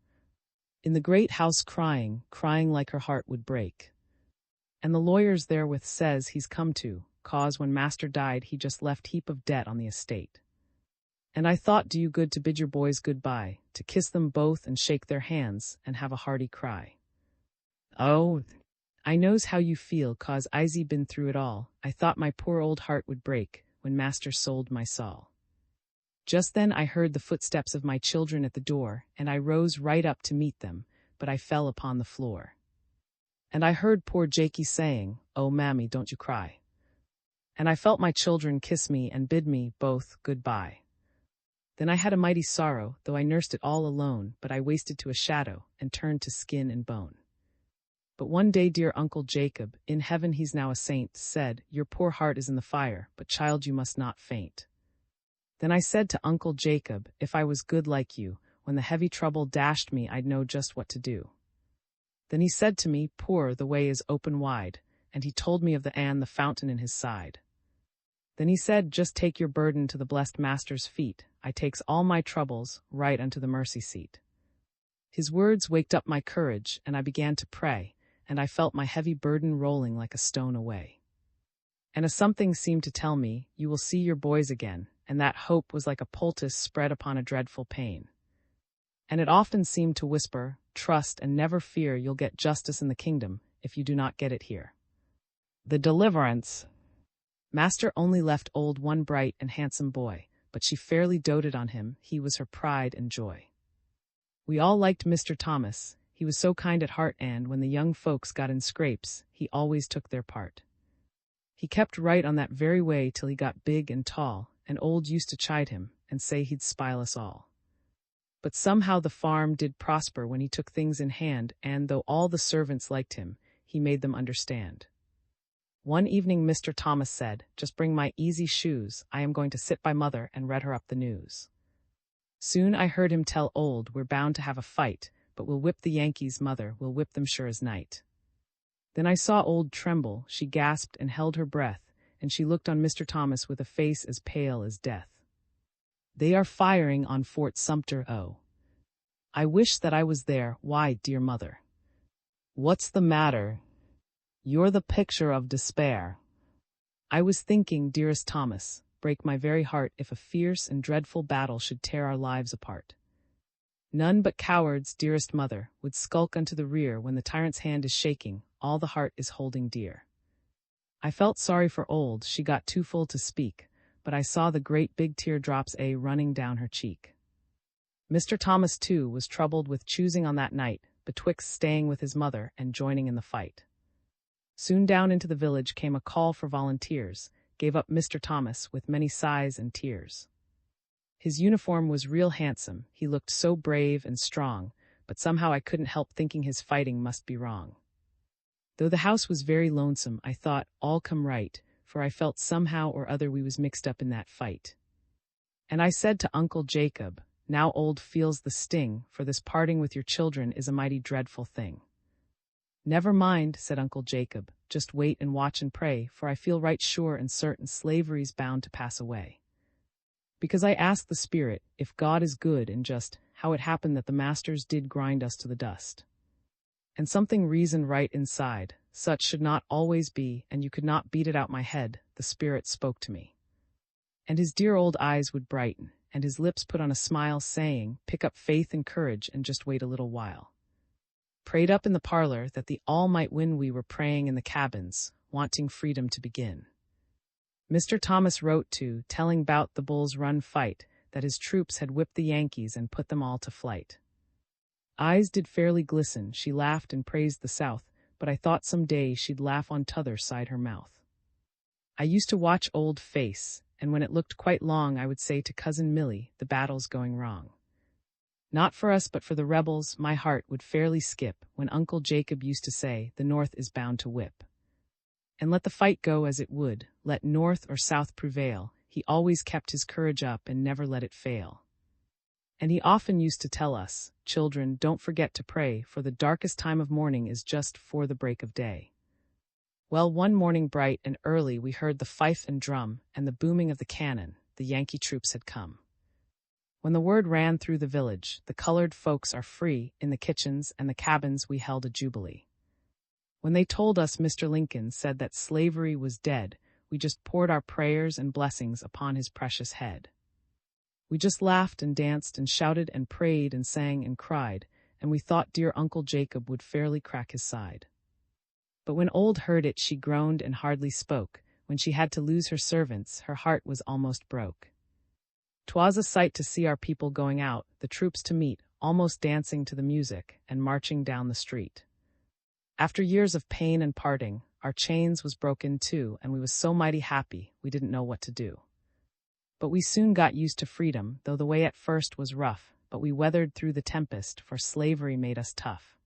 In the great house crying like her heart would break. And the lawyers therewith says he's come to, 'cause when master died he just left heap of debt on the estate. And I thought do you good to bid your boys goodbye, to kiss them both and shake their hands, and have a hearty cry. Oh, I knows how you feel, 'cause Izy been through it all. I thought my poor old heart would break, when master sold my soul. Just then I heard the footsteps of my children at the door, and I rose right up to meet them, but I fell upon the floor. And I heard poor Jakey saying, oh, mammy, don't you cry. And I felt my children kiss me and bid me both goodbye. Then I had a mighty sorrow, though I nursed it all alone, but I wasted to a shadow, and turned to skin and bone. But one day dear Uncle Jacob, in heaven he's now a saint, said, "Your poor heart is in the fire, but child you must not faint." Then I said to Uncle Jacob, if I was good like you, when the heavy trouble dashed me I'd know just what to do. Then he said to me, "Poor, the way is open wide," and he told me of the fountain in his side. Then he said, "Just take your burden to the blessed Master's feet, I takes all my troubles right unto the mercy seat." His words waked up my courage, and I began to pray, and I felt my heavy burden rolling like a stone away. And a something seemed to tell me, "You will see your boys again," and that hope was like a poultice spread upon a dreadful pain. And it often seemed to whisper, "Trust and never fear, you'll get justice in the kingdom, if you do not get it here." The deliverance. Master only left old one bright and handsome boy, but she fairly doted on him, he was her pride and joy. We all liked Mr. Thomas, he was so kind at heart, and when the young folks got in scrapes, he always took their part. He kept right on that very way till he got big and tall, and old used to chide him, and say he'd spile us all. But somehow the farm did prosper when he took things in hand, and though all the servants liked him, he made them understand. One evening Mr. Thomas said, "Just bring my easy shoes, I am going to sit by mother and read her up the news." Soon I heard him tell old, "We're bound to have a fight, but we'll whip the Yankees, mother, we'll whip them sure as night." Then I saw old tremble, she gasped and held her breath, and she looked on Mr. Thomas with a face as pale as death. "They are firing on Fort Sumter, oh. I wish that I was there, why, dear mother." "What's the matter? You're the picture of despair." "I was thinking, dearest Thomas, break my very heart if a fierce and dreadful battle should tear our lives apart. None but cowards, dearest mother, would skulk unto the rear when the tyrant's hand is shaking, all the heart is holding dear." I felt sorry for old, she got too full to speak, but I saw the great big teardrops running down her cheek. Mr. Thomas, too, was troubled with choosing on that night, betwixt staying with his mother and joining in the fight. Soon down into the village came a call for volunteers, gave up Mr. Thomas with many sighs and tears. His uniform was real handsome, he looked so brave and strong, but somehow I couldn't help thinking his fighting must be wrong. Though the house was very lonesome, I thought, all come right, for I felt somehow or other we was mixed up in that fight. And I said to Uncle Jacob, "Now old feels the sting, for this parting with your children is a mighty dreadful thing." "Never mind," said Uncle Jacob, "just wait and watch and pray, for I feel right sure and certain slavery's bound to pass away. Because I asked the Spirit, if God is good and just, how it happened that the masters did grind us to the dust. And something reasoned right inside, such should not always be, and you could not beat it out my head, the Spirit spoke to me." And his dear old eyes would brighten, and his lips put on a smile, saying, "Pick up faith and courage, and just wait a little while." Prayed up in the parlor that the all might win, we were praying in the cabins, wanting freedom to begin. Mr. Thomas wrote to, telling 'bout the Bull's Run fight, that his troops had whipped the Yankees and put them all to flight. Eyes did fairly glisten, she laughed and praised the South, but I thought some day she'd laugh on t'other side her mouth. I used to watch old face, and when it looked quite long I would say to Cousin Millie, "The battle's going wrong. Not for us but for the rebels," my heart would fairly skip, when Uncle Jacob used to say, "The North is bound to whip." And let the fight go as it would, let North or South prevail, he always kept his courage up and never let it fail. And he often used to tell us, "Children, don't forget to pray, for the darkest time of morning is just for the break of day." Well, one morning bright and early we heard the fife and drum, and the booming of the cannon, the Yankee troops had come. When the word ran through the village, "The colored folks are free," in the kitchens and the cabins we held a jubilee. When they told us Mr. Lincoln said that slavery was dead, we just poured our prayers and blessings upon his precious head. We just laughed and danced and shouted and prayed and sang and cried, and we thought dear Uncle Jacob would fairly crack his side. But when old heard it, she groaned and hardly spoke. When she had to lose her servants, her heart was almost broke. 'Twas a sight to see our people going out, the troops to meet, almost dancing to the music, and marching down the street. After years of pain and parting, our chains was broken too, and we was so mighty happy, we didn't know what to do. But we soon got used to freedom, though the way at first was rough, but we weathered through the tempest, for slavery made us tough.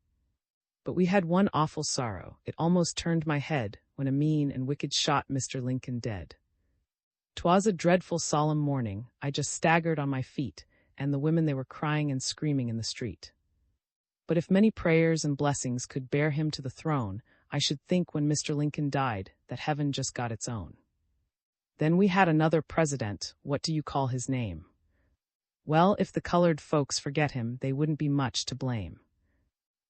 But we had one awful sorrow, it almost turned my head, when a mean and wicked shot Mr. Lincoln dead. 'Twas a dreadful solemn morning, I just staggered on my feet, and the women they were crying and screaming in the street. But if many prayers and blessings could bear him to the throne, I should think when Mr. Lincoln died, that heaven just got its own. Then we had another president, what do you call his name? Well, if the colored folks forget him, they wouldn't be much to blame.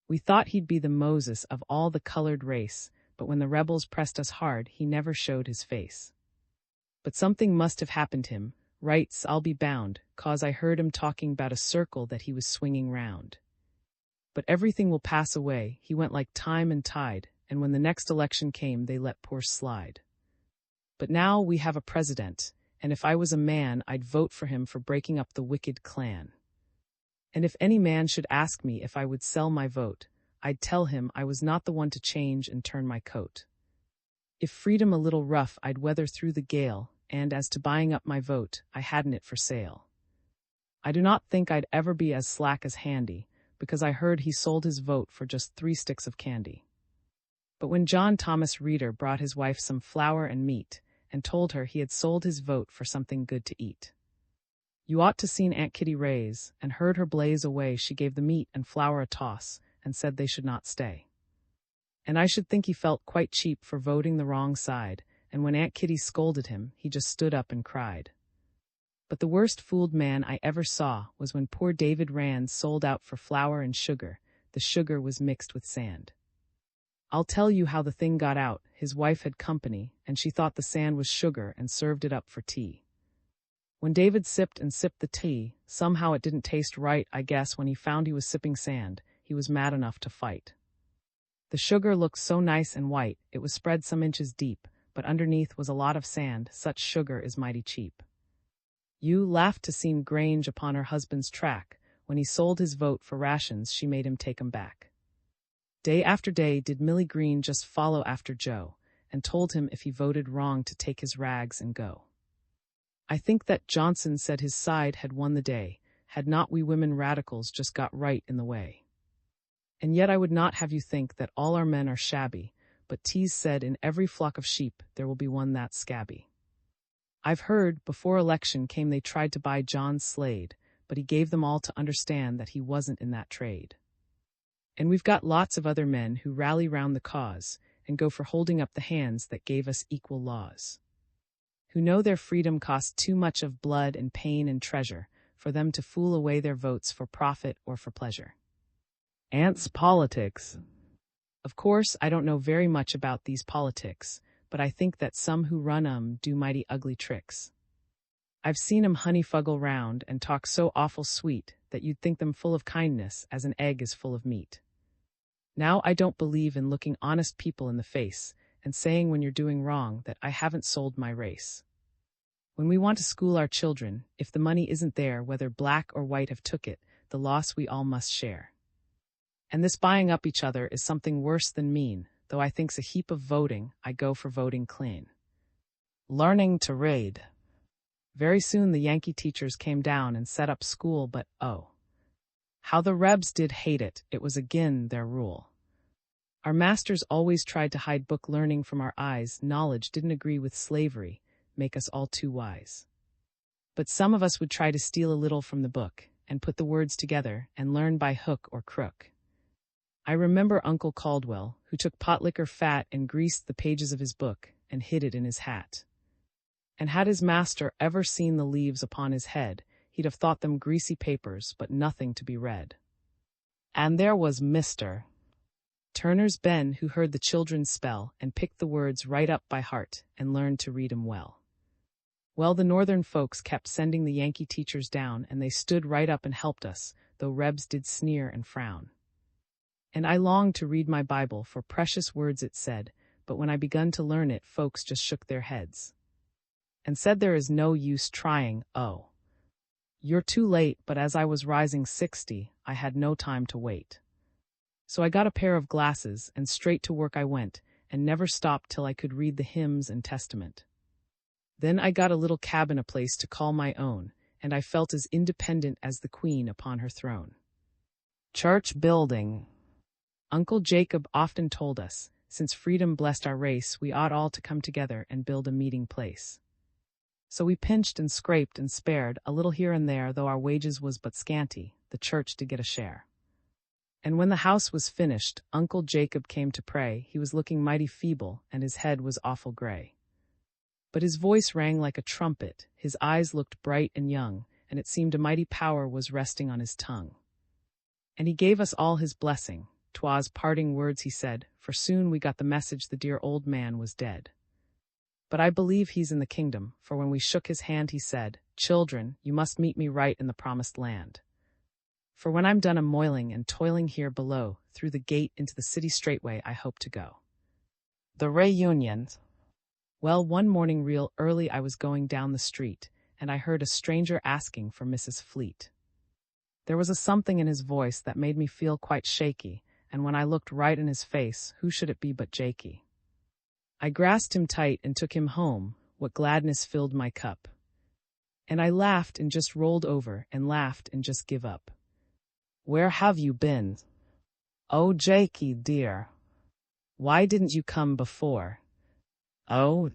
We thought he'd be the Moses of all the colored race, but when the rebels pressed us hard, he never showed his face. But something must have happened him, rights I'll be bound, 'cause I heard him talking 'bout a circle that he was swinging round. But everything will pass away, he went like time and tide, and when the next election came, they let poor slide. But now we have a president, and if I was a man, I'd vote for him for breaking up the wicked Klan. And if any man should ask me if I would sell my vote, I'd tell him I was not the one to change and turn my coat. If freedom a little rough, I'd weather through the gale, and as to buying up my vote, I hadn't it for sale. I do not think I'd ever be as slack as Handy, because I heard he sold his vote for just 3 sticks of candy. But when John Thomas Reeder brought his wife some flour and meat, and told her he had sold his vote for something good to eat, you ought to seen Aunt Kitty raise, and heard her blaze away. She gave the meat and flour a toss, and said they should not stay. And I should think he felt quite cheap for voting the wrong side, and when Aunt Kitty scolded him, he just stood up and cried. But the worst fooled man I ever saw was when poor David Rand sold out for flour and sugar. The sugar was mixed with sand. I'll tell you how the thing got out. His wife had company, and she thought the sand was sugar and served it up for tea. When David sipped and sipped the tea, somehow it didn't taste right. I guess when he found he was sipping sand, he was mad enough to fight. The sugar looked so nice and white, it was spread some inches deep, but underneath was a lot of sand. Such sugar is mighty cheap. You laughed to seen Grange upon her husband's track. When he sold his vote for rations, she made him take 'em back. Day after day did Millie Green just follow after Joe, and told him if he voted wrong to take his rags and go. I think that Johnson said his side had won the day, had not we women radicals just got right in the way. And yet I would not have you think that all our men are shabby, but 'tis said in every flock of sheep there will be one that's scabby. I've heard, before election came they tried to buy John Slade, but he gave them all to understand that he wasn't in that trade. And we've got lots of other men who rally round the cause, and go for holding up the hands that gave us equal laws, who know their freedom cost too much of blood and pain and treasure, for them to fool away their votes for profit or for pleasure. Ants politics. Of course, I don't know very much about these politics, but I think that some who run 'em do mighty ugly tricks. I've seen 'em honeyfuggle round and talk so awful sweet that you'd think them full of kindness as an egg is full of meat. Now I don't believe in looking honest people in the face and saying when you're doing wrong that I haven't sold my race. When we want to school our children, if the money isn't there, whether black or white have took it, the loss we all must share. And this buying up each other is something worse than mean, though I think's a heap of voting. I go for voting clean. Learning to read. Very soon the Yankee teachers came down and set up school, but oh, how the Rebs did hate it. It was again their rule. Our masters always tried to hide book learning from our eyes. Knowledge didn't agree with slavery, make us all too wise. But some of us would try to steal a little from the book, and put the words together, and learn by hook or crook. I remember Uncle Caldwell, who took pot liquor fat and greased the pages of his book, and hid it in his hat. And had his master ever seen the leaves upon his head, he'd have thought them greasy papers, but nothing to be read. And there was Mr. Turner's Ben, who heard the children spell, and picked the words right up by heart, and learned to read 'em well. Well, the northern folks kept sending the Yankee teachers down, and they stood right up and helped us, though Rebs did sneer and frown. And I longed to read my Bible, for precious words it said, but when I begun to learn it, folks just shook their heads and said there is no use trying. Oh, you're too late. But as I was rising 60, I had no time to wait. So I got a pair of glasses, and straight to work I went, and never stopped till I could read the hymns and Testament. Then I got a little cabin, a place to call my own, and I felt as independent as the queen upon her throne. Church building. Uncle Jacob often told us, since freedom blessed our race, we ought all to come together and build a meeting place. So we pinched and scraped and spared, a little here and there, though our wages was but scanty, the church to get a share. And when the house was finished, Uncle Jacob came to pray. He was looking mighty feeble, and his head was awful gray. But his voice rang like a trumpet, his eyes looked bright and young, and it seemed a mighty power was resting on his tongue. And he gave us all his blessing. 'Twas parting words he said, for soon we got the message the dear old man was dead. But I believe he's in the kingdom, for when we shook his hand he said, "Children, you must meet me right in the promised land. For when I'm done a-moiling and toiling here below, through the gate into the city straightway I hope to go." The reunions. Well, one morning real early I was going down the street, and I heard a stranger asking for Mrs. Fleet. There was a something in his voice that made me feel quite shaky, and when I looked right in his face, who should it be but Jakey? I grasped him tight and took him home. What gladness filled my cup. And I laughed and just rolled over, and laughed and just give up. "Where have you been? Oh, Jakey, dear. Why didn't you come before? Oh,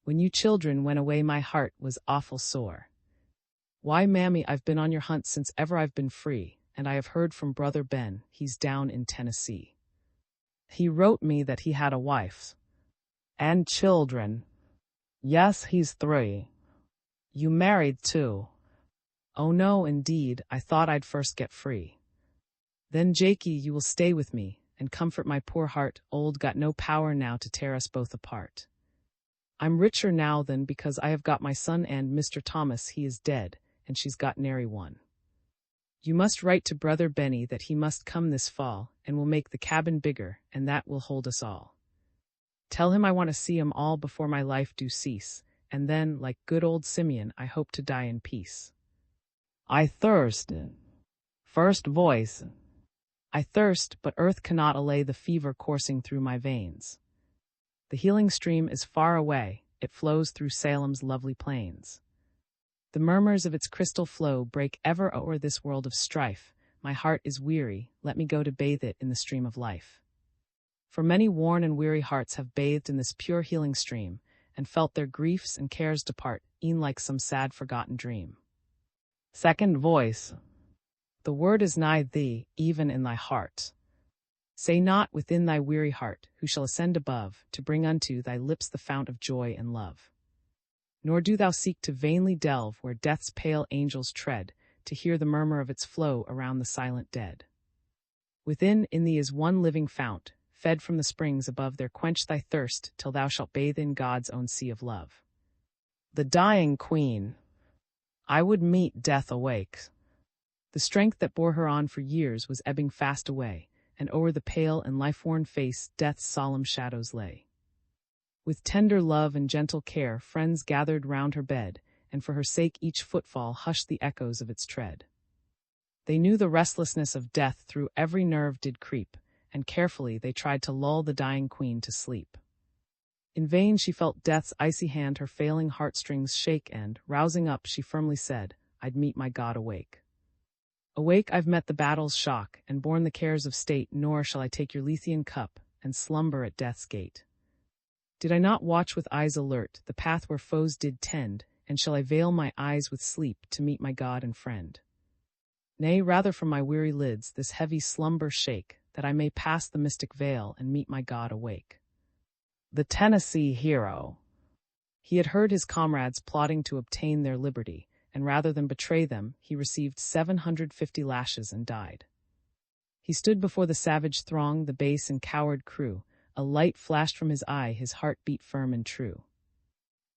when you children went away my heart was awful sore. Why, mammy, I've been on your hunt since ever I've been free, and I have heard from brother Ben, he's down in Tennessee. He wrote me that he had a wife. And children. Yes, he's 3. You married too. Oh no, indeed, I thought I'd first get free. Then, Jakey, you will stay with me, and comfort my poor heart, old got no power now to tear us both apart. I'm richer now than because I have got my son, and Mr. Thomas he is dead, and she's got nary one. You must write to brother Benny that he must come this fall, and we'll make the cabin bigger, and that will hold us all. Tell him I want to see 'em all before my life do cease, and then, like good old Simeon, I hope to die in peace. I thirst. First voice. I thirst, but earth cannot allay the fever coursing through my veins. The healing stream is far away, it flows through Salem's lovely plains. The murmurs of its crystal flow break ever o'er this world of strife. My heart is weary, let me go to bathe it in the stream of life. For many worn and weary hearts have bathed in this pure healing stream, and felt their griefs and cares depart, e'en like some sad forgotten dream. Second voice. The word is nigh thee, even in thy heart. Say not within thy weary heart, who shall ascend above, to bring unto thy lips the fount of joy and love. Nor do thou seek to vainly delve where death's pale angels tread, to hear the murmur of its flow around the silent dead. Within, in thee is one living fount, fed from the springs above there, quench thy thirst till thou shalt bathe in God's own sea of love. The dying queen. I would meet death awake. The strength that bore her on for years was ebbing fast away, and o'er the pale and life-worn face death's solemn shadows lay. With tender love and gentle care friends gathered round her bed, and for her sake each footfall hushed the echoes of its tread. They knew the restlessness of death through every nerve did creep, and carefully they tried to lull the dying queen to sleep. In vain she felt death's icy hand her failing heartstrings shake, and, rousing up, she firmly said, "I'd meet my God awake. Awake I've met the battle's shock, and borne the cares of state, nor shall I take your Lethean cup, and slumber at death's gate. Did I not watch with eyes alert the path where foes did tend, and shall I veil my eyes with sleep to meet my God and friend? Nay, rather from my weary lids this heavy slumber shake, that I may pass the mystic veil and meet my God awake." The Tennessee hero. He had heard his comrades plotting to obtain their liberty, and rather than betray them, he received 750 lashes and died. He stood before the savage throng, the base and coward crew. A light flashed from his eye, his heart beat firm and true.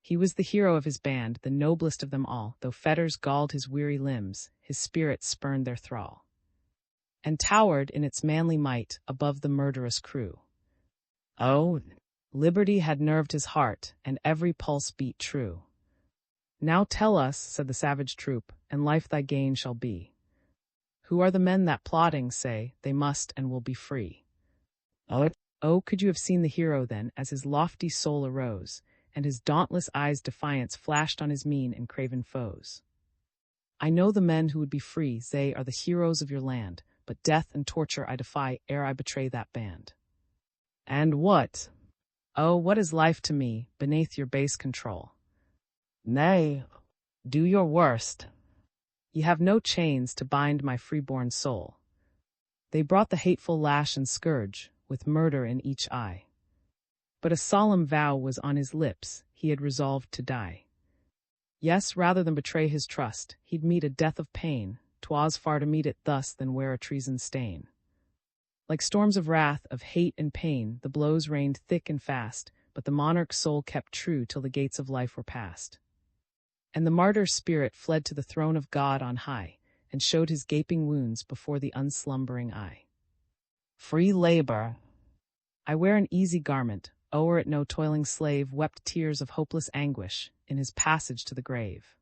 He was the hero of his band, the noblest of them all, though fetters galled his weary limbs, his spirit spurned their thrall, and towered in its manly might above the murderous crew. Oh, liberty had nerved his heart, and every pulse beat true. "Now tell us," said the savage troop, "and life thy gain shall be. Who are the men that plotting say they must and will be free?" Oh, could you have seen the hero then, as his lofty soul arose, and his dauntless eyes defiance flashed on his mean and craven foes. I know the men who would be free, they are the heroes of your land, but death and torture I defy ere I betray that band. And what? Oh, what is life to me, beneath your base control? Nay, do your worst. Ye have no chains to bind my freeborn soul. They brought the hateful lash and scourge, with murder in each eye. But a solemn vow was on his lips, he had resolved to die. Yes, rather than betray his trust, he'd meet a death of pain, 'twas far to meet it thus than wear a treason stain. Like storms of wrath, of hate and pain, the blows rained thick and fast, but the monarch's soul kept true till the gates of life were passed. And the martyr's spirit fled to the throne of God on high, and showed his gaping wounds before the unslumbering eye. Free labor. I wear an easy garment, o'er it no toiling slave wept tears of hopeless anguish in his passage to the grave.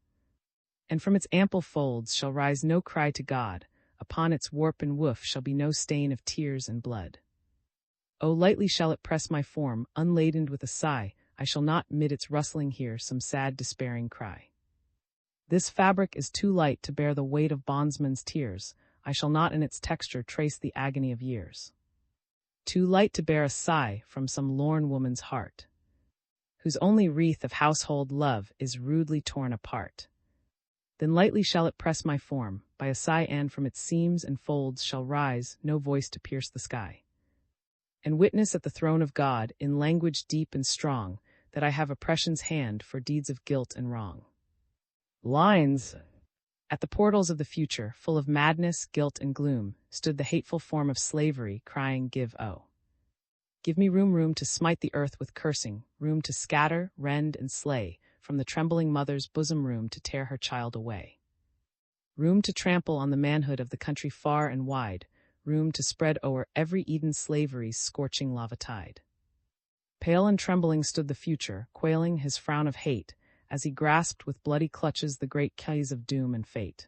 And from its ample folds shall rise no cry to God, upon its warp and woof shall be no stain of tears and blood. Oh, lightly shall it press my form, unladened with a sigh, I shall not mid its rustling hear some sad despairing cry. This fabric is too light to bear the weight of bondsmen's tears, I shall not in its texture trace the agony of years. Too light to bear a sigh from some lorn woman's heart, whose only wreath of household love is rudely torn apart. Then lightly shall it press my form, by a sigh, and from its seams and folds shall rise no voice to pierce the sky. And witness at the throne of God, in language deep and strong, that I have oppression's hand for deeds of guilt and wrong. Lines. At the portals of the future, full of madness, guilt, and gloom, stood the hateful form of slavery, crying, Give, oh! Give me room to smite the earth with cursing, room to scatter, rend, and slay, from the trembling mother's bosom room to tear her child away. Room to trample on the manhood of the country far and wide, room to spread o'er every Eden slavery's scorching lava tide. Pale and trembling stood the future, quailing his frown of hate, as he grasped with bloody clutches the great keys of doom and fate.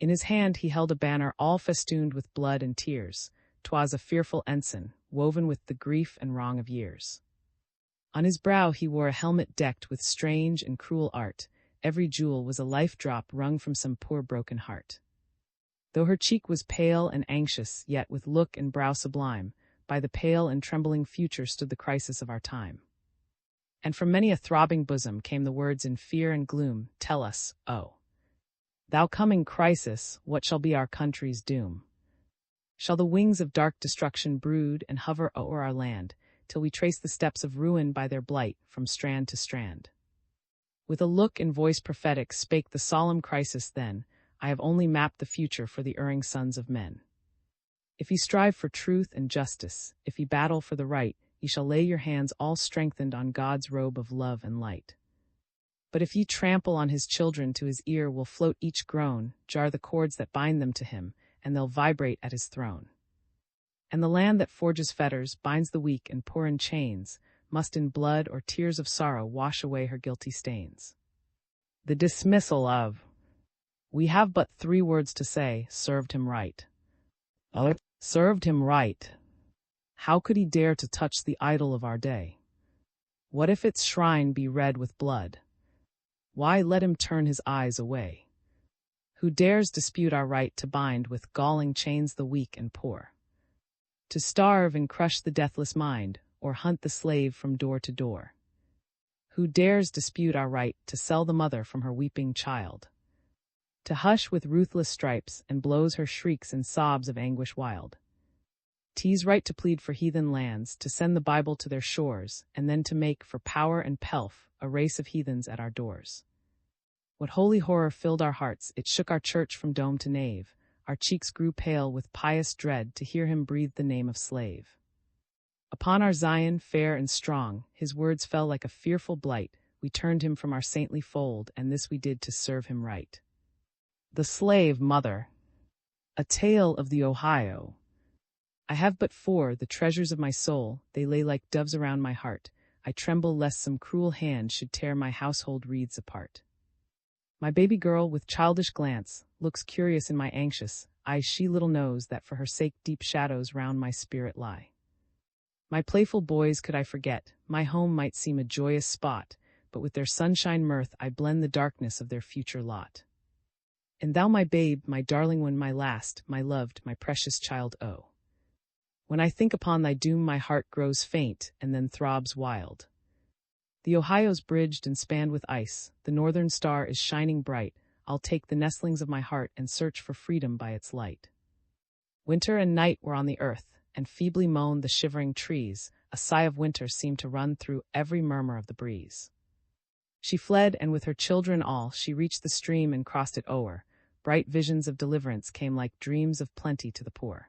In his hand he held a banner all festooned with blood and tears, 'twas a fearful ensign, woven with the grief and wrong of years. On his brow he wore a helmet decked with strange and cruel art, every jewel was a life drop wrung from some poor broken heart. Though her cheek was pale and anxious, yet with look and brow sublime, by the pale and trembling future stood the crisis of our time. And from many a throbbing bosom came the words in fear and gloom, Tell us, oh, thou coming crisis, what shall be our country's doom? Shall the wings of dark destruction brood and hover o'er our land, till we trace the steps of ruin by their blight from strand to strand? With a look and voice prophetic spake the solemn crisis then, I have only mapped the future for the erring sons of men. If ye strive for truth and justice, if ye battle for the right, ye shall lay your hands all strengthened on God's robe of love and light. But if ye trample on his children, to his ear will float each groan, jar the cords that bind them to him, and they'll vibrate at his throne. And the land that forges fetters, binds the weak and poor in chains, must in blood or tears of sorrow wash away her guilty stains. The dismissal of. We have but 3 words to say, served him right. Served him right. How could he dare to touch the idol of our day? What if its shrine be red with blood? Why, let him turn his eyes away. Who dares dispute our right to bind with galling chains the weak and poor? To starve and crush the deathless mind, or hunt the slave from door to door? Who dares dispute our right to sell the mother from her weeping child? To hush with ruthless stripes and blows her shrieks and sobs of anguish wild? 'Tis right to plead for heathen lands, to send the Bible to their shores, and then to make, for power and pelf, a race of heathens at our doors. What holy horror filled our hearts, it shook our church from dome to nave, our cheeks grew pale with pious dread to hear him breathe the name of slave. Upon our Zion, fair and strong, his words fell like a fearful blight, we turned him from our saintly fold, and this we did to serve him right. The Slave Mother. A Tale of the Ohio. I have but 4, the treasures of my soul, they lay like doves around my heart, I tremble lest some cruel hand should tear my household wreaths apart. My baby girl, with childish glance, looks curious in my anxious eyes, she little knows that for her sake deep shadows round my spirit lie. My playful boys could I forget, my home might seem a joyous spot, but with their sunshine mirth I blend the darkness of their future lot. And thou, my babe, my darling one, my last, my loved, my precious child, oh. When I think upon thy doom my heart grows faint, and then throbs wild. The Ohio's bridged and spanned with ice, the northern star is shining bright, I'll take the nestlings of my heart and search for freedom by its light. Winter and night were on the earth, and feebly moaned the shivering trees, a sigh of winter seemed to run through every murmur of the breeze. She fled, and with her children all, she reached the stream and crossed it o'er. Bright visions of deliverance came like dreams of plenty to the poor.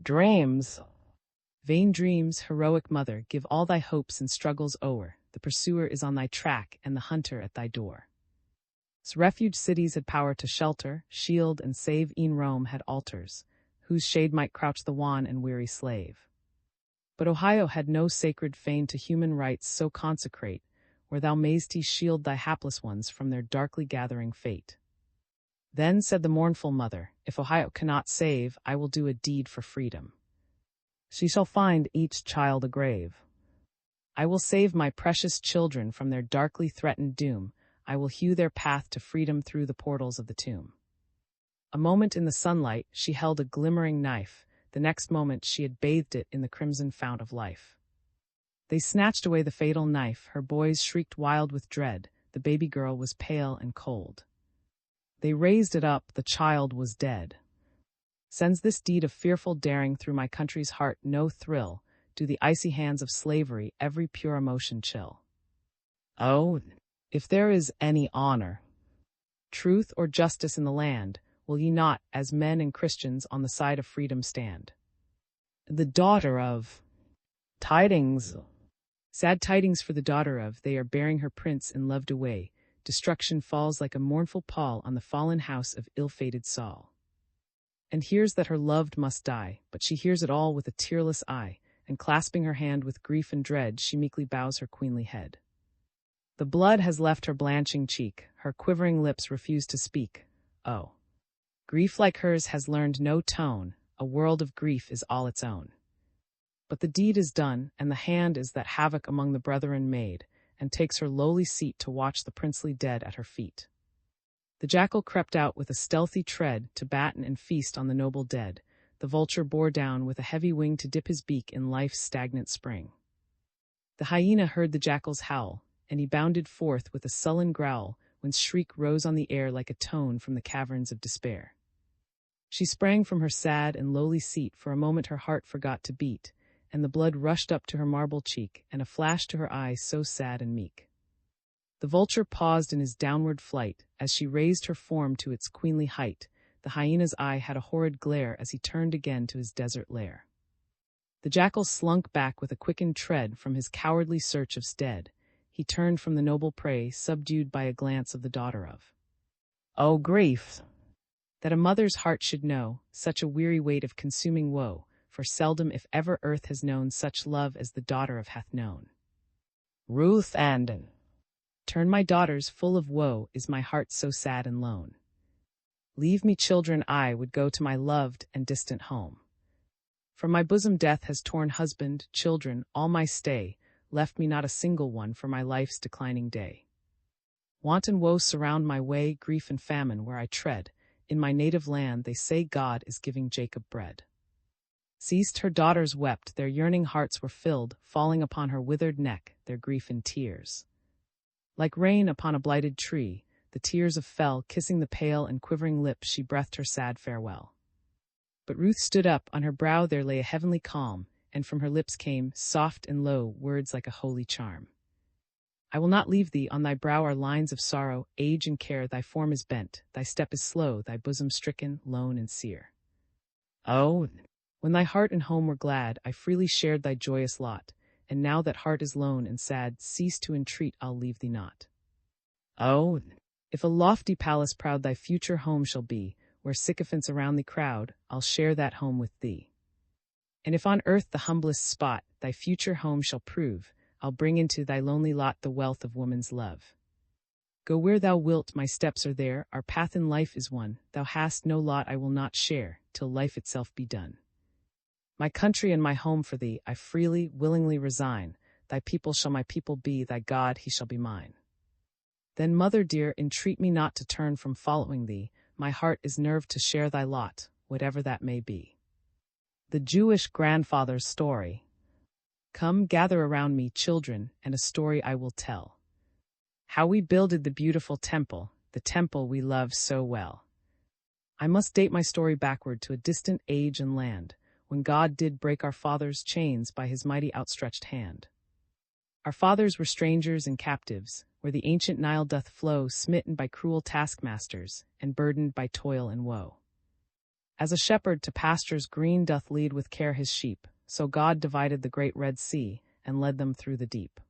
Dreams! Vain dreams, heroic mother, give all thy hopes and struggles o'er. The pursuer is on thy track, and the hunter at thy door. As refuge cities had power to shelter, shield, and save, e'en Rome had altars, whose shade might crouch the wan and weary slave. But Ohio had no sacred fane to human rights so consecrate, where thou mayst shield thy hapless ones from their darkly gathering fate. Then said the mournful mother, if Ohio cannot save, I will do a deed for freedom. She shall find each child a grave. I will save my precious children from their darkly threatened doom. I will hew their path to freedom through the portals of the tomb. A moment in the sunlight, she held a glimmering knife. The next moment she had bathed it in the crimson fount of life. They snatched away the fatal knife. Her boys shrieked wild with dread. The baby girl was pale and cold. They raised it up, the child was dead. Sends this deed of fearful daring through my country's heart no thrill? Do the icy hands of slavery every pure emotion chill? Oh, if there is any honor, truth, or justice in the land, will ye not, as men and Christians, on the side of freedom stand? The daughter of tidings. Sad tidings for the daughter of, they are bearing her prince and loved away. Destruction falls like a mournful pall on the fallen house of ill-fated Saul. And hears that her loved must die, but she hears it all with a tearless eye, and clasping her hand with grief and dread, she meekly bows her queenly head. The blood has left her blanching cheek, her quivering lips refuse to speak. Oh, grief like hers has learned no tone, a world of grief is all its own. But the deed is done, and the hand is that havoc among the brethren made, and takes her lowly seat to watch the princely dead at her feet. The jackal crept out with a stealthy tread to batten and feast on the noble dead. The vulture bore down with a heavy wing to dip his beak in life's stagnant spring. The hyena heard the jackal's howl, and he bounded forth with a sullen growl, whence shriek rose on the air like a tone from the caverns of despair. She sprang from her sad and lowly seat, for a moment her heart forgot to beat, and the blood rushed up to her marble cheek, and a flash to her eye so sad and meek. The vulture paused in his downward flight, as she raised her form to its queenly height. The hyena's eye had a horrid glare as he turned again to his desert lair. The jackal slunk back with a quickened tread from his cowardly search of stead. He turned from the noble prey, subdued by a glance of the daughter of. Oh, grief! That a mother's heart should know such a weary weight of consuming woe, for seldom if ever earth has known such love as the daughter of hath known. Ruth and turn my daughters full of woe, is my heart so sad and lone. Leave me children, I would go to my loved and distant home. From my bosom death has torn husband, children, all my stay, left me not a single one for my life's declining day. Want and woe surround my way, grief and famine where I tread. In my native land they say God is giving Jacob bread. Ceased her daughters wept, their yearning hearts were filled, falling upon her withered neck, their grief in tears. Like rain upon a blighted tree, the tears of fell, kissing the pale and quivering lips, she breathed her sad farewell. But Ruth stood up, on her brow there lay a heavenly calm, and from her lips came, soft and low, words like a holy charm. I will not leave thee, on thy brow are lines of sorrow, age and care, thy form is bent, thy step is slow, thy bosom stricken, lone and sere. Oh, when thy heart and home were glad, I freely shared thy joyous lot, and now that heart is lone and sad, cease to entreat, I'll leave thee not. Oh, if a lofty palace proud thy future home shall be, where sycophants around thee crowd, I'll share that home with thee. And if on earth the humblest spot thy future home shall prove, I'll bring into thy lonely lot the wealth of woman's love. Go where thou wilt, my steps are there, our path in life is one, thou hast no lot I will not share, till life itself be done. My country and my home for thee I freely, willingly resign. Thy people shall my people be, thy God he shall be mine. Then, mother dear, entreat me not to turn from following thee. My heart is nerved to share thy lot, whatever that may be. The Jewish grandfather's story. Come, gather around me, children, and a story I will tell. How we builded the beautiful temple, the temple we love so well. I must date my story backward to a distant age and land, when God did break our fathers' chains by his mighty outstretched hand. Our fathers were strangers and captives, where the ancient Nile doth flow, smitten by cruel taskmasters, and burdened by toil and woe. As a shepherd to pastures green doth lead with care his sheep, so God divided the great Red Sea, and led them through the deep.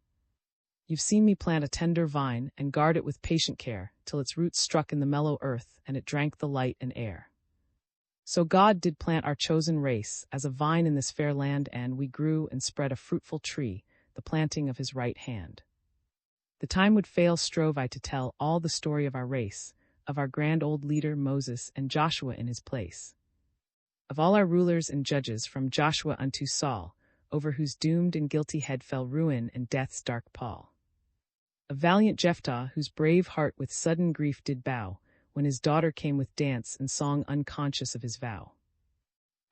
You've seen me plant a tender vine, and guard it with patient care, till its roots struck in the mellow earth, and it drank the light and air. So God did plant our chosen race, as a vine in this fair land, and we grew and spread a fruitful tree, the planting of his right hand. The time would fail strove I to tell all the story of our race, of our grand old leader Moses and Joshua in his place. Of all our rulers and judges from Joshua unto Saul, over whose doomed and guilty head fell ruin and death's dark pall. Of valiant Jephthah, whose brave heart with sudden grief did bow, when his daughter came with dance and song unconscious of his vow.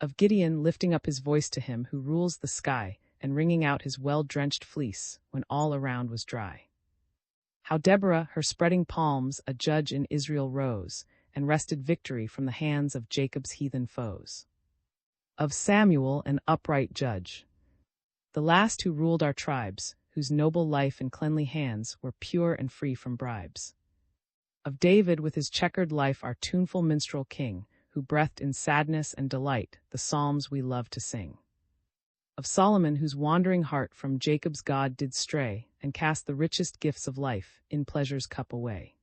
Of Gideon lifting up his voice to him who rules the sky, and wringing out his well-drenched fleece, when all around was dry. How Deborah, her spreading palms, a judge in Israel rose, and wrested victory from the hands of Jacob's heathen foes. Of Samuel, an upright judge, the last who ruled our tribes, whose noble life and cleanly hands were pure and free from bribes. Of David with his checkered life, our tuneful minstrel king, who breathed in sadness and delight the psalms we love to sing. Of Solomon, whose wandering heart from Jacob's God did stray, and cast the richest gifts of life in pleasure's cup away.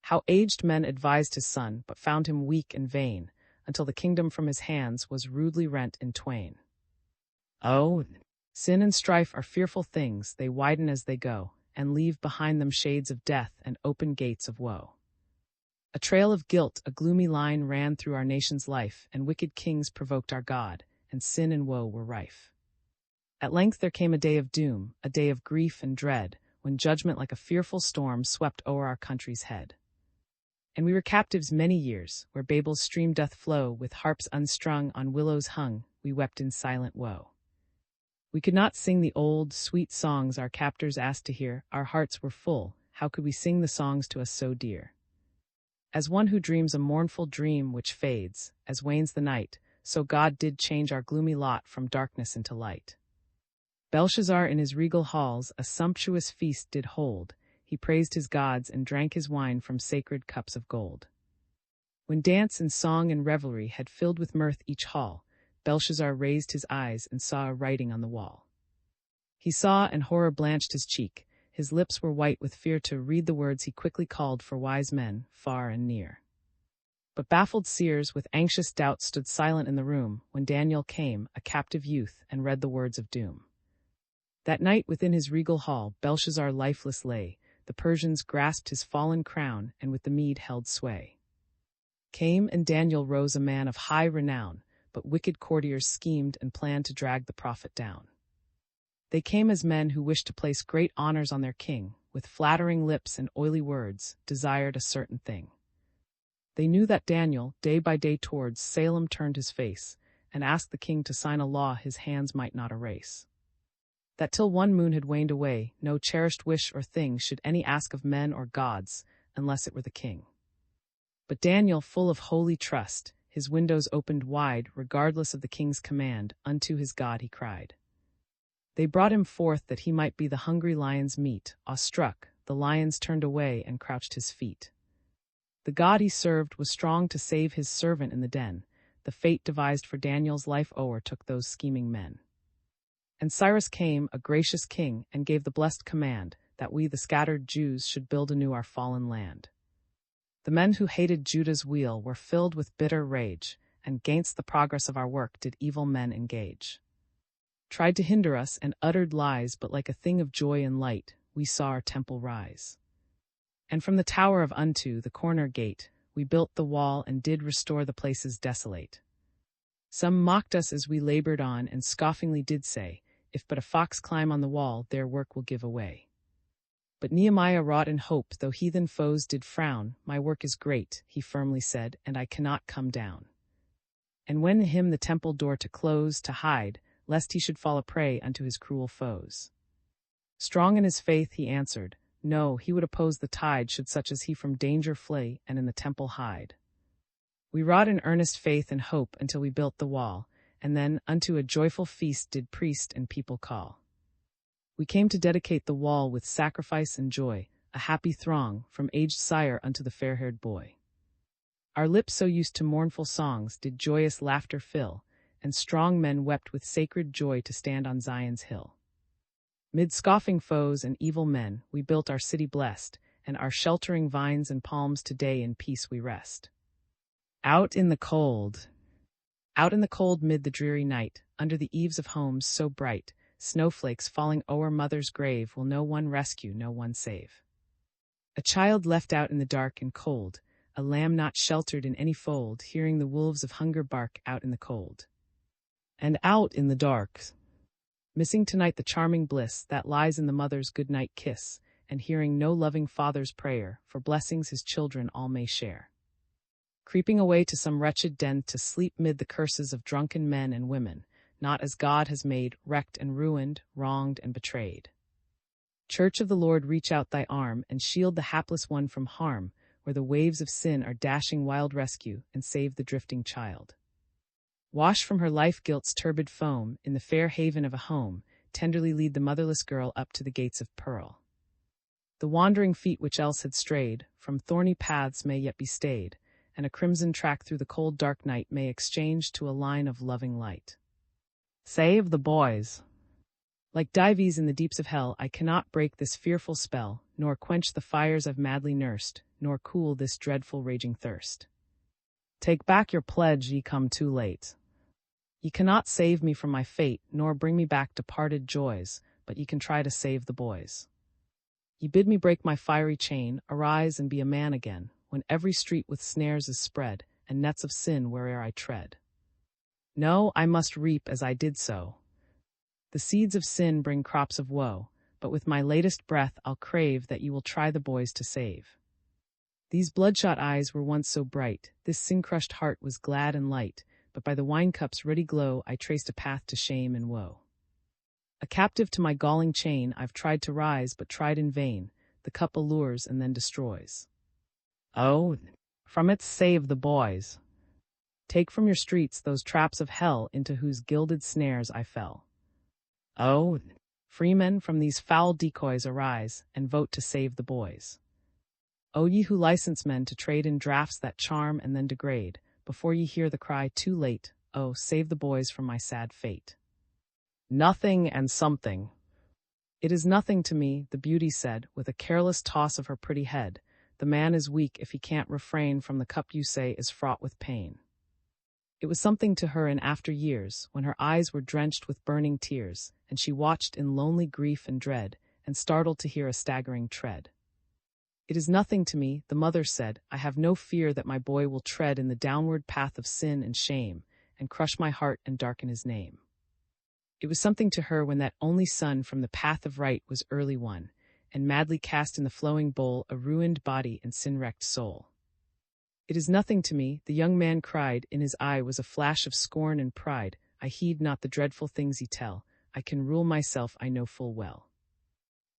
How aged men advised his son, but found him weak and vain, until the kingdom from his hands was rudely rent in twain. Oh, sin and strife are fearful things, they widen as they go, and leave behind them shades of death and open gates of woe. A trail of guilt, a gloomy line ran through our nation's life, and wicked kings provoked our God, and sin and woe were rife. At length there came a day of doom, a day of grief and dread, when judgment like a fearful storm swept o'er our country's head. And we were captives many years, where Babel's stream doth flow, with harps unstrung on willows hung, we wept in silent woe. We could not sing the old, sweet songs our captors asked to hear, our hearts were full, how could we sing the songs to us so dear? As one who dreams a mournful dream which fades, as wanes the night, so God did change our gloomy lot from darkness into light. Belshazzar in his regal halls a sumptuous feast did hold, he praised his gods and drank his wine from sacred cups of gold. When dance and song and revelry had filled with mirth each hall, Belshazzar raised his eyes and saw a writing on the wall. He saw, and horror blanched his cheek, his lips were white with fear to read the words he quickly called for wise men, far and near. But baffled seers with anxious doubt stood silent in the room, when Daniel came, a captive youth, and read the words of doom. That night within his regal hall Belshazzar lifeless lay, the Persians grasped his fallen crown, and with the Mede held sway. Came, and Daniel rose a man of high renown, but wicked courtiers schemed and planned to drag the prophet down. They came as men who wished to place great honors on their king, with flattering lips and oily words, desired a certain thing. They knew that Daniel, day by day towards Salem turned his face, and asked the king to sign a law his hands might not erase. That till one moon had waned away, no cherished wish or thing should any ask of men or gods, unless it were the king. But Daniel, full of holy trust, his windows opened wide, regardless of the king's command, unto his God he cried. They brought him forth that he might be the hungry lion's meat. Awestruck, the lions turned away and crouched his feet. The God he served was strong to save his servant in the den. The fate devised for Daniel's life o'ertook those scheming men. And Cyrus came, a gracious king, and gave the blessed command, that we the scattered Jews should build anew our fallen land. The men who hated Judah's weal were filled with bitter rage, and gainst the progress of our work did evil men engage. Tried to hinder us, and uttered lies, but like a thing of joy and light, we saw our temple rise. And from the tower of unto the corner gate, we built the wall and did restore the places desolate. Some mocked us as we labored on, and scoffingly did say, "If but a fox climb on the wall, their work will give away." But Nehemiah wrought in hope, though heathen foes did frown. "My work is great," he firmly said, "and I cannot come down." And when him the temple door to close, to hide, lest he should fall a prey unto his cruel foes. Strong in his faith, he answered, no, he would oppose the tide, should such as he from danger flee, and in the temple hide. We wrought in earnest faith and hope until we built the wall, and then unto a joyful feast did priest and people call. We came to dedicate the wall with sacrifice and joy, a happy throng, from aged sire unto the fair-haired boy. Our lips so used to mournful songs did joyous laughter fill, and strong men wept with sacred joy to stand on Zion's hill. Mid scoffing foes and evil men, we built our city blessed, and our sheltering vines and palms today in peace we rest. Out in the cold mid the dreary night, under the eaves of homes so bright, snowflakes falling o'er mother's grave, will no one rescue, no one save. A child left out in the dark and cold, a lamb not sheltered in any fold, hearing the wolves of hunger bark out in the cold. And out in the dark, missing tonight the charming bliss that lies in the mother's good-night kiss, and hearing no loving father's prayer, for blessings his children all may share. Creeping away to some wretched den to sleep mid the curses of drunken men and women, not as God has made, wrecked and ruined, wronged and betrayed. Church of the Lord, reach out thy arm, and shield the hapless one from harm, where the waves of sin are dashing wild rescue, and save the drifting child. Wash from her life guilt's turbid foam, in the fair haven of a home, tenderly lead the motherless girl up to the gates of pearl. The wandering feet which else had strayed from thorny paths may yet be stayed, and a crimson track through the cold dark night may exchange to a line of loving light. Save the boys. Like Dives in the deeps of hell, I cannot break this fearful spell, nor quench the fires I've madly nursed, nor cool this dreadful raging thirst. Take back your pledge, ye come too late. Ye cannot save me from my fate, nor bring me back departed joys, but ye can try to save the boys. Ye bid me break my fiery chain, arise and be a man again, when every street with snares is spread, and nets of sin where'er I tread. No, I must reap as I did sow. The seeds of sin bring crops of woe, but with my latest breath I'll crave that you will try the boys to save. These bloodshot eyes were once so bright, this sin-crushed heart was glad and light, but by the wine-cup's ruddy glow I traced a path to shame and woe. A captive to my galling chain, I've tried to rise, but tried in vain. The cup allures and then destroys. Oh, from it save the boys. Take from your streets those traps of hell into whose gilded snares I fell. Oh, freemen, from these foul decoys arise, and vote to save the boys. O ye who license men to trade in draughts that charm and then degrade, before ye hear the cry too late, oh, save the boys from my sad fate. Nothing and something. It is nothing to me, the beauty said, with a careless toss of her pretty head. The man is weak if he can't refrain from the cup you say is fraught with pain. It was something to her in after years, when her eyes were drenched with burning tears, and she watched in lonely grief and dread, and startled to hear a staggering tread. It is nothing to me, the mother said, I have no fear that my boy will tread in the downward path of sin and shame, and crush my heart and darken his name. It was something to her when that only son from the path of right was early won, and madly cast in the flowing bowl a ruined body and sin-wrecked soul. It is nothing to me, the young man cried, in his eye was a flash of scorn and pride, I heed not the dreadful things ye tell, I can rule myself, I know full well.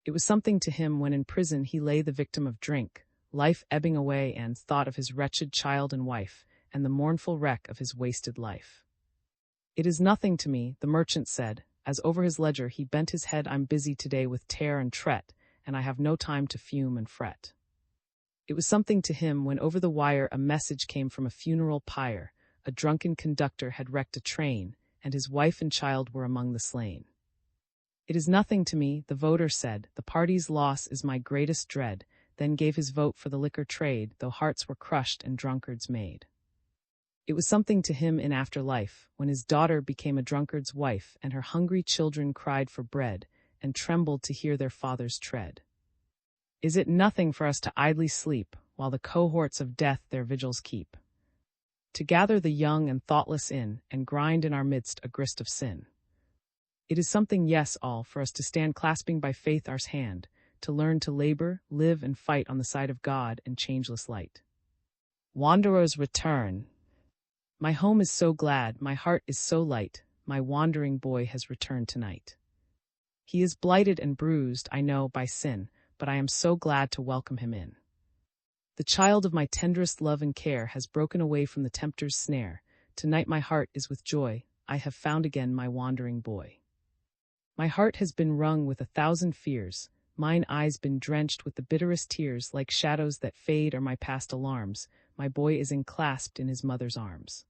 It was something to him when in prison he lay the victim of drink, life ebbing away, and thought of his wretched child and wife, and the mournful wreck of his wasted life. It is nothing to me, the merchant said, as over his ledger he bent his head, I'm busy today with tear and tret, and I have no time to fume and fret. It was something to him when over the wire a message came from a funeral pyre, a drunken conductor had wrecked a train, and his wife and child were among the slain. It is nothing to me, the voter said, the party's loss is my greatest dread, then gave his vote for the liquor trade, though hearts were crushed and drunkards made. It was something to him in after life, when his daughter became a drunkard's wife, and her hungry children cried for bread, and trembled to hear their father's tread. Is it nothing for us to idly sleep, while the cohorts of death their vigils keep? to gather the young and thoughtless in, and grind in our midst a grist of sin. It is something, yes, all, for us to stand clasping by faith our hand, to learn to labor, live, and fight on the side of God and changeless light. Wanderers return. My home is so glad, my heart is so light, my wandering boy has returned tonight. He is blighted and bruised, I know, by sin, but I am so glad to welcome him in. The child of my tenderest love and care has broken away from the tempter's snare. Tonight my heart is with joy, I have found again my wandering boy. My heart has been wrung with 1,000 fears, mine eyes been drenched with the bitterest tears, like shadows that fade are my past alarms, my boy is enclasped in his mother's arms.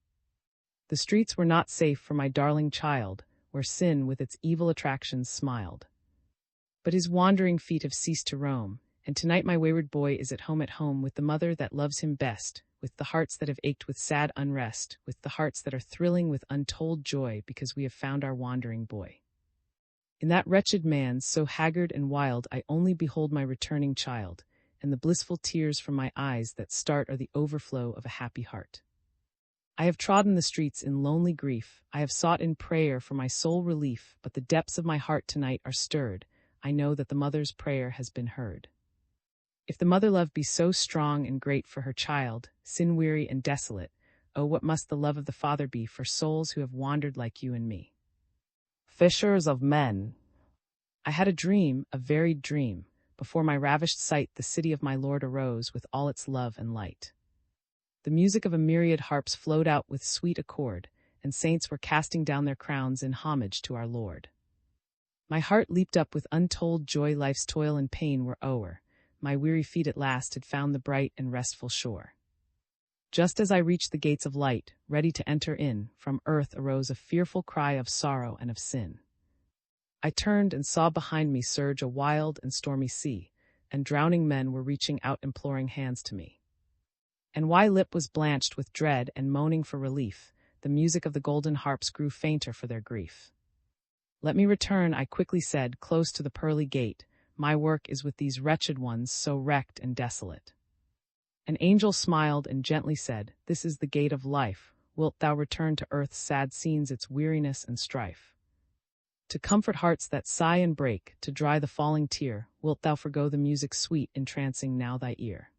The streets were not safe for my darling child, where sin with its evil attractions smiled. But his wandering feet have ceased to roam, and tonight my wayward boy is at home with the mother that loves him best, with the hearts that have ached with sad unrest, with the hearts that are thrilling with untold joy because we have found our wandering boy. In that wretched man, so haggard and wild, I only behold my returning child, and the blissful tears from my eyes that start are the overflow of a happy heart. I have trodden the streets in lonely grief, I have sought in prayer for my soul relief, but the depths of my heart tonight are stirred, I know that the mother's prayer has been heard. If the mother love be so strong and great for her child, sin-weary and desolate, oh, what must the love of the Father be for souls who have wandered like you and me? Fishers of men. I had a dream, a varied dream. Before my ravished sight the city of my Lord arose with all its love and light. The music of a myriad harps flowed out with sweet accord, and saints were casting down their crowns in homage to our Lord. My heart leaped up with untold joy, life's toil and pain were o'er, my weary feet at last had found the bright and restful shore. Just as I reached the gates of light, ready to enter in, from earth arose a fearful cry of sorrow and of sin. I turned and saw behind me surge a wild and stormy sea, and drowning men were reaching out imploring hands to me. And my lip was blanched with dread and moaning for relief, the music of the golden harps grew fainter for their grief. Let me return, I quickly said, close to the pearly gate, my work is with these wretched ones so wrecked and desolate. An angel smiled and gently said, this is the gate of life, wilt thou return to earth's sad scenes, its weariness and strife? To comfort hearts that sigh and break, to dry the falling tear, wilt thou forgo the music sweet entrancing now thy ear?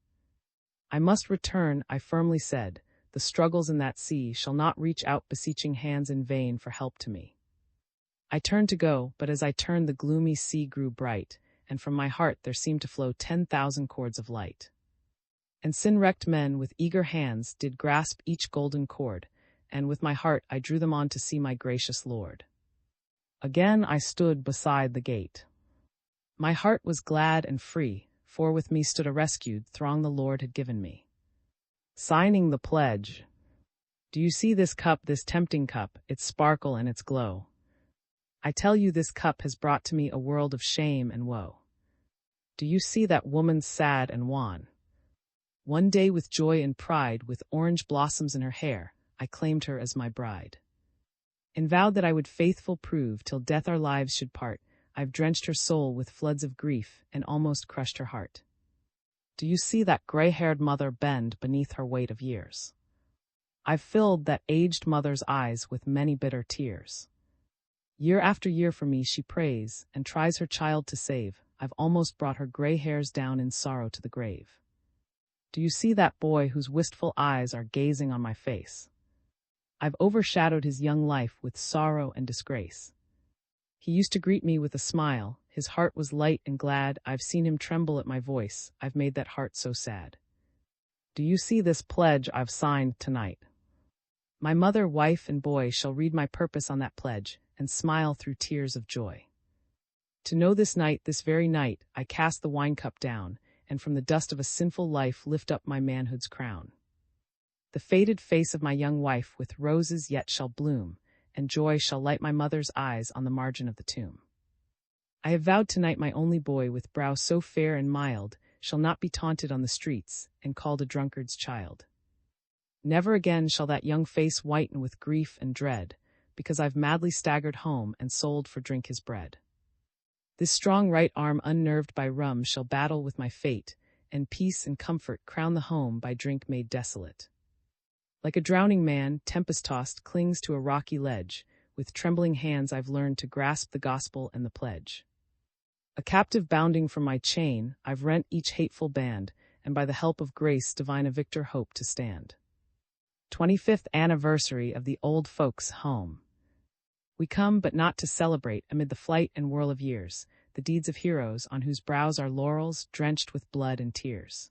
I must return, I firmly said, the struggles in that sea shall not reach out beseeching hands in vain for help to me. I turned to go, but as I turned the gloomy sea grew bright, and from my heart there seemed to flow 10,000 cords of light. And sin-wrecked men with eager hands did grasp each golden cord, and with my heart I drew them on to see my gracious Lord. Again I stood beside the gate. My heart was glad and free, for with me stood a rescued throng the Lord had given me. Signing the pledge. Do you see this cup, this tempting cup, its sparkle and its glow? I tell you this cup has brought to me a world of shame and woe. Do you see that woman sad and wan? One day with joy and pride, with orange blossoms in her hair, I claimed her as my bride. And vowed that I would faithful prove till death our lives should part. I've drenched her soul with floods of grief and almost crushed her heart. Do you see that gray-haired mother bend beneath her weight of years? I've filled that aged mother's eyes with many bitter tears. Year after year for me she prays and tries her child to save. I've almost brought her gray hairs down in sorrow to the grave. Do you see that boy whose wistful eyes are gazing on my face? I've overshadowed his young life with sorrow and disgrace. He used to greet me with a smile, his heart was light and glad, I've seen him tremble at my voice, I've made that heart so sad. Do you see this pledge I've signed tonight? My mother, wife, and boy shall read my purpose on that pledge, and smile through tears of joy. To know this night, this very night, I cast the wine cup down, and from the dust of a sinful life lift up my manhood's crown. The faded face of my young wife with roses yet shall bloom, and joy shall light my mother's eyes on the margin of the tomb. I have vowed tonight my only boy with brow so fair and mild shall not be taunted on the streets and called a drunkard's child. Never again shall that young face whiten with grief and dread, because I've madly staggered home and sold for drink his bread. This strong right arm unnerved by rum shall battle with my fate, and peace and comfort crown the home by drink made desolate. Like a drowning man, tempest-tossed, clings to a rocky ledge. With trembling hands I've learned to grasp the gospel and the pledge. A captive bounding from my chain, I've rent each hateful band, and by the help of grace divine a victor hope to stand. 25th anniversary of the old folks' home. We come but not to celebrate amid the flight and whirl of years, the deeds of heroes on whose brows are laurels drenched with blood and tears.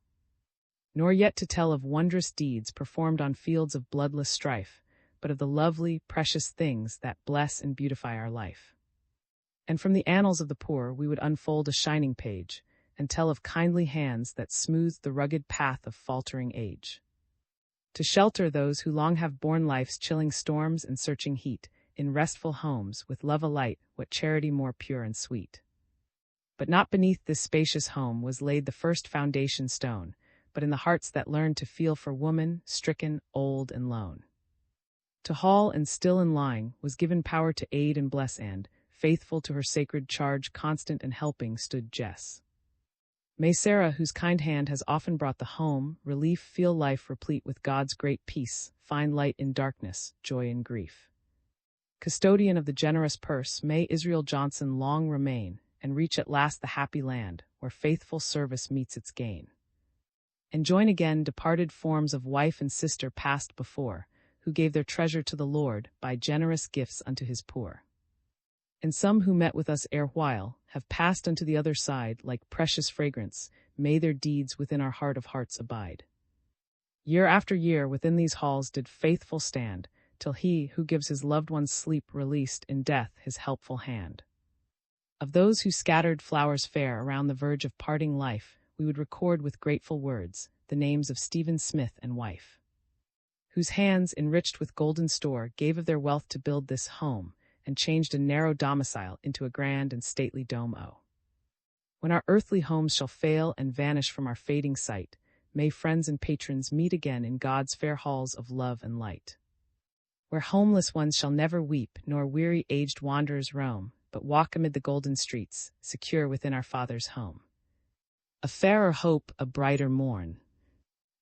Nor yet to tell of wondrous deeds performed on fields of bloodless strife, but of the lovely, precious things that bless and beautify our life. And from the annals of the poor we would unfold a shining page, and tell of kindly hands that smoothed the rugged path of faltering age. To shelter those who long have borne life's chilling storms and searching heat, in restful homes, with love alight, what charity more pure and sweet. But not beneath this spacious home was laid the first foundation stone, but in the hearts that learned to feel for woman, stricken, old, and lone. To Hall and still in lying was given power to aid and bless, and, faithful to her sacred charge, constant and helping stood Jess. May Sarah, whose kind hand has often brought the home, relief, feel life replete with God's great peace, find light in darkness, joy in grief. Custodian of the generous purse, may Israel Johnson long remain, and reach at last the happy land, where faithful service meets its gain. And join again departed forms of wife and sister passed before, who gave their treasure to the Lord by generous gifts unto his poor. And some who met with us erewhile have passed unto the other side like precious fragrance, may their deeds within our heart of hearts abide. Year after year within these halls did faithful stand, till he who gives his loved ones sleep released in death his helpful hand. Of those who scattered flowers fair around the verge of parting life, we would record with grateful words the names of Stephen Smith and wife, whose hands, enriched with golden store, gave of their wealth to build this home, and changed a narrow domicile into a grand and stately dome. Oh, when our earthly homes shall fail and vanish from our fading sight, may friends and patrons meet again in God's fair halls of love and light, where homeless ones shall never weep, nor weary aged wanderers roam, but walk amid the golden streets, secure within our Father's home. A fairer hope, a brighter morn.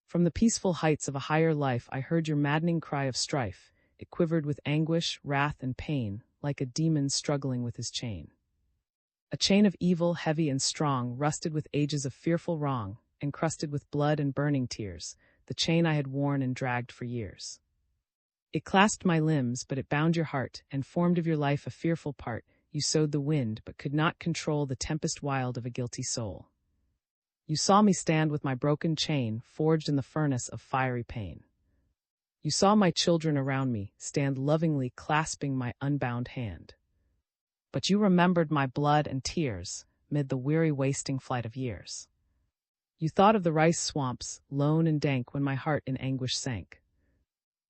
From the peaceful heights of a higher life I heard your maddening cry of strife. It quivered with anguish, wrath, and pain, like a demon struggling with his chain. A chain of evil, heavy and strong, rusted with ages of fearful wrong, encrusted with blood and burning tears, the chain I had worn and dragged for years. It clasped my limbs, but it bound your heart, and formed of your life a fearful part. You sowed the wind, but could not control the tempest wild of a guilty soul. You saw me stand with my broken chain, forged in the furnace of fiery pain. You saw my children around me, stand lovingly clasping my unbound hand. But you remembered my blood and tears, mid the weary wasting flight of years. You thought of the rice swamps, lone and dank, when my heart in anguish sank.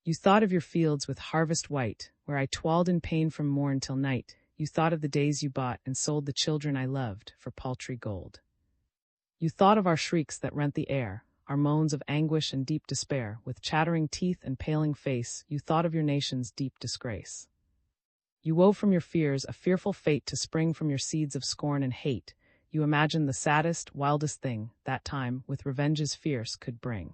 You thought of your fields with harvest white, where I toiled in pain from morn till night. You thought of the days you bought and sold the children I loved for paltry gold. You thought of our shrieks that rent the air, our moans of anguish and deep despair, with chattering teeth and paling face. You thought of your nation's deep disgrace. You wove from your fears a fearful fate to spring from your seeds of scorn and hate. You imagined the saddest, wildest thing that time, with revenges fierce, could bring.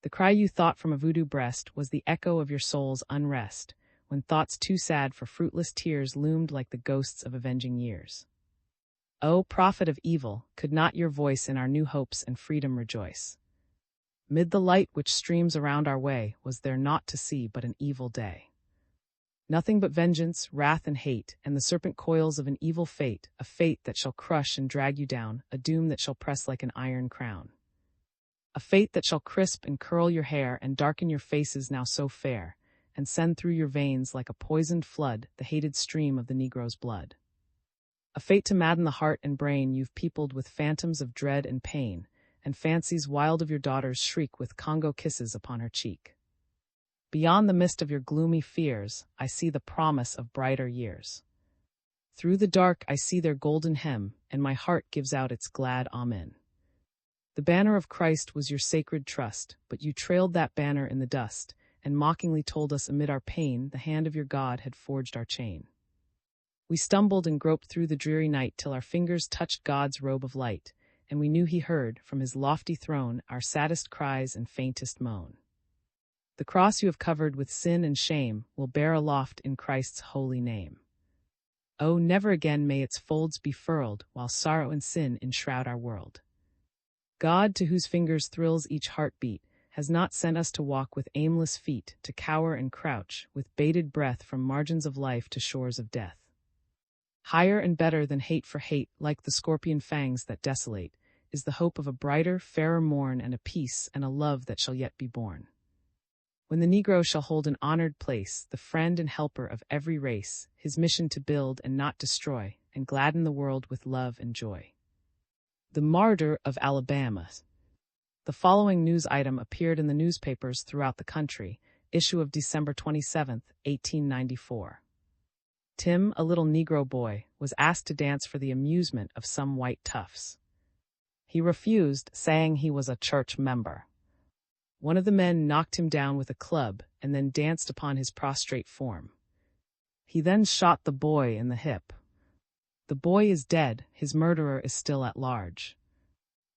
The cry you thought from a voodoo breast was the echo of your soul's unrest, when thoughts too sad for fruitless tears loomed like the ghosts of avenging years. O prophet of evil, could not your voice in our new hopes and freedom rejoice? Mid the light which streams around our way, was there naught to see but an evil day? Nothing but vengeance, wrath, and hate, and the serpent coils of an evil fate, a fate that shall crush and drag you down, a doom that shall press like an iron crown. A fate that shall crisp and curl your hair and darken your faces now so fair, and send through your veins like a poisoned flood the hated stream of the Negro's blood. A fate to madden the heart and brain you've peopled with phantoms of dread and pain, and fancies wild of your daughters shriek with Congo kisses upon her cheek. Beyond the mist of your gloomy fears, I see the promise of brighter years. Through the dark I see their golden hem, and my heart gives out its glad amen. The banner of Christ was your sacred trust, but you trailed that banner in the dust, and mockingly told us amid our pain the hand of your God had forged our chain. We stumbled and groped through the dreary night till our fingers touched God's robe of light, and we knew he heard, from his lofty throne, our saddest cries and faintest moan. The cross you have covered with sin and shame will bear aloft in Christ's holy name. Oh, never again may its folds be furled, while sorrow and sin enshroud our world. God, to whose fingers thrills each heartbeat, has not sent us to walk with aimless feet, to cower and crouch, with bated breath from margins of life to shores of death. Higher and better than hate for hate, like the scorpion fangs that desolate, is the hope of a brighter, fairer morn and a peace and a love that shall yet be born. When the Negro shall hold an honored place, the friend and helper of every race, his mission to build and not destroy, and gladden the world with love and joy. The Martyr of Alabama. The following news item appeared in the newspapers throughout the country, issue of December 27, 1894. Tim, a little Negro boy, was asked to dance for the amusement of some white toughs. He refused, saying he was a church member. One of the men knocked him down with a club and then danced upon his prostrate form. He then shot the boy in the hip. The boy is dead, his murderer is still at large.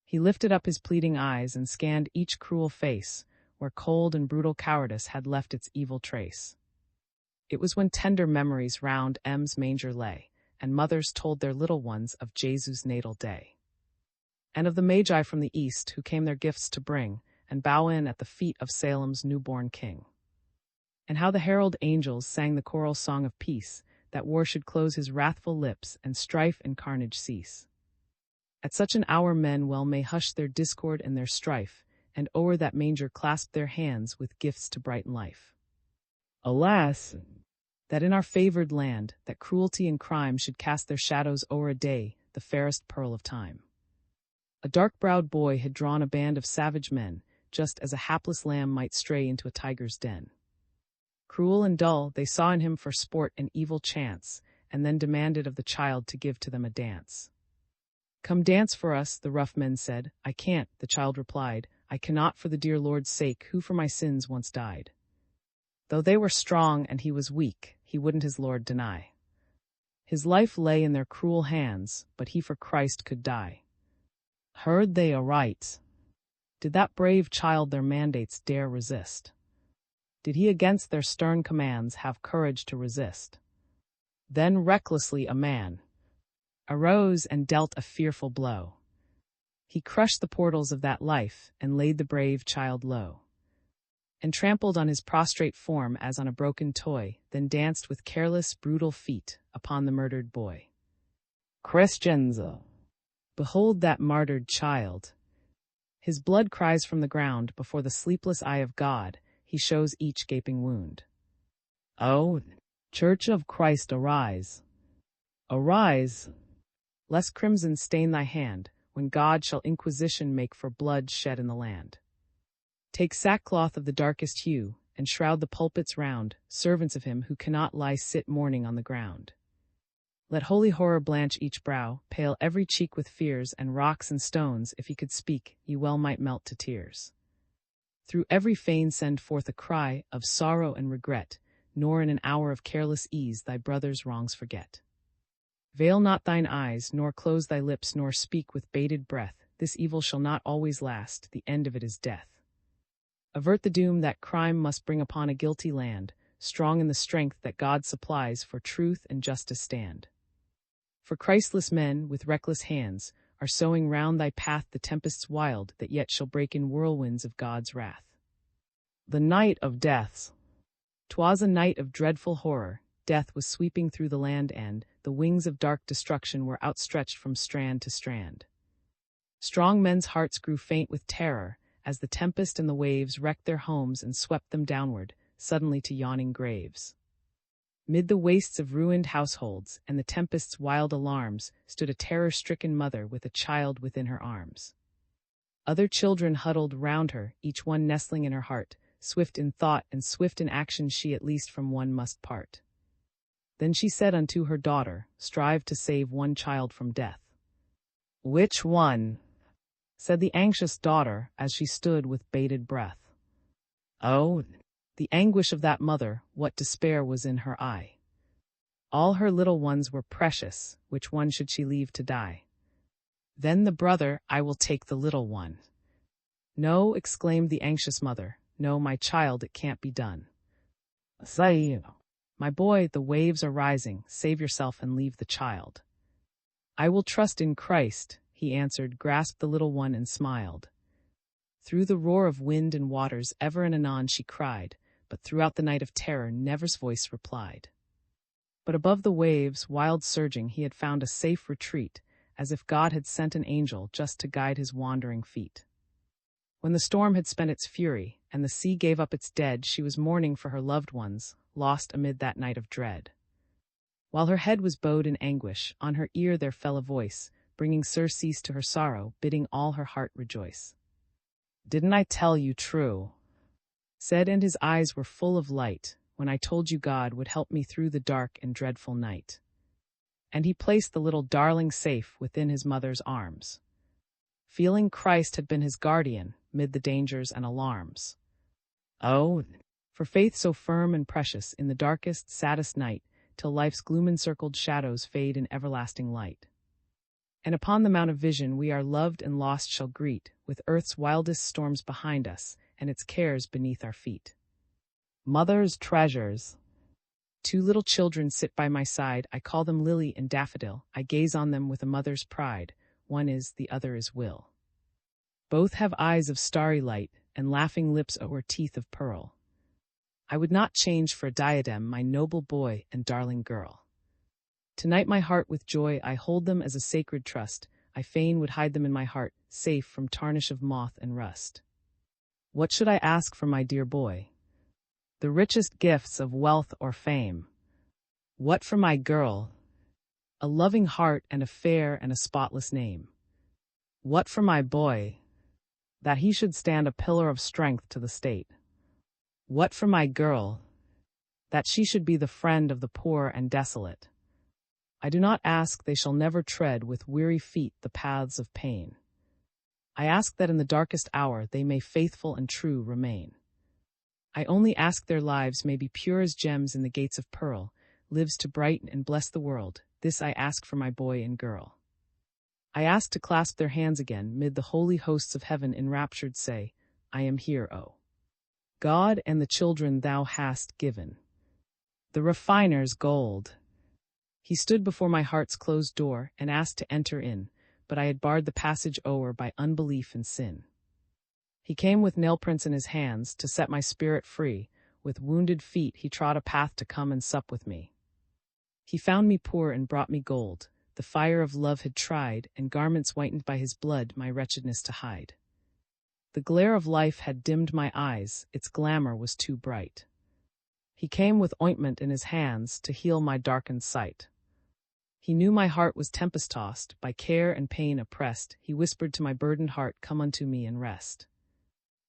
He lifted up his pleading eyes and scanned each cruel face, where cold and brutal cowardice had left its evil trace. It was when tender memories round M's manger lay, and mothers told their little ones of Jesus' natal day, and of the Magi from the east who came their gifts to bring, and bow in at the feet of Salem's newborn king. And how the herald angels sang the choral song of peace, that war should close his wrathful lips and strife and carnage cease. At such an hour men well may hush their discord and their strife, and o'er that manger clasp their hands with gifts to brighten life. Alas, that in our favored land, that cruelty and crime should cast their shadows o'er a day, the fairest pearl of time. A dark-browed boy had drawn a band of savage men, just as a hapless lamb might stray into a tiger's den. Cruel and dull, they saw in him for sport an evil chance, and then demanded of the child to give to them a dance. "Come dance for us," the rough men said. "I can't," the child replied, "I cannot for the dear Lord's sake, who for my sins once died." Though they were strong and he was weak, he wouldn't his Lord deny. His life lay in their cruel hands, but he for Christ could die. Heard they aright? Did that brave child their mandates dare resist? Did he against their stern commands have courage to resist? Then recklessly a man arose and dealt a fearful blow. He crushed the portals of that life and laid the brave child low, and trampled on his prostrate form as on a broken toy, then danced with careless, brutal feet upon the murdered boy. Christians, behold that martyred child. His blood cries from the ground before the sleepless eye of God, he shows each gaping wound. Oh, Church of Christ, arise. Arise, lest crimson stain thy hand, when God shall inquisition make for blood shed in the land. Take sackcloth of the darkest hue, and shroud the pulpits round, servants of him who cannot lie sit mourning on the ground. Let holy horror blanch each brow, pale every cheek with fears, and rocks and stones, if he could speak, ye well might melt to tears. Through every fane send forth a cry of sorrow and regret, nor in an hour of careless ease thy brother's wrongs forget. Veil not thine eyes, nor close thy lips, nor speak with bated breath, this evil shall not always last, the end of it is death. Avert the doom that crime must bring upon a guilty land, strong in the strength that God supplies for truth and justice stand. For Christless men, with reckless hands, are sowing round thy path the tempests wild that yet shall break in whirlwinds of God's wrath. The night of deaths. 'Twas a night of dreadful horror, death was sweeping through the land and the wings of dark destruction were outstretched from strand to strand. Strong men's hearts grew faint with terror, as the tempest and the waves wrecked their homes and swept them downward, suddenly to yawning graves. Mid the wastes of ruined households and the tempest's wild alarms stood a terror-stricken mother with a child within her arms. Other children huddled round her, each one nestling in her heart, swift in thought and swift in action she at least from one must part. Then she said unto her daughter, strive to save one child from death. Which one? Said the anxious daughter, as she stood with bated breath. Oh, the anguish of that mother, what despair was in her eye. All her little ones were precious, which one should she leave to die? Then the brother, I will take the little one. No, exclaimed the anxious mother, No, my child, it can't be done. Say, my boy, the waves are rising, save yourself and leave the child. I will trust in Christ, he answered, grasped the little one and smiled. Through the roar of wind and waters ever and anon she cried, but throughout the night of terror never's voice replied. But above the waves, wild surging, he had found a safe retreat, as if God had sent an angel just to guide his wandering feet. When the storm had spent its fury, and the sea gave up its dead, she was mourning for her loved ones, lost amid that night of dread. While her head was bowed in anguish, on her ear there fell a voice, bringing surcease to her sorrow, bidding all her heart rejoice. Didn't I tell you true? Said, and his eyes were full of light, when I told you God would help me through the dark and dreadful night. And he placed the little darling safe within his mother's arms, feeling Christ had been his guardian mid the dangers and alarms. Oh, for faith so firm and precious in the darkest, saddest night, till life's gloom-encircled shadows fade in everlasting light. And upon the mount of vision we our loved and lost shall greet, with earth's wildest storms behind us and its cares beneath our feet. Mother's treasures. Two little children sit by my side, I call them Lily and Daffodil, I gaze on them with a mother's pride, one is, the other is will. Both have eyes of starry light, and laughing lips o'er teeth of pearl. I would not change for a diadem my noble boy and darling girl. Tonight my heart with joy I hold them as a sacred trust, I fain would hide them in my heart, safe from tarnish of moth and rust. What should I ask for my dear boy? The richest gifts of wealth or fame. What for my girl? A loving heart and a fair and a spotless name. What for my boy? That he should stand a pillar of strength to the state. What for my girl? That she should be the friend of the poor and desolate. I do not ask they shall never tread with weary feet the paths of pain. I ask that in the darkest hour they may faithful and true remain. I only ask their lives may be pure as gems in the gates of pearl, lives to brighten and bless the world, this I ask for my boy and girl. I ask to clasp their hands again, mid the holy hosts of heaven enraptured say, I am here, O God, and the children thou hast given. The refiner's gold. He stood before my heart's closed door, and asked to enter in, but I had barred the passage o'er by unbelief and sin. He came with nail prints in his hands, to set my spirit free, with wounded feet he trod a path to come and sup with me. He found me poor and brought me gold, the fire of love had tried, and garments whitened by his blood my wretchedness to hide. The glare of life had dimmed my eyes, its glamour was too bright. He came with ointment in his hands, to heal my darkened sight. He knew my heart was tempest-tossed, by care and pain oppressed, he whispered to my burdened heart, come unto me and rest.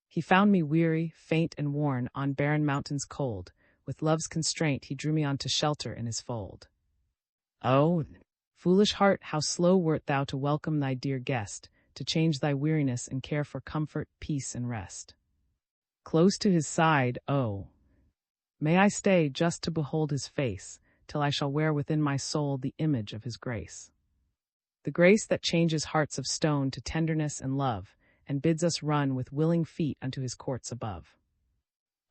He found me weary, faint and worn, on barren mountains cold, with love's constraint he drew me on to shelter in his fold. Oh, foolish heart, how slow wert thou to welcome thy dear guest, to change thy weariness and care for comfort, peace and rest. Close to his side, oh, may I stay just to behold his face, till I shall wear within my soul the image of his grace. The grace that changes hearts of stone to tenderness and love, and bids us run with willing feet unto his courts above.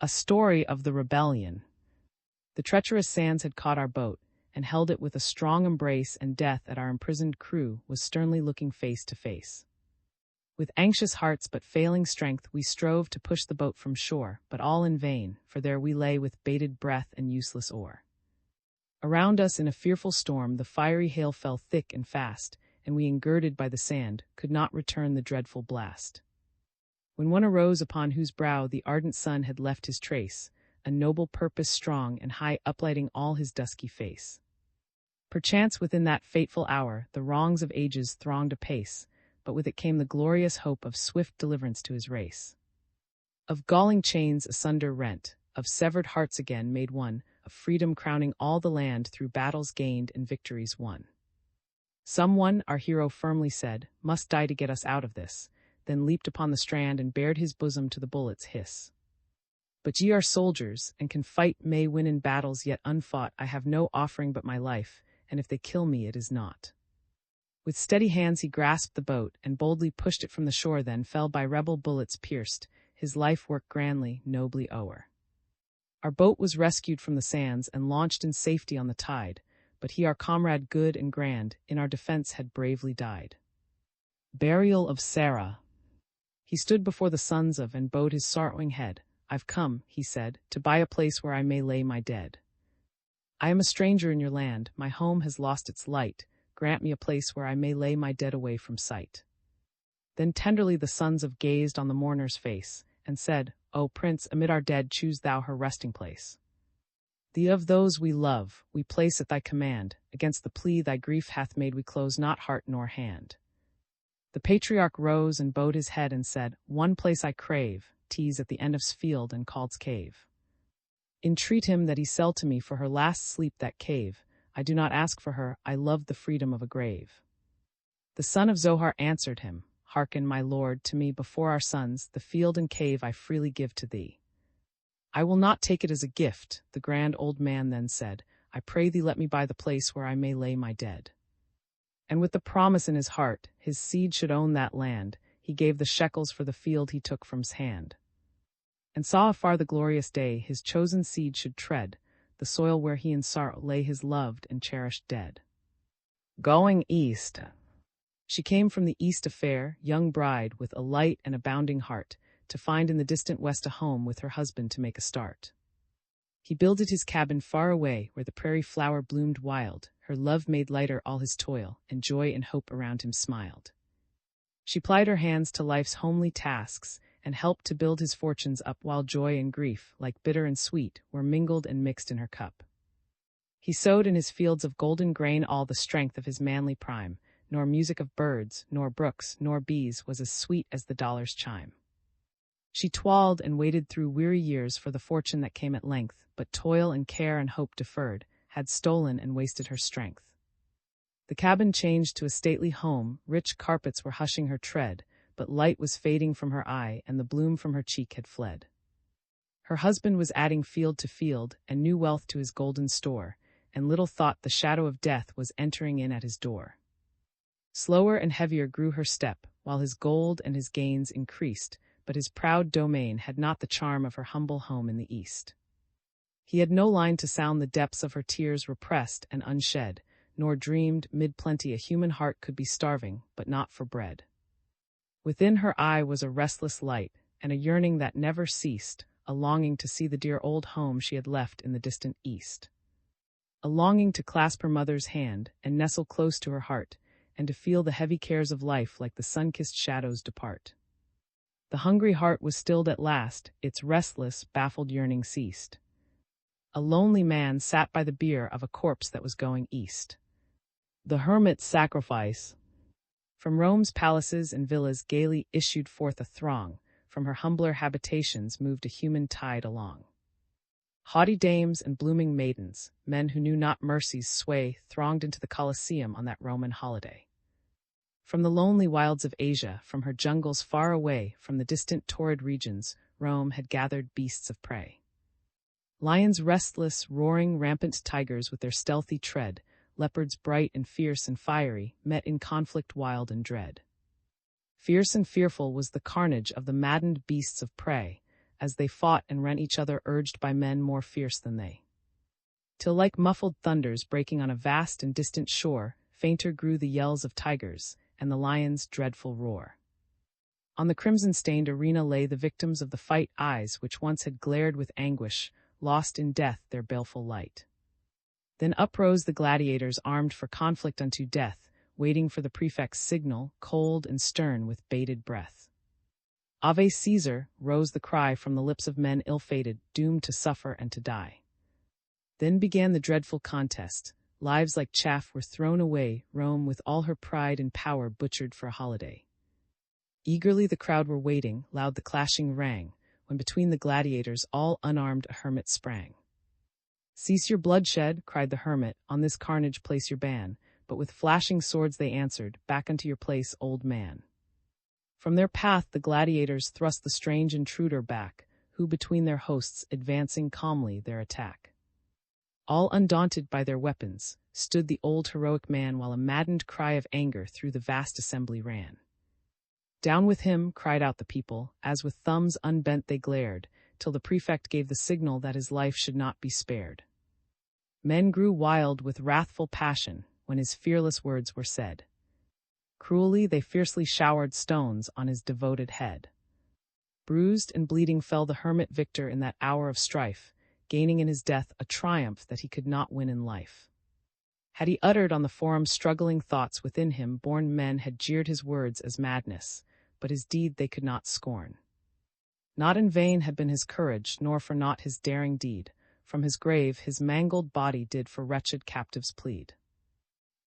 A story of the rebellion. The treacherous sands had caught our boat, and held it with a strong embrace, and death at our imprisoned crew was sternly looking face to face. With anxious hearts but failing strength we strove to push the boat from shore, but all in vain, for there we lay with bated breath and useless oar. Around us in a fearful storm the fiery hail fell thick and fast, and we, engirded by the sand, could not return the dreadful blast. When one arose upon whose brow the ardent sun had left his trace, a noble purpose strong and high uplighting all his dusky face. Perchance within that fateful hour the wrongs of ages thronged apace, but with it came the glorious hope of swift deliverance to his race. Of galling chains asunder rent, of severed hearts again made one, of freedom crowning all the land through battles gained and victories won. Someone, our hero firmly said, must die to get us out of this, then leaped upon the strand and bared his bosom to the bullet's hiss. But ye are soldiers, and can fight, may win in battles yet unfought. I have no offering but my life, and if they kill me it is naught. With steady hands he grasped the boat, and boldly pushed it from the shore, then fell by rebel bullets pierced, his life worked grandly, nobly o'er. Our boat was rescued from the sands and launched in safety on the tide, but he, our comrade good and grand, in our defense had bravely died. Burial of Sarah. He stood before the sons of and bowed his sorrowing head. I've come, he said, to buy a place where I may lay my dead. I am a stranger in your land, my home has lost its light, grant me a place where I may lay my dead away from sight. Then tenderly the sons of gazed on the mourner's face, and said, O prince, amid our dead choose thou her resting place. The of those we love, we place at thy command, against the plea thy grief hath made we close not heart nor hand. The patriarch rose and bowed his head and said, One place I crave, 'tis at the end of's field and called's cave. Entreat him that he sell to me for her last sleep that cave, I do not ask for her, I love the freedom of a grave. The son of Zohar answered him, Hearken, my lord, to me before our sons, the field and cave I freely give to thee. I will not take it as a gift, the grand old man then said, I pray thee let me buy the place where I may lay my dead. And with the promise in his heart, his seed should own that land, he gave the shekels for the field he took from's hand. And saw afar the glorious day his chosen seed should tread, the soil where he in sorrow lay his loved and cherished dead. Going east. She came from the east a fair, young bride with a light and abounding heart, to find in the distant west a home with her husband to make a start. He builded his cabin far away where the prairie flower bloomed wild, her love made lighter all his toil, and joy and hope around him smiled. She plied her hands to life's homely tasks, and helped to build his fortunes up while joy and grief, like bitter and sweet, were mingled and mixed in her cup. He sowed in his fields of golden grain all the strength of his manly prime, nor music of birds, nor brooks, nor bees was as sweet as the dollar's chime. She toiled and waited through weary years for the fortune that came at length, but toil and care and hope deferred, had stolen and wasted her strength. The cabin changed to a stately home, rich carpets were hushing her tread, but light was fading from her eye and the bloom from her cheek had fled. Her husband was adding field to field, and new wealth to his golden store, and little thought the shadow of death was entering in at his door. Slower and heavier grew her step, while his gold and his gains increased, but his proud domain had not the charm of her humble home in the east. He had no line to sound the depths of her tears repressed and unshed, nor dreamed, mid plenty a human heart could be starving, but not for bread. Within her eye was a restless light, and a yearning that never ceased, a longing to see the dear old home she had left in the distant east. A longing to clasp her mother's hand, and nestle close to her heart, and to feel the heavy cares of life like the sun-kissed shadows depart. The hungry heart was stilled at last, its restless, baffled yearning ceased. A lonely man sat by the bier of a corpse that was going east. The hermit's sacrifice. From Rome's palaces and villas gaily issued forth a throng, from her humbler habitations moved a human tide along. Haughty dames and blooming maidens, men who knew not mercy's sway, thronged into the Colosseum on that Roman holiday. From the lonely wilds of Asia, from her jungles far away, from the distant torrid regions, Rome had gathered beasts of prey. Lions restless, roaring, rampant tigers with their stealthy tread, leopards bright and fierce and fiery, met in conflict wild and dread. Fierce and fearful was the carnage of the maddened beasts of prey, as they fought and rent each other urged by men more fierce than they. Till like muffled thunders breaking on a vast and distant shore, fainter grew the yells of tigers, and the lion's dreadful roar. On the crimson-stained arena lay the victims of the fight, eyes which once had glared with anguish, lost in death their baleful light. Then uprose the gladiators armed for conflict unto death, waiting for the prefect's signal, cold and stern with bated breath. Ave Caesar, rose the cry from the lips of men ill-fated, doomed to suffer and to die. Then began the dreadful contest. Lives like chaff were thrown away, Rome with all her pride and power butchered for a holiday. Eagerly the crowd were waiting, loud the clashing rang, when between the gladiators all unarmed a hermit sprang. Cease your bloodshed, cried the hermit, on this carnage place your ban, but with flashing swords they answered, back unto your place, old man. From their path the gladiators thrust the strange intruder back, who between their hosts advancing calmly their attack. All undaunted by their weapons, stood the old heroic man while a maddened cry of anger through the vast assembly ran. "Down with him," cried out the people, as with thumbs unbent they glared, till the prefect gave the signal that his life should not be spared. Men grew wild with wrathful passion when his fearless words were said. Cruelly they fiercely showered stones on his devoted head. Bruised and bleeding fell the hermit victor in that hour of strife, gaining in his death a triumph that he could not win in life. Had he uttered on the forum struggling thoughts within him, born men had jeered his words as madness, but his deed they could not scorn. Not in vain had been his courage, nor for naught his daring deed. From his grave his mangled body did for wretched captives plead.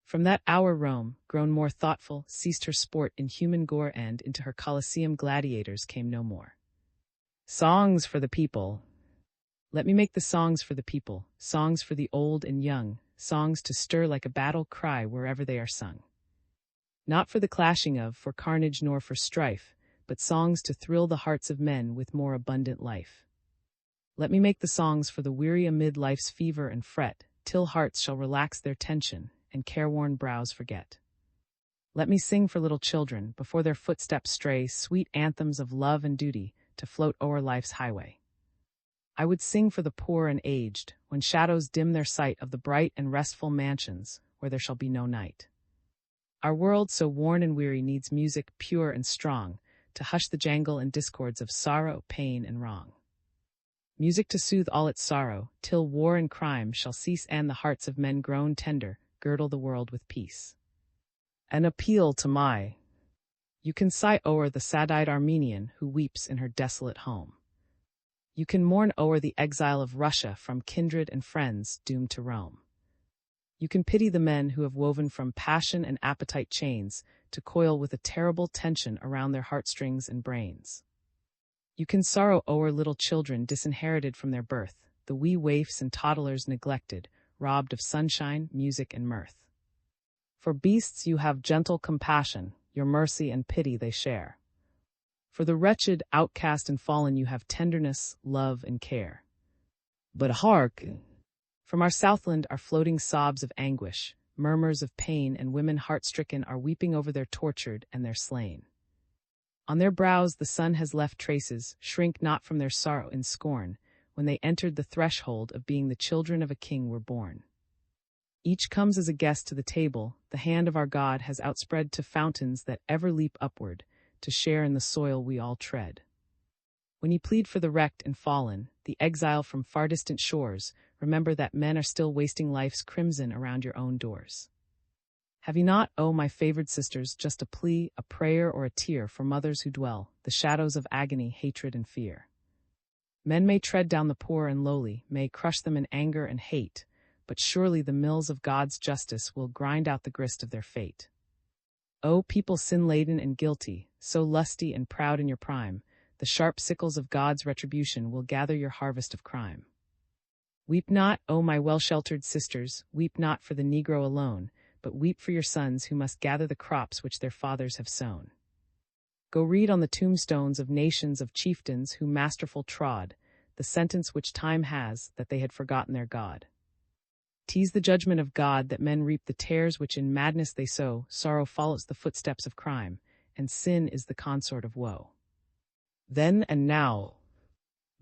From that hour Rome, grown more thoughtful, ceased her sport in human gore, and into her Colosseum gladiators came no more. Songs for the people. Let me make the songs for the people, songs for the old and young, songs to stir like a battle cry wherever they are sung. Not for the clashing of, for carnage nor for strife, but songs to thrill the hearts of men with more abundant life. Let me make the songs for the weary amid life's fever and fret, till hearts shall relax their tension, and careworn brows forget. Let me sing for little children, before their footsteps stray, sweet anthems of love and duty, to float o'er life's highway. I would sing for the poor and aged, when shadows dim their sight of the bright and restful mansions, where there shall be no night. Our world, so worn and weary, needs music pure and strong, to hush the jangle and discords of sorrow, pain, and wrong. Music to soothe all its sorrow, till war and crime shall cease and the hearts of men grown tender, girdle the world with peace. An appeal to my. You can sigh o'er the sad-eyed Armenian who weeps in her desolate home. You can mourn o'er the exile of Russia from kindred and friends doomed to roam. You can pity the men who have woven from passion and appetite chains to coil with a terrible tension around their heartstrings and brains. You can sorrow o'er little children disinherited from their birth, the wee waifs and toddlers neglected, robbed of sunshine, music, and mirth. For beasts you have gentle compassion, your mercy and pity they share. For the wretched, outcast, and fallen you have tenderness, love, and care. But hark! From our southland are floating sobs of anguish, murmurs of pain, and women heart-stricken are weeping over their tortured and their slain. On their brows the sun has left traces, shrink not from their sorrow in scorn, when they entered the threshold of being the children of a king were born. Each comes as a guest to the table, the hand of our God has outspread to fountains that ever leap upward, to share in the soil we all tread. When ye plead for the wrecked and fallen, the exile from far distant shores, remember that men are still wasting life's crimson around your own doors. Have ye not, oh my favored sisters, just a plea, a prayer, or a tear for mothers who dwell, the shadows of agony, hatred, and fear? Men may tread down the poor and lowly, may crush them in anger and hate, but surely the mills of God's justice will grind out the grist of their fate. O people sin-laden and guilty, so lusty and proud in your prime, the sharp sickles of God's retribution will gather your harvest of crime. Weep not, O my well-sheltered sisters, weep not for the Negro alone, but weep for your sons who must gather the crops which their fathers have sown. Go read on the tombstones of nations of chieftains who masterful trod, the sentence which time has, that they had forgotten their God. 'Tis the judgment of God that men reap the tares which in madness they sow, sorrow follows the footsteps of crime, and sin is the consort of woe. Then and now,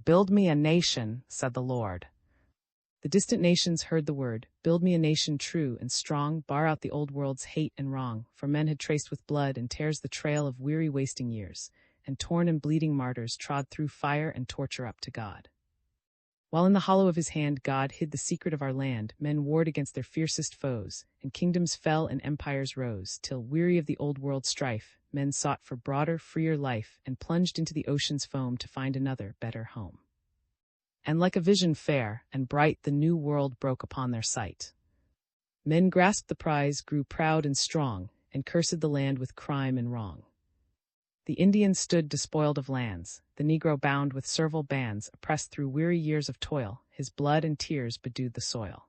build me a nation, said the Lord. The distant nations heard the word, build me a nation true and strong, bar out the old world's hate and wrong, for men had traced with blood and tears the trail of weary wasting years, and torn and bleeding martyrs trod through fire and torture up to God. While in the hollow of his hand God hid the secret of our land, men warred against their fiercest foes, and kingdoms fell and empires rose, till, weary of the old world's strife, men sought for broader, freer life, and plunged into the ocean's foam to find another, better home. And like a vision fair and bright the new world broke upon their sight. Men grasped the prize, grew proud and strong, and cursed the land with crime and wrong. The Indian stood despoiled of lands, the Negro bound with servile bands, oppressed through weary years of toil, his blood and tears bedewed the soil.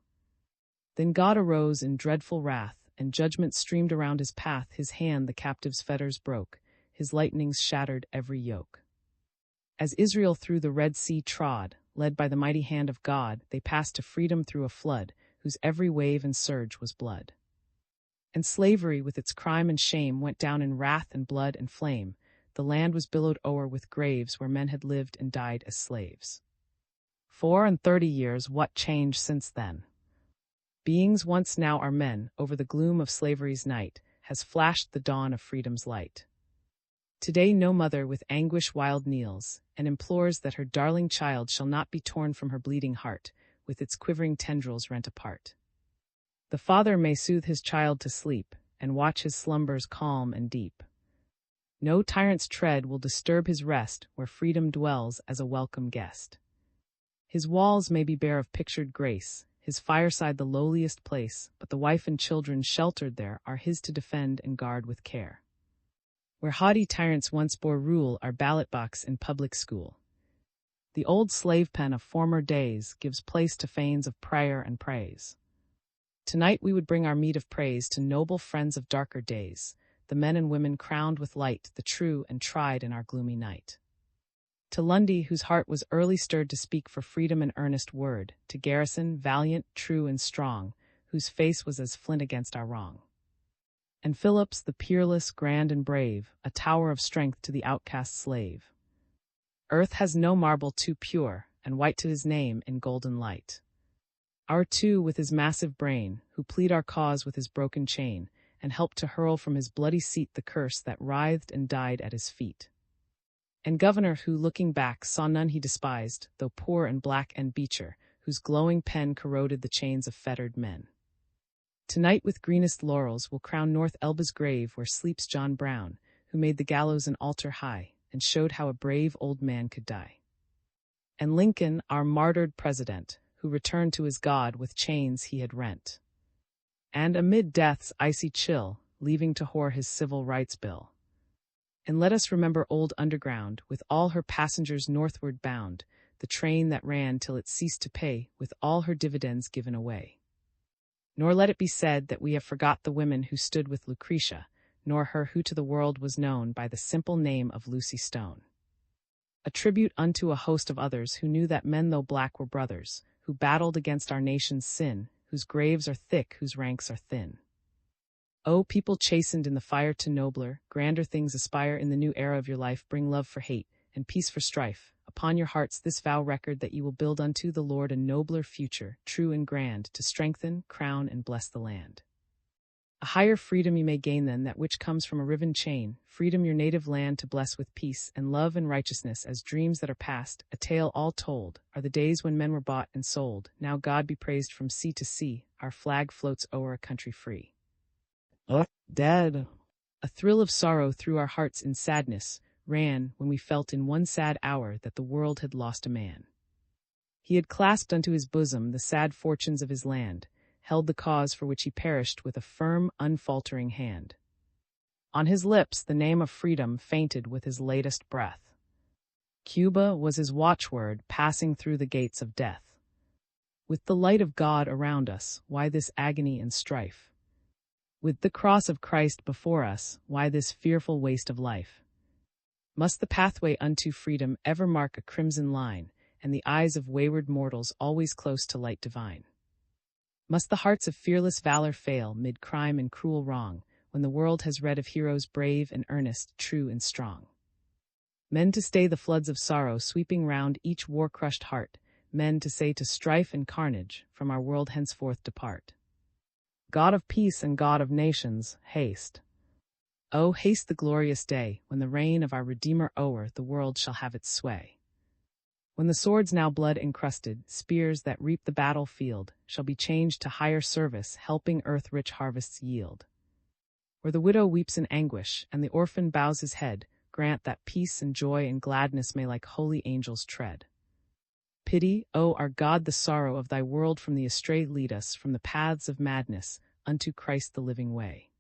Then God arose in dreadful wrath, and judgment streamed around his path, his hand the captive's fetters broke, his lightnings shattered every yoke. As Israel through the Red Sea trod, led by the mighty hand of God, they passed to freedom through a flood, whose every wave and surge was blood. And slavery with its crime and shame went down in wrath and blood and flame, the land was billowed o'er with graves where men had lived and died as slaves. 34 years, what change since then? Beings once now are men, over the gloom of slavery's night, has flashed the dawn of freedom's light. Today no mother with anguish wild kneels, and implores that her darling child shall not be torn from her bleeding heart, with its quivering tendrils rent apart. The father may soothe his child to sleep, and watch his slumbers calm and deep. No tyrant's tread will disturb his rest where freedom dwells as a welcome guest. His walls may be bare of pictured grace, his fireside the lowliest place, but the wife and children sheltered there are his to defend and guard with care. Where haughty tyrants once bore rule our ballot box in public school. The old slave pen of former days gives place to fanes of prayer and praise. Tonight we would bring our meed of praise to noble friends of darker days, the men and women crowned with light, the true and tried in our gloomy night. To Lundy, whose heart was early stirred to speak for freedom an earnest word, to Garrison, valiant, true, and strong, whose face was as flint against our wrong. And Phillips, the peerless, grand and brave, a tower of strength to the outcast slave. Earth has no marble too pure, and white to his name in golden light. Our two with his massive brain, who plead our cause with his broken chain, and helped to hurl from his bloody seat the curse that writhed and died at his feet. And Governor who, looking back, saw none he despised, though poor and black, and Beecher, whose glowing pen corroded the chains of fettered men. Tonight with greenest laurels we'll crown North Elba's grave where sleeps John Brown, who made the gallows an altar high, and showed how a brave old man could die. And Lincoln, our martyred president, who returned to his God with chains he had rent. And amid death's icy chill, leaving to whore his civil rights bill. And let us remember old Underground, with all her passengers northward bound, the train that ran till it ceased to pay, with all her dividends given away. Nor let it be said that we have forgot the women who stood with Lucretia, nor her who to the world was known by the simple name of Lucy Stone. A tribute unto a host of others who knew that men though black were brothers, who battled against our nation's sin, whose graves are thick, whose ranks are thin. O people chastened in the fire to nobler, grander things aspire in the new era of your life, bring love for hate, and peace for strife. Upon your hearts this vow record that you will build unto the Lord a nobler future, true and grand, to strengthen, crown, and bless the land. A higher freedom you may gain than that which comes from a riven chain, freedom your native land to bless with peace and love and righteousness as dreams that are past, a tale all told, are the days when men were bought and sold. Now God be praised from sea to sea, our flag floats o'er a country free. Dead. A thrill of sorrow through our hearts in sadness ran when we felt in one sad hour that the world had lost a man. He had clasped unto his bosom the sad fortunes of his land, held the cause for which he perished with a firm, unfaltering hand. On his lips the name of freedom fainted with his latest breath. Cuba was his watchword passing through the gates of death. With the light of God around us, why this agony and strife? With the cross of Christ before us, why this fearful waste of life? Must the pathway unto freedom ever mark a crimson line, and the eyes of wayward mortals always close to light divine? Must the hearts of fearless valor fail mid crime and cruel wrong, when the world has read of heroes brave and earnest, true and strong? Men to stay the floods of sorrow sweeping round each war-crushed heart, men to say to strife and carnage, from our world henceforth depart. God of peace and God of nations, haste. Oh, haste the glorious day, when the reign of our Redeemer o'er the world shall have its sway. When the swords now blood-encrusted, spears that reap the battlefield, shall be changed to higher service, helping earth rich harvests yield. Where the widow weeps in anguish, and the orphan bows his head, grant that peace and joy and gladness may like holy angels tread. Pity, O our God, the sorrow of thy world from the astray lead us from the paths of madness, unto Christ the living way.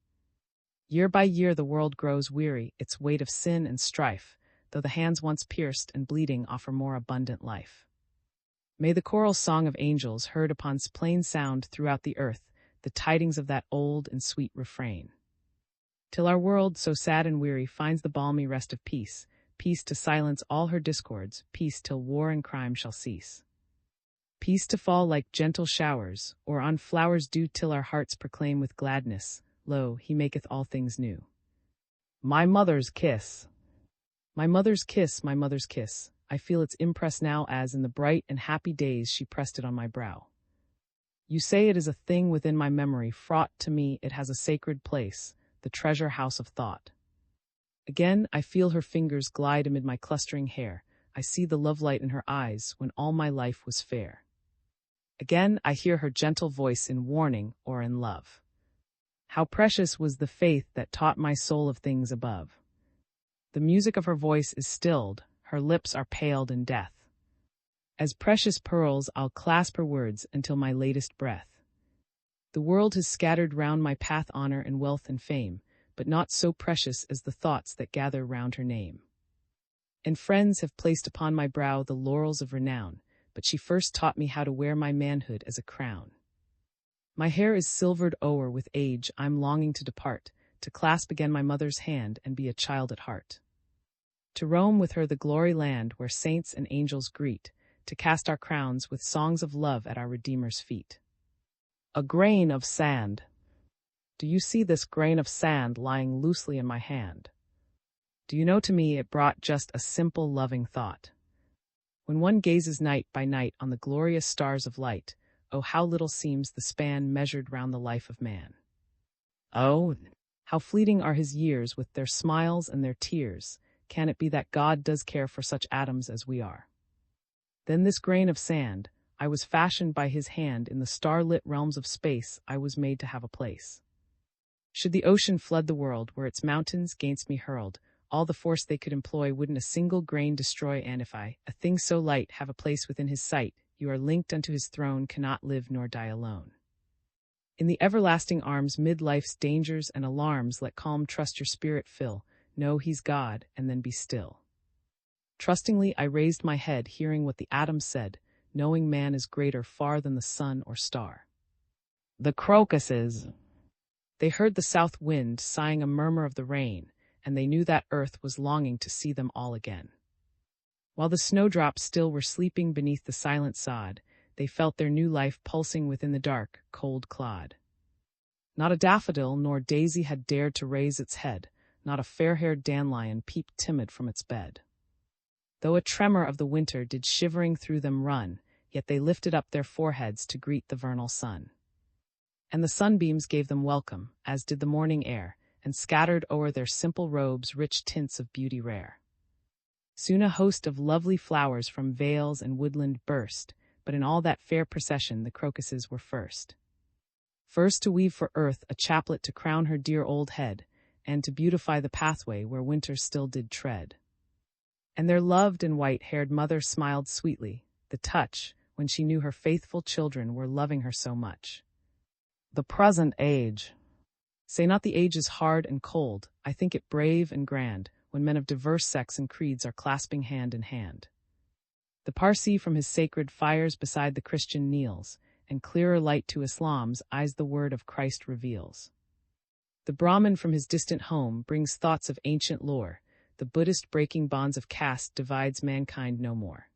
Year by year the world grows weary, its weight of sin and strife, though the hands once pierced and bleeding offer more abundant life. May the choral song of angels heard upon plain sound throughout the earth, the tidings of that old and sweet refrain. Till our world, so sad and weary, finds the balmy rest of peace, peace to silence all her discords, peace till war and crime shall cease. Peace to fall like gentle showers, or on flowers dew till our hearts proclaim with gladness, lo, he maketh all things new. My mother's kiss. My mother's kiss, I feel its impress now as in the bright and happy days she pressed it on my brow. You say it is a thing within my memory, fraught to me it has a sacred place, the treasure house of thought. Again I feel her fingers glide amid my clustering hair, I see the love light in her eyes when all my life was fair. Again I hear her gentle voice in warning or in love. How precious was the faith that taught my soul of things above. The music of her voice is stilled, her lips are paled in death. As precious pearls I'll clasp her words until my latest breath. The world has scattered round my path honor and wealth and fame, but not so precious as the thoughts that gather round her name. And friends have placed upon my brow the laurels of renown, but she first taught me how to wear my manhood as a crown. My hair is silvered o'er with age, I'm longing to depart, to clasp again my mother's hand and be a child at heart. To roam with her the glory land where saints and angels greet, to cast our crowns with songs of love at our Redeemer's feet. A grain of sand. Do you see this grain of sand lying loosely in my hand? Do you know to me it brought just a simple loving thought? When one gazes night by night on the glorious stars of light, oh, how little seems the span measured round the life of man. Oh, how fleeting are his years with their smiles and their tears. Can it be that God does care for such atoms as we are? Then this grain of sand, I was fashioned by his hand in the star-lit realms of space, I was made to have a place. Should the ocean flood the world where its mountains gainst me hurled, all the force they could employ wouldn't a single grain destroy, and if I, a thing so light, have a place within his sight, you are linked unto his throne, cannot live nor die alone. In the everlasting arms mid life's dangers and alarms, let calm trust your spirit fill, know he's God, and then be still. Trustingly I raised my head, hearing what the atoms said, knowing man is greater far than the sun or star. The crocuses. They heard the south wind sighing a murmur of the rain, and they knew that earth was longing to see them all again. While the snowdrops still were sleeping beneath the silent sod, they felt their new life pulsing within the dark, cold clod. Not a daffodil nor daisy had dared to raise its head, not a fair-haired dandelion peeped timid from its bed. Though a tremor of the winter did shivering through them run, yet they lifted up their foreheads to greet the vernal sun. And the sunbeams gave them welcome, as did the morning air, and scattered o'er their simple robes rich tints of beauty rare. Soon a host of lovely flowers from vales and woodland burst, but in all that fair procession the crocuses were first. First to weave for earth a chaplet to crown her dear old head, and to beautify the pathway where winter still did tread. And their loved and white-haired mother smiled sweetly, the touch, when she knew her faithful children were loving her so much. The present age. Say not the age is hard and cold, I think it brave and grand, when men of diverse sects and creeds are clasping hand in hand. The Parsee from his sacred fires beside the Christian kneels, and clearer light to Islam's eyes the word of Christ reveals. The Brahmin from his distant home brings thoughts of ancient lore, the Buddhist breaking bonds of caste divides mankind no more.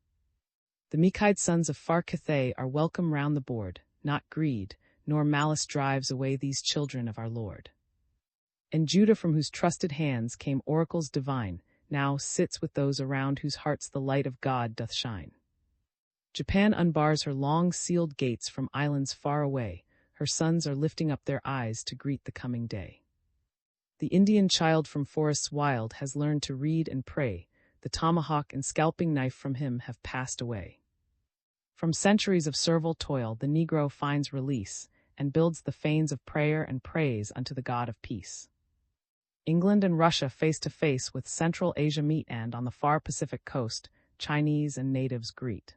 The meek-eyed sons of far Cathay are welcome round the board, not greed, nor malice drives away these children of our Lord. And Judah, from whose trusted hands came oracles divine, now sits with those around whose hearts the light of God doth shine. Japan unbars her long sealed gates from islands far away, her sons are lifting up their eyes to greet the coming day. The Indian child from forests wild has learned to read and pray, the tomahawk and scalping knife from him have passed away. From centuries of servile toil the Negro finds release, and builds the fanes of prayer and praise unto the God of peace. England and Russia face to face with Central Asia meet, and on the far Pacific coast, Chinese and natives greet.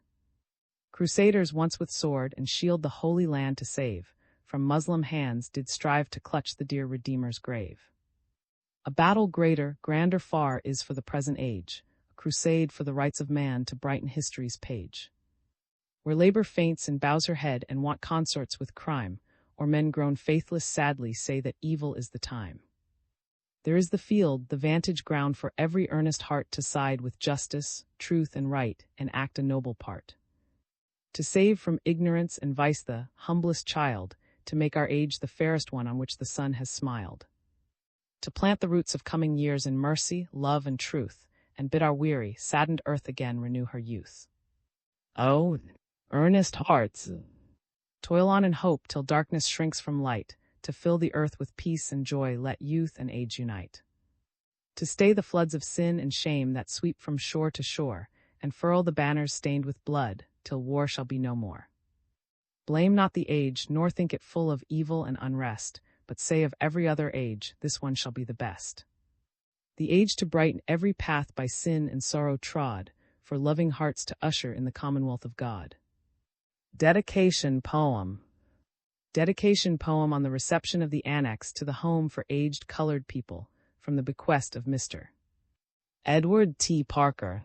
Crusaders once with sword and shield the Holy Land to save, from Muslim hands did strive to clutch the dear Redeemer's grave. A battle greater, grander far is for the present age, a crusade for the rights of man to brighten history's page. Where labor faints and bows her head and want consorts with crime, or men grown faithless sadly say that evil is the time. There is the field, the vantage ground for every earnest heart to side with justice, truth, and right, and act a noble part. To save from ignorance and vice the humblest child, to make our age the fairest one on which the sun has smiled. To plant the roots of coming years in mercy, love, and truth, and bid our weary, saddened earth again renew her youth. Oh, earnest hearts, toil on in hope till darkness shrinks from light, to fill the earth with peace and joy let youth and age unite. To stay the floods of sin and shame that sweep from shore to shore, and furl the banners stained with blood, till war shall be no more. Blame not the age, nor think it full of evil and unrest, but say of every other age, this one shall be the best. The age to brighten every path by sin and sorrow trod, for loving hearts to usher in the commonwealth of God. Dedication poem. Dedication poem on the reception of the annex to the home for aged colored people, from the bequest of Mr. Edward T. Parker.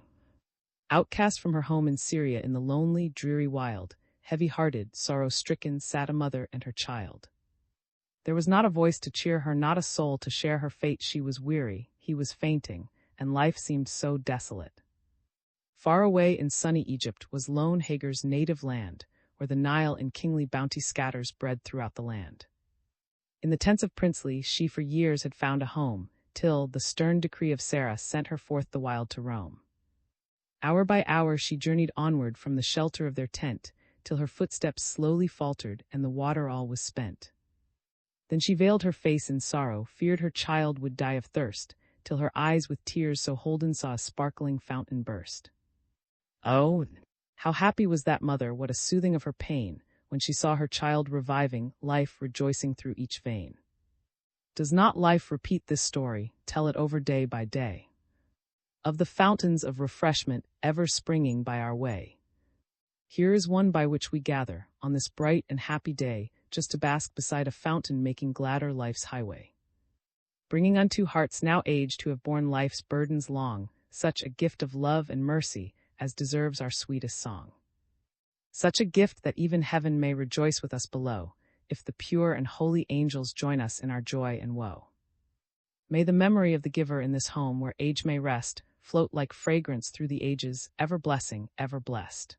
Outcast from her home in Syria in the lonely, dreary wild, heavy-hearted, sorrow-stricken sat a mother and her child. There was not a voice to cheer her, not a soul to share her fate. She was weary, he was fainting, and life seemed so desolate. Far away in sunny Egypt was lone Hagar's native land, where the Nile in kingly bounty scatters bread throughout the land. In the tents of princely she for years had found a home, till the stern decree of Sarah sent her forth the wild to roam. Hour by hour she journeyed onward from the shelter of their tent, till her footsteps slowly faltered and the water all was spent. Then she veiled her face in sorrow, feared her child would die of thirst, till her eyes with tears so holden saw a sparkling fountain burst. Oh, how happy was that mother, what a soothing of her pain, when she saw her child reviving, life rejoicing through each vein. Does not life repeat this story, tell it over day by day? Of the fountains of refreshment ever springing by our way. Here is one by which we gather, on this bright and happy day, just to bask beside a fountain making gladder life's highway. Bringing unto hearts now aged who have borne life's burdens long, such a gift of love and mercy as deserves our sweetest song. Such a gift that even heaven may rejoice with us below, if the pure and holy angels join us in our joy and woe. May the memory of the giver in this home where age may rest, float like fragrance through the ages, ever blessing, ever blessed.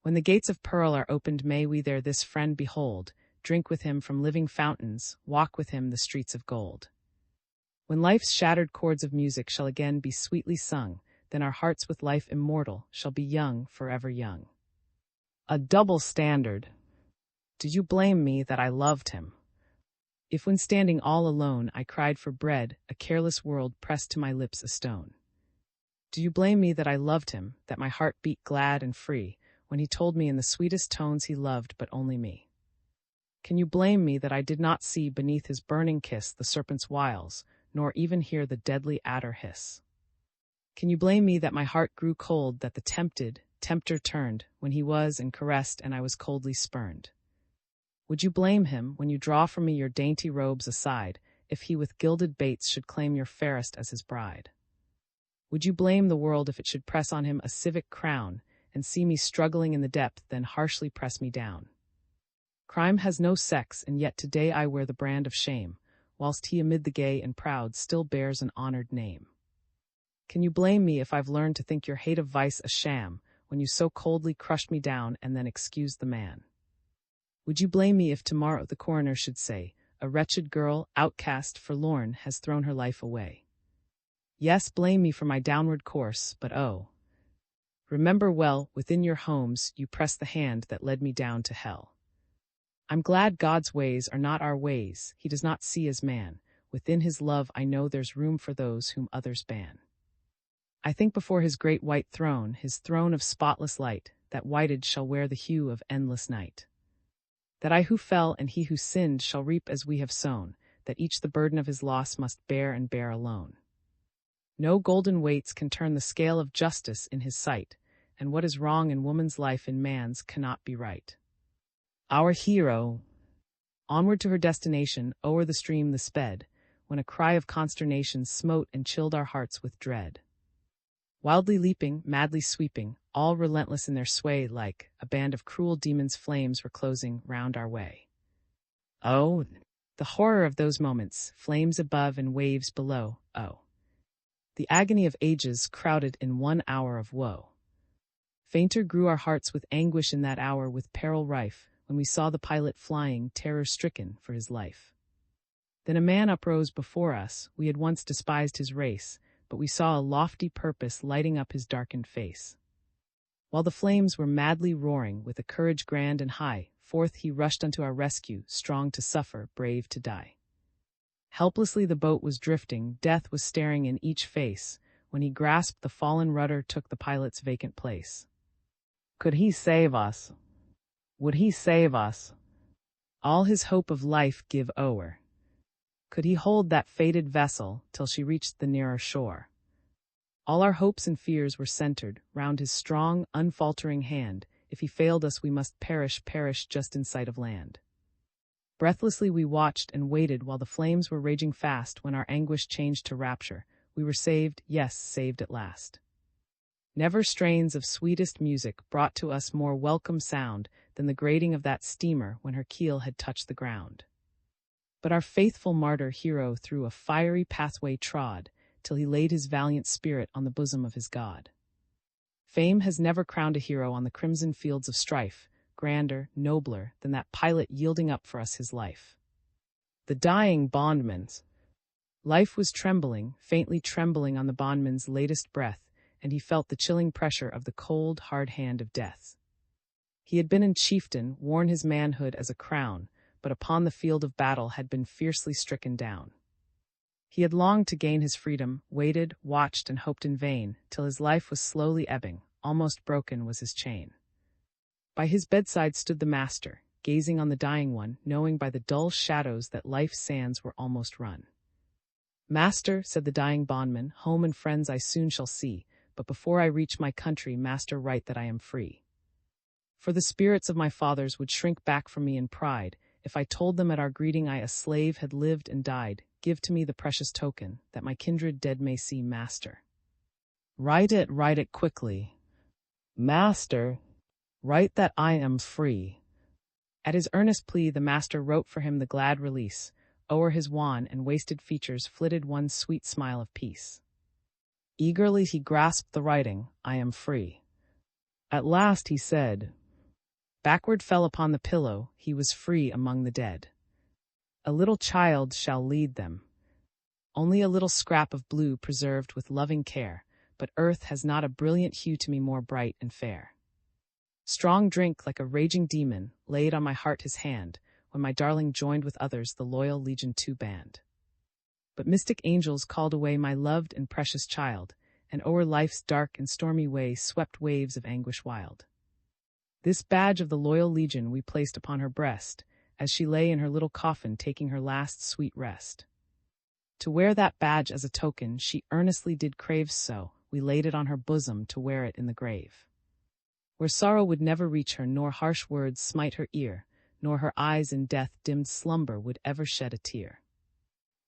When the gates of pearl are opened, may we there this friend behold, drink with him from living fountains, walk with him the streets of gold. When life's shattered chords of music shall again be sweetly sung, then our hearts with life immortal shall be young, forever young. A double standard. Do you blame me that I loved him? If when standing all alone I cried for bread, a careless world pressed to my lips a stone. Do you blame me that I loved him, that my heart beat glad and free, when he told me in the sweetest tones he loved but only me? Can you blame me that I did not see beneath his burning kiss the serpent's wiles, nor even hear the deadly adder hiss? Can you blame me that my heart grew cold, that the tempter turned, when he was and caressed and I was coldly spurned? Would you blame him, when you draw from me your dainty robes aside, if he with gilded baits should claim your fairest as his bride? Would you blame the world if it should press on him a civic crown, and see me struggling in the depth, then harshly press me down? Crime has no sex, and yet today I wear the brand of shame, whilst he amid the gay and proud still bears an honored name. Can you blame me if I've learned to think your hate of vice a sham, when you so coldly crushed me down and then excused the man? Would you blame me if tomorrow the coroner should say, a wretched girl, outcast, forlorn, has thrown her life away? Yes, blame me for my downward course, but oh, remember well, within your homes you press the hand that led me down to hell. I'm glad God's ways are not our ways, he does not see as man. Within his love I know there's room for those whom others ban. I think before his great white throne, his throne of spotless light, that whited shall wear the hue of endless night. That I who fell and he who sinned shall reap as we have sown, that each the burden of his loss must bear and bear alone. No golden weights can turn the scale of justice in his sight, and what is wrong in woman's life in man's cannot be right. Our hero, onward to her destination, o'er the stream the sped, when a cry of consternation smote and chilled our hearts with dread. Wildly leaping, madly sweeping, all relentless in their sway, like a band of cruel demons, flames were closing round our way. Oh, the horror of those moments, flames above and waves below, oh. The agony of ages crowded in 1 hour of woe. Fainter grew our hearts with anguish in that hour with peril rife, when we saw the pilot flying, terror-stricken, for his life. Then a man uprose before us, we had once despised his race, but but we saw a lofty purpose lighting up his darkened face. While the flames were madly roaring, with a courage grand and high, forth he rushed unto our rescue, strong to suffer, brave to die. Helplessly the boat was drifting, death was staring in each face. When he grasped the fallen rudder, took the pilot's vacant place. Could he save us? Would he save us? All his hope of life give o'er. Could he hold that fated vessel till she reached the nearer shore? All our hopes and fears were centered round his strong, unfaltering hand. If he failed us, we must perish just in sight of land. Breathlessly we watched and waited while the flames were raging fast. When our anguish changed to rapture, we were saved, yes, saved at last. Never strains of sweetest music brought to us more welcome sound than the grating of that steamer when her keel had touched the ground. But our faithful martyr hero through a fiery pathway trod, till he laid his valiant spirit on the bosom of his God. Fame has never crowned a hero on the crimson fields of strife, grander, nobler than that pilot yielding up for us his life. The dying bondman's life was trembling, faintly trembling on the bondman's latest breath, and he felt the chilling pressure of the cold, hard hand of death. He had been a chieftain, worn his manhood as a crown, but upon the field of battle had been fiercely stricken down. He had longed to gain his freedom, waited, watched, and hoped in vain, till his life was slowly ebbing, almost broken was his chain. By his bedside stood the master, gazing on the dying one, knowing by the dull shadows that life's sands were almost run. "Master," said the dying bondman, "home and friends I soon shall see, but before I reach my country, master, write that I am free. For the spirits of my fathers would shrink back from me in pride, if I told them at our greeting I a slave had lived and died. Give to me the precious token, that my kindred dead may see, master. Write it quickly. Master, write that I am free." At his earnest plea the master wrote for him the glad release. O'er his wan and wasted features flitted one sweet smile of peace. Eagerly he grasped the writing, "I am free." At last he said, backward fell upon the pillow, he was free among the dead. A little child shall lead them. Only a little scrap of blue preserved with loving care, but earth has not a brilliant hue to me more bright and fair. Strong drink, like a raging demon, laid on my heart his hand, when my darling joined with others the loyal Legion II band. But mystic angels called away my loved and precious child, and o'er life's dark and stormy way swept waves of anguish wild. This badge of the loyal Legion we placed upon her breast, as she lay in her little coffin taking her last sweet rest. To wear that badge as a token she earnestly did crave, so we laid it on her bosom to wear it in the grave, where sorrow would never reach her, nor harsh words smite her ear, nor her eyes in death-dimmed slumber would ever shed a tear.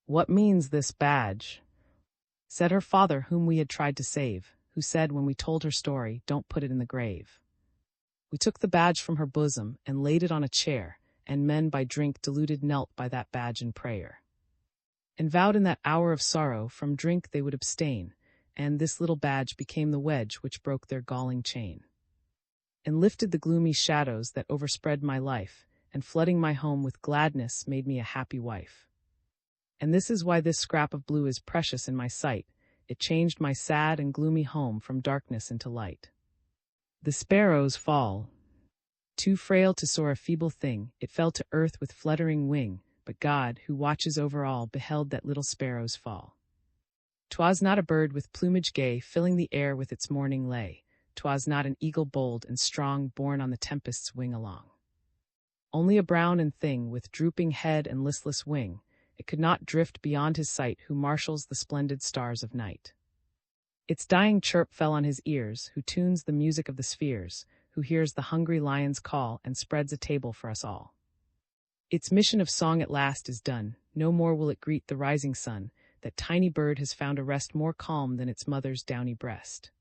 "What means this badge?" said her father, whom we had tried to save, who said when we told her story, "Don't put it in the grave." We took the badge from her bosom and laid it on a chair, and men by drink deluded knelt by that badge in prayer, and vowed in that hour of sorrow from drink they would abstain, and this little badge became the wedge which broke their galling chain, and lifted the gloomy shadows that overspread my life, and flooding my home with gladness made me a happy wife. And this is why this scrap of blue is precious in my sight, it changed my sad and gloomy home from darkness into light. The sparrows fall. Too frail to soar a feeble thing, it fell to earth with fluttering wing, but God, who watches over all, beheld that little sparrow's fall. 'Twas not a bird with plumage gay, filling the air with its morning lay, 'twas not an eagle bold and strong, borne on the tempest's wing along. Only a brown and thing, with drooping head and listless wing, it could not drift beyond his sight, who marshals the splendid stars of night. Its dying chirp fell on his ears, who tunes the music of the spheres, who hears the hungry lion's call and spreads a table for us all. Its mission of song at last is done, no more will it greet the rising sun, that tiny bird has found a rest more calm than its mother's downy breast.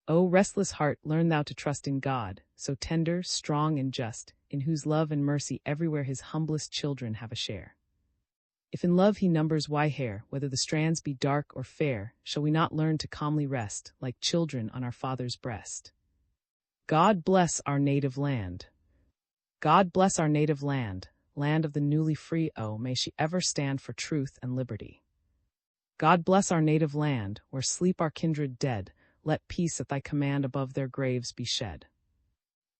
O restless heart, learn thou to trust in God, so tender, strong, and just, in whose love and mercy everywhere his humblest children have a share. If in love he numbers why hair, whether the strands be dark or fair, shall we not learn to calmly rest, like children on our Father's breast? God bless our native land. God bless our native land, land of the newly free, oh, may she ever stand for truth and liberty. God bless our native land, where sleep our kindred dead, let peace at thy command above their graves be shed.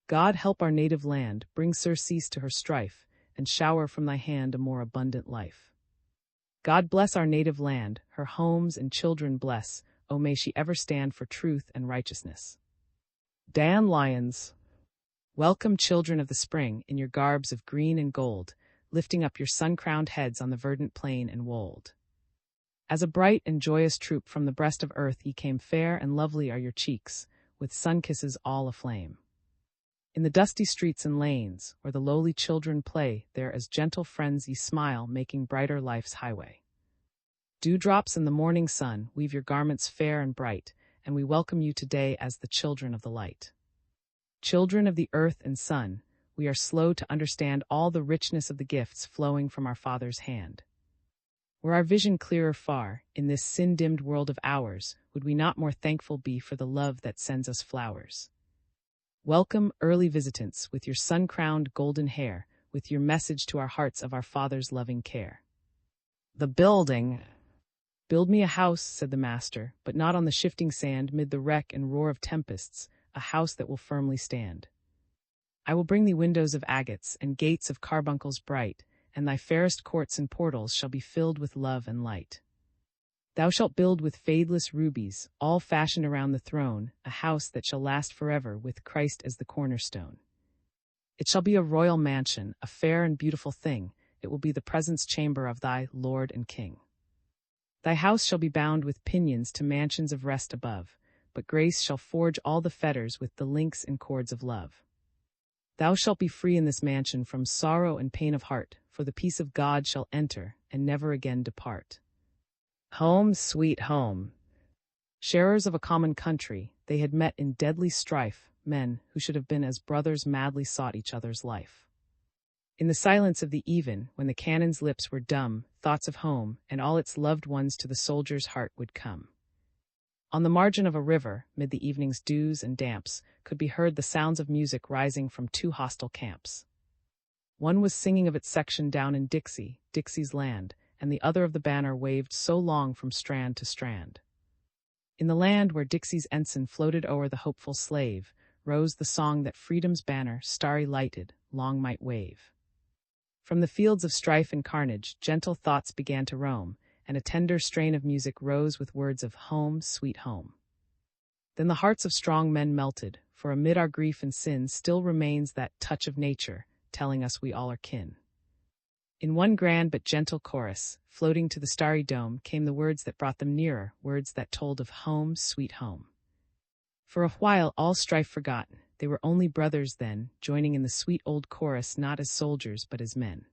God help our native land, bring surcease to her strife, and shower from thy hand a more abundant life. God bless our native land, her homes and children bless, O may she ever stand for truth and righteousness. Dandelions. Welcome, children of the spring, in your garbs of green and gold, lifting up your sun-crowned heads on the verdant plain and wold. As a bright and joyous troop from the breast of earth ye came, fair and lovely are your cheeks, with sun-kisses all aflame. In the dusty streets and lanes, where the lowly children play, there as gentle friends ye smile, making brighter life's highway. Dewdrops in the morning sun weave your garments fair and bright, and we welcome you today as the children of the light. Children of the earth and sun, we are slow to understand all the richness of the gifts flowing from our Father's hand. Were our vision clearer far, in this sin-dimmed world of ours, would we not more thankful be for the love that sends us flowers? Welcome, early visitants, with your sun-crowned golden hair, with your message to our hearts of our Father's loving care. The building. Build me a house, said the master, but not on the shifting sand, mid the wreck and roar of tempests, a house that will firmly stand. I will bring thee windows of agates and gates of carbuncles bright, and thy fairest courts and portals shall be filled with love and light. Thou shalt build with fadeless rubies, all fashioned around the throne, a house that shall last forever with Christ as the cornerstone. It shall be a royal mansion, a fair and beautiful thing. It will be the presence chamber of thy Lord and King. Thy house shall be bound with pinions to mansions of rest above, but grace shall forge all the fetters with the links and cords of love. Thou shalt be free in this mansion from sorrow and pain of heart, for the peace of God shall enter and never again depart. Home, sweet home. Sharers of a common country, they had met in deadly strife, men who should have been as brothers madly sought each other's life. In the silence of the even, when the cannon's lips were dumb, thoughts of home and all its loved ones to the soldier's heart would come. On the margin of a river, mid the evening's dews and damps, could be heard the sounds of music rising from two hostile camps. One was singing of its section down in Dixie, Dixie's land, and the other of the banner waved so long from strand to strand. In the land where Dixie's ensign floated o'er the hopeful slave, rose the song that freedom's banner, starry-lighted, long might wave. From the fields of strife and carnage, gentle thoughts began to roam, and a tender strain of music rose with words of home, sweet home. Then the hearts of strong men melted, for amid our grief and sin still remains that touch of nature, telling us we all are kin. In one grand but gentle chorus, floating to the starry dome, came the words that brought them nearer, words that told of home, sweet home. For a while all strife forgotten, they were only brothers then, joining in the sweet old chorus not as soldiers but as men.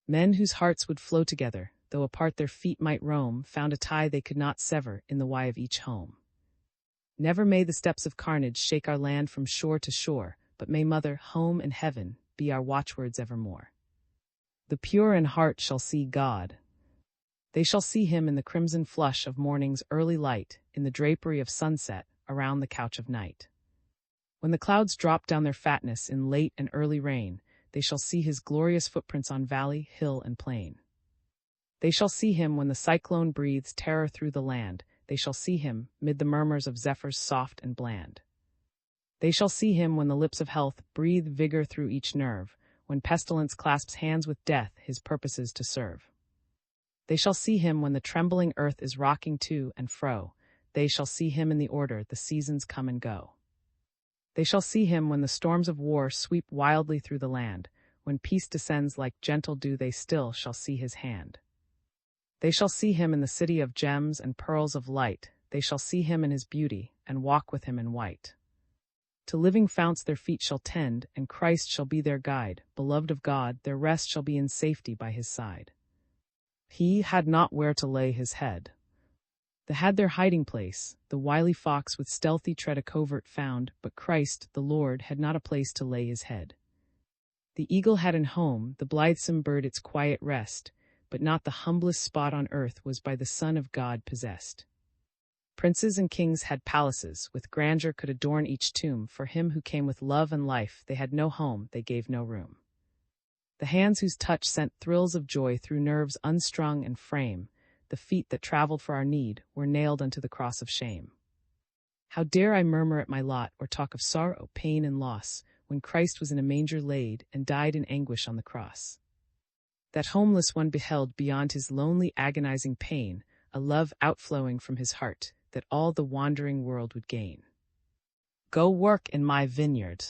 Men whose hearts would flow together, though apart their feet might roam, found a tie they could not sever in the why of each home. Never may the steps of carnage shake our land from shore to shore, but may Mother, home, and heaven be our watchwords evermore. The pure in heart shall see God. They shall see him in the crimson flush of morning's early light, in the drapery of sunset, around the couch of night. When the clouds drop down their fatness in late and early rain, they shall see his glorious footprints on valley, hill, and plain. They shall see him when the cyclone breathes terror through the land. They shall see him mid the murmurs of zephyrs soft and bland. They shall see him when the lips of health breathe vigor through each nerve, when pestilence clasps hands with death, his purposes to serve. They shall see him when the trembling earth is rocking to and fro. They shall see him in the order the seasons come and go. They shall see him when the storms of war sweep wildly through the land. When peace descends like gentle dew, they still shall see his hand. They shall see him in the city of gems and pearls of light. They shall see him in his beauty, and walk with him in white. To living founts their feet shall tend, and Christ shall be their guide. Beloved of God, their rest shall be in safety by his side. He had not where to lay his head. They had their hiding place. The wily fox with stealthy tread a covert found, but Christ, the Lord, had not a place to lay his head. The eagle had an home, the blithesome bird its quiet rest, but not the humblest spot on earth was by the Son of God possessed. Princes and kings had palaces, with grandeur could adorn each tomb. For him who came with love and life, they had no home, they gave no room. The hands whose touch sent thrills of joy through nerves unstrung and frame, the feet that traveled for our need, were nailed unto the cross of shame. How dare I murmur at my lot, or talk of sorrow, pain, and loss, when Christ was in a manger laid, and died in anguish on the cross? That homeless one beheld beyond his lonely agonizing pain, a love outflowing from his heart, that all the wandering world would gain. Go work in my vineyard.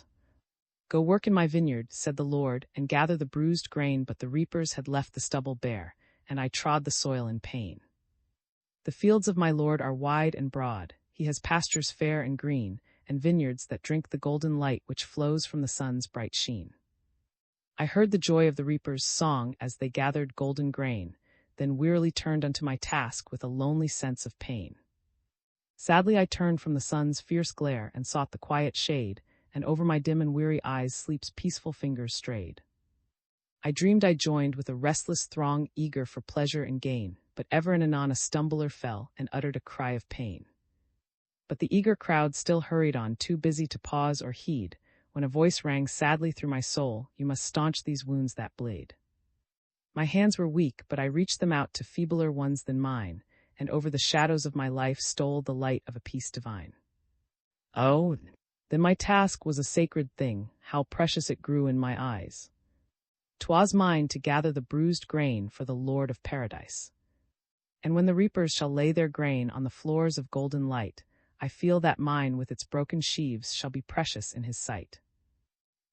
Go work in my vineyard, said the Lord, and gather the bruised grain, but the reapers had left the stubble bare, and I trod the soil in pain. The fields of my Lord are wide and broad, he has pastures fair and green, and vineyards that drink the golden light which flows from the sun's bright sheen. I heard the joy of the reapers' song as they gathered golden grain, then wearily turned unto my task with a lonely sense of pain. Sadly I turned from the sun's fierce glare and sought the quiet shade, and over my dim and weary eyes sleep's peaceful fingers strayed. I dreamed I joined with a restless throng eager for pleasure and gain, but ever and anon a stumbler fell and uttered a cry of pain. But the eager crowd still hurried on, too busy to pause or heed, when a voice rang sadly through my soul, you must staunch these wounds that bleed. My hands were weak, but I reached them out to feebler ones than mine, and over the shadows of my life stole the light of a peace divine. Oh, then my task was a sacred thing, how precious it grew in my eyes. 'Twas mine to gather the bruised grain for the Lord of Paradise. And when the reapers shall lay their grain on the floors of golden light, I feel that mine with its broken sheaves shall be precious in his sight.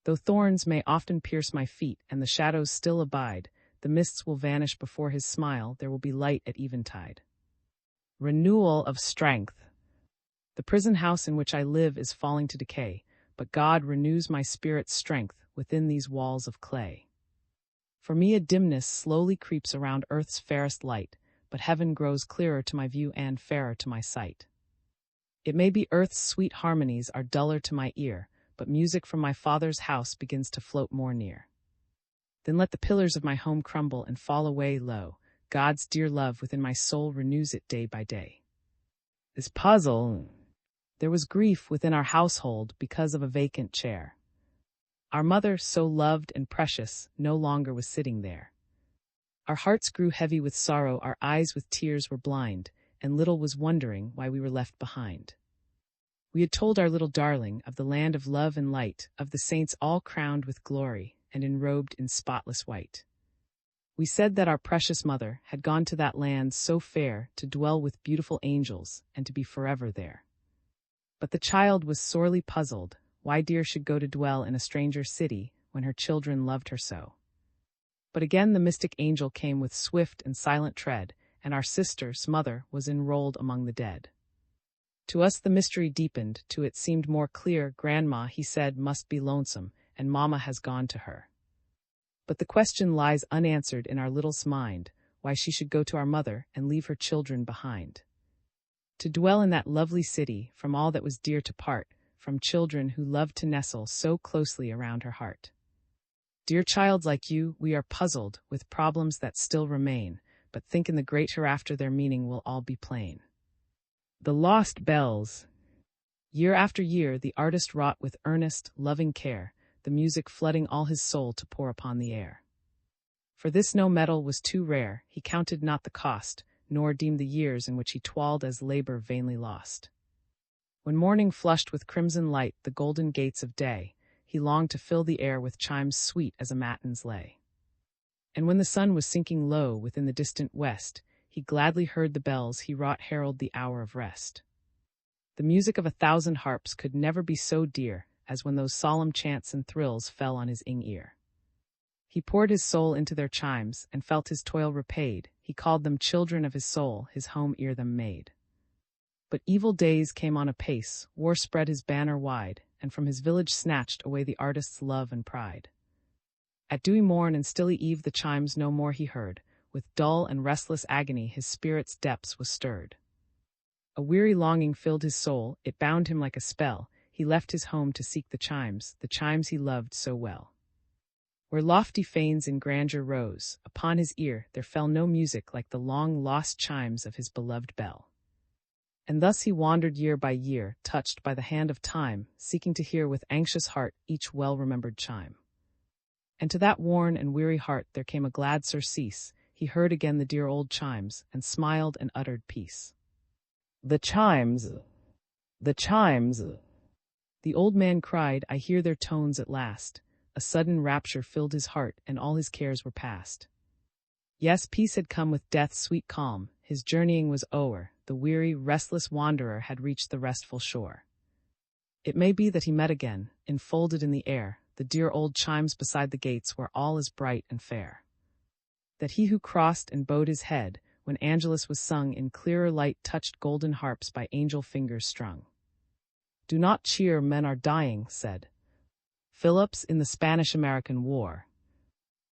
Though thorns may often pierce my feet and the shadows still abide, the mists will vanish before his smile, there will be light at eventide. Renewal of strength. The prison house in which I live is falling to decay, but God renews my spirit's strength within these walls of clay. For me a dimness slowly creeps around earth's fairest light, but heaven grows clearer to my view and fairer to my sight. It may be earth's sweet harmonies are duller to my ear, but music from my Father's house begins to float more near. Then let the pillars of my home crumble and fall away low, God's dear love within my soul renews it day by day. This puzzle. There was grief within our household because of a vacant chair. Our mother, so loved and precious, no longer was sitting there. Our hearts grew heavy with sorrow, our eyes with tears were blind, and little was wondering why we were left behind. We had told our little darling of the land of love and light, of the saints all crowned with glory and enrobed in spotless white. We said that our precious mother had gone to that land so fair to dwell with beautiful angels and to be forever there. But the child was sorely puzzled why dear should go to dwell in a stranger city when her children loved her so. But again the mystic angel came with swift and silent tread, and our sister's mother was enrolled among the dead. To us the mystery deepened, to it seemed more clear. Grandma, he said, must be lonesome, and Mama has gone to her. But the question lies unanswered in our little's mind, why she should go to our mother and leave her children behind. To dwell in that lovely city, from all that was dear to part, from children who loved to nestle so closely around her heart. Dear child, like you, we are puzzled with problems that still remain, but think in the great hereafter their meaning will all be plain. The lost bells. Year after year the artist wrought with earnest, loving care, the music flooding all his soul to pour upon the air. For this no metal was too rare, he counted not the cost, nor deemed the years in which he toiled as labor vainly lost. When morning flushed with crimson light the golden gates of day, he longed to fill the air with chimes sweet as a matin's lay. And when the sun was sinking low within the distant west, he gladly heard the bells he wrought herald the hour of rest. The music of 1,000 harps could never be so dear as when those solemn chants and thrills fell on his ear. He poured his soul into their chimes and felt his toil repaid. He called them children of his soul, his home ere them made. But evil days came on apace, war spread his banner wide, and from his village snatched away the artist's love and pride. At dewy morn and stilly eve the chimes no more he heard, with dull and restless agony his spirit's depths was stirred. A weary longing filled his soul, it bound him like a spell, he left his home to seek the chimes he loved so well. Where lofty fanes in grandeur rose, upon his ear there fell no music like the long-lost chimes of his beloved bell. And thus he wandered year by year, touched by the hand of time, seeking to hear with anxious heart each well-remembered chime. And to that worn and weary heart there came a glad surcease, he heard again the dear old chimes, and smiled and uttered peace. The chimes! The chimes! The old man cried, I hear their tones at last. A sudden rapture filled his heart, and all his cares were past. Yes, peace had come with death's sweet calm, his journeying was o'er, the weary, restless wanderer had reached the restful shore. It may be that he met again, enfolded in the air, the dear old chimes beside the gates where all is bright and fair. That he who crossed and bowed his head, when Angelus was sung in clearer light touched golden harps by angel fingers strung. Do not cheer, men are dying, said Phillips in the Spanish-American War.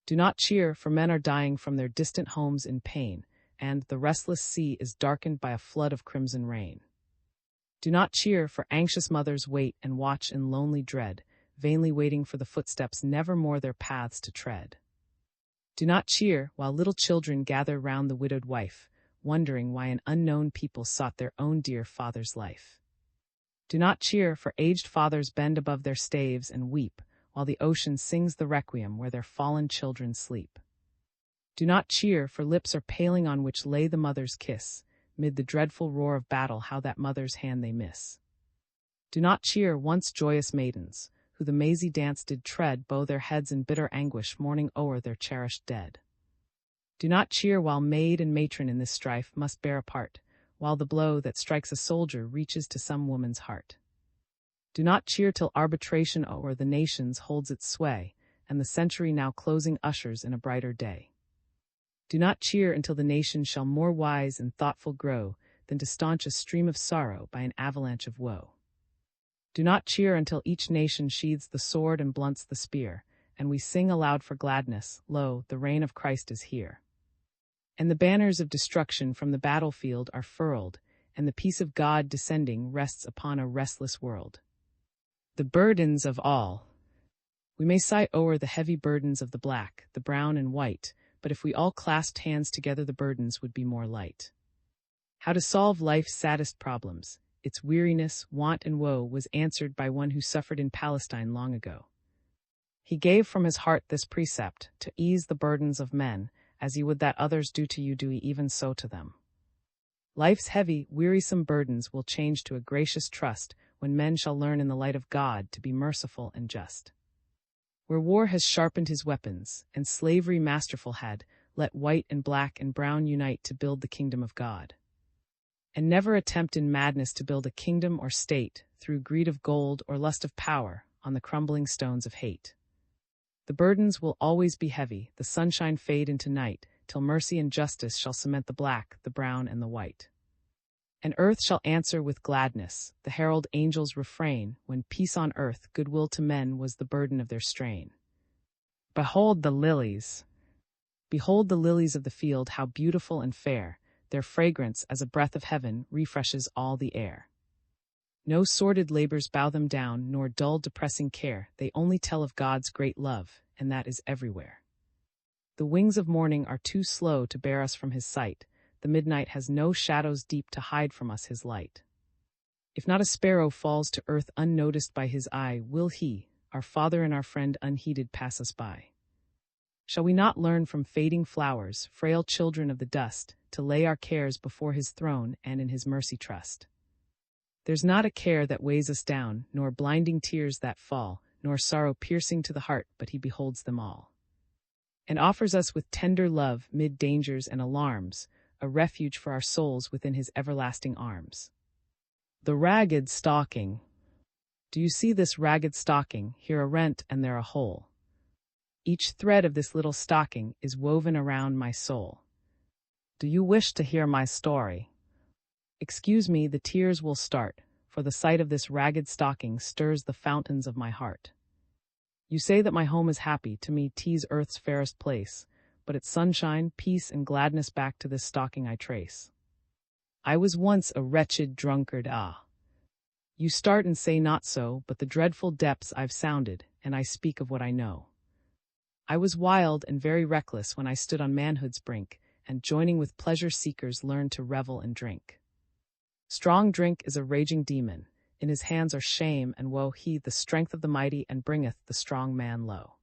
Do not cheer, for men are dying from their distant homes in pain, and the restless sea is darkened by a flood of crimson rain. Do not cheer, for anxious mothers wait and watch in lonely dread, vainly waiting for the footsteps never more their paths to tread. Do not cheer, while little children gather round the widowed wife, wondering why an unknown people sought their own dear father's life. Do not cheer, for aged fathers bend above their staves and weep, while the ocean sings the requiem where their fallen children sleep. Do not cheer, for lips are paling on which lay the mother's kiss, mid the dreadful roar of battle how that mother's hand they miss. Do not cheer, once joyous maidens, who the mazy dance did tread, bow their heads in bitter anguish, mourning o'er their cherished dead. Do not cheer, while maid and matron in this strife must bear a part, while the blow that strikes a soldier reaches to some woman's heart. Do not cheer till arbitration o'er the nations holds its sway, and the century now closing ushers in a brighter day. Do not cheer until the nation shall more wise and thoughtful grow than to staunch a stream of sorrow by an avalanche of woe. Do not cheer until each nation sheathes the sword and blunts the spear, and we sing aloud for gladness, lo, the reign of Christ is here. And the banners of destruction from the battlefield are furled, and the peace of God descending rests upon a restless world. The burdens of all. We may sigh o'er the heavy burdens of the black, the brown and white, but if we all clasped hands together the burdens would be more light. How to solve life's saddest problems, its weariness, want and woe, was answered by one who suffered in Palestine long ago. He gave from his heart this precept, to ease the burdens of men, as ye would that others do to you, do ye even so to them. Life's heavy, wearisome burdens will change to a gracious trust when men shall learn in the light of God to be merciful and just. Where war has sharpened his weapons, and slavery masterful had, let white and black and brown unite to build the kingdom of God. And never attempt in madness to build a kingdom or state, through greed of gold or lust of power, on the crumbling stones of hate. The burdens will always be heavy, the sunshine fade into night, till mercy and justice shall cement the black, the brown, and the white. And earth shall answer with gladness, the herald angels' refrain, when peace on earth, goodwill to men was the burden of their strain. Behold the lilies. Behold the lilies of the field, how beautiful and fair, their fragrance as a breath of heaven refreshes all the air. No sordid labors bow them down, nor dull depressing care, they only tell of God's great love, and that is everywhere. The wings of morning are too slow to bear us from his sight, the midnight has no shadows deep to hide from us his light. If not a sparrow falls to earth unnoticed by his eye, will he, our Father and our friend, unheeded pass us by? Shall we not learn from fading flowers, frail children of the dust, to lay our cares before his throne and in his mercy trust? There's not a care that weighs us down, nor blinding tears that fall, nor sorrow piercing to the heart, but he beholds them all, and offers us with tender love, mid dangers and alarms, a refuge for our souls within his everlasting arms. The ragged stocking. Do you see this ragged stocking, here a rent and there a hole? Each thread of this little stocking is woven around my soul. Do you wish to hear my story? Excuse me, the tears will start, for the sight of this ragged stocking stirs the fountains of my heart. You say that my home is happy, to me 'tis earth's fairest place, but its sunshine, peace, and gladness back to this stocking I trace. I was once a wretched drunkard, ah. You start and say not so, but the dreadful depths I've sounded, and I speak of what I know. I was wild and very reckless when I stood on manhood's brink, and joining with pleasure-seekers learned to revel and drink. Strong drink is a raging demon, in his hands are shame and woe, he the strength of the mighty and bringeth the strong man low.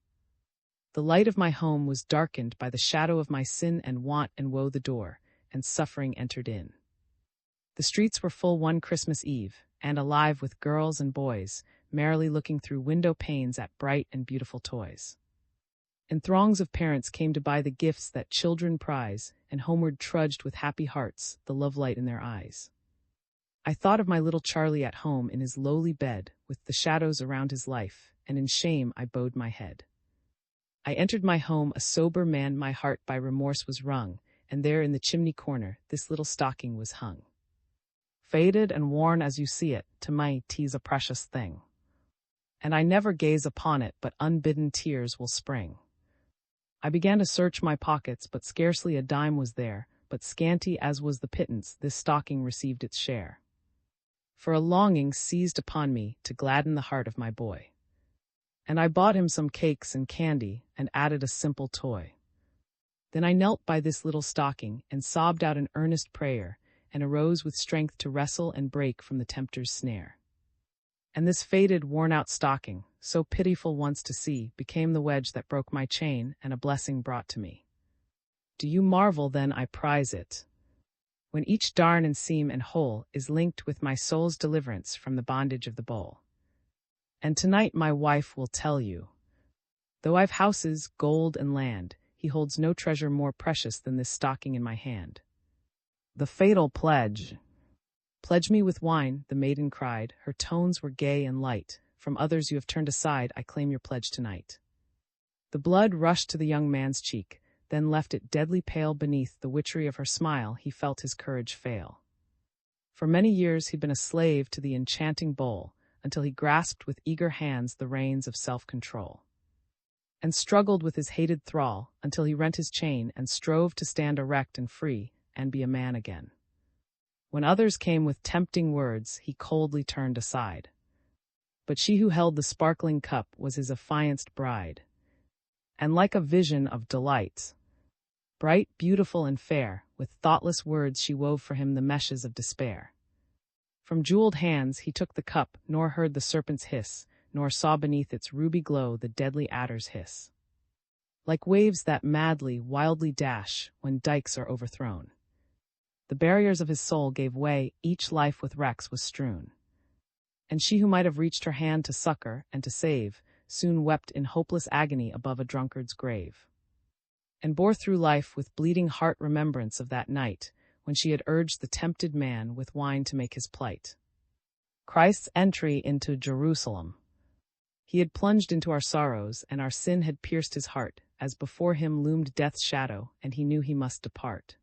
The The light of my home was darkened by the shadow of my sin and want and woe the door, and suffering entered in. The streets were full one Christmas Eve, and alive with girls and boys, merrily looking through window panes at bright and beautiful toys. And throngs of parents came to buy the gifts that children prize, and homeward trudged with happy hearts, the love light in their eyes. I thought of my little Charlie at home in his lowly bed, with the shadows around his life, and in shame I bowed my head. I entered my home a sober man, my heart by remorse was wrung, and there in the chimney corner this little stocking was hung. Faded and worn as you see it, to me 'tis a precious thing. And I never gaze upon it, but unbidden tears will spring. I began to search my pockets, but scarcely a dime was there, but scanty as was the pittance, this stocking received its share. For a longing seized upon me to gladden the heart of my boy. And I bought him some cakes and candy, and added a simple toy. Then I knelt by this little stocking, and sobbed out an earnest prayer, and arose with strength to wrestle and break from the tempter's snare. And this faded, worn-out stocking, so pitiful once to see, became the wedge that broke my chain, and a blessing brought to me. Do you marvel then I prize it, when each darn and seam and hole is linked with my soul's deliverance from the bondage of the bowl? And tonight my wife will tell you, though I've houses, gold, and land, he holds no treasure more precious than this stocking in my hand. The fatal pledge. Pledge me with wine, the maiden cried, her tones were gay and light. From others you have turned aside, I claim your pledge tonight. The blood rushed to the young man's cheek, then left it deadly pale beneath the witchery of her smile. He felt his courage fail. For many years he'd been a slave to the enchanting bowl, until he grasped with eager hands the reins of self-control, and struggled with his hated thrall, until he rent his chain and strove to stand erect and free, and be a man again. When others came with tempting words, he coldly turned aside. But she who held the sparkling cup was his affianced bride. And like a vision of delight, bright, beautiful, and fair, with thoughtless words she wove for him the meshes of despair. From jeweled hands he took the cup, nor heard the serpent's hiss, nor saw beneath its ruby glow the deadly adder's hiss. Like waves that madly, wildly dash when dikes are overthrown, the barriers of his soul gave way, each life with wrecks was strewn. And she who might have reached her hand to succor and to save, soon wept in hopeless agony above a drunkard's grave, and bore through life with bleeding heart remembrance of that night, when she had urged the tempted man with wine to make his plight. Christ's entry into Jerusalem. He had plunged into our sorrows, and our sin had pierced his heart, as before him loomed death's shadow, and he knew he must depart.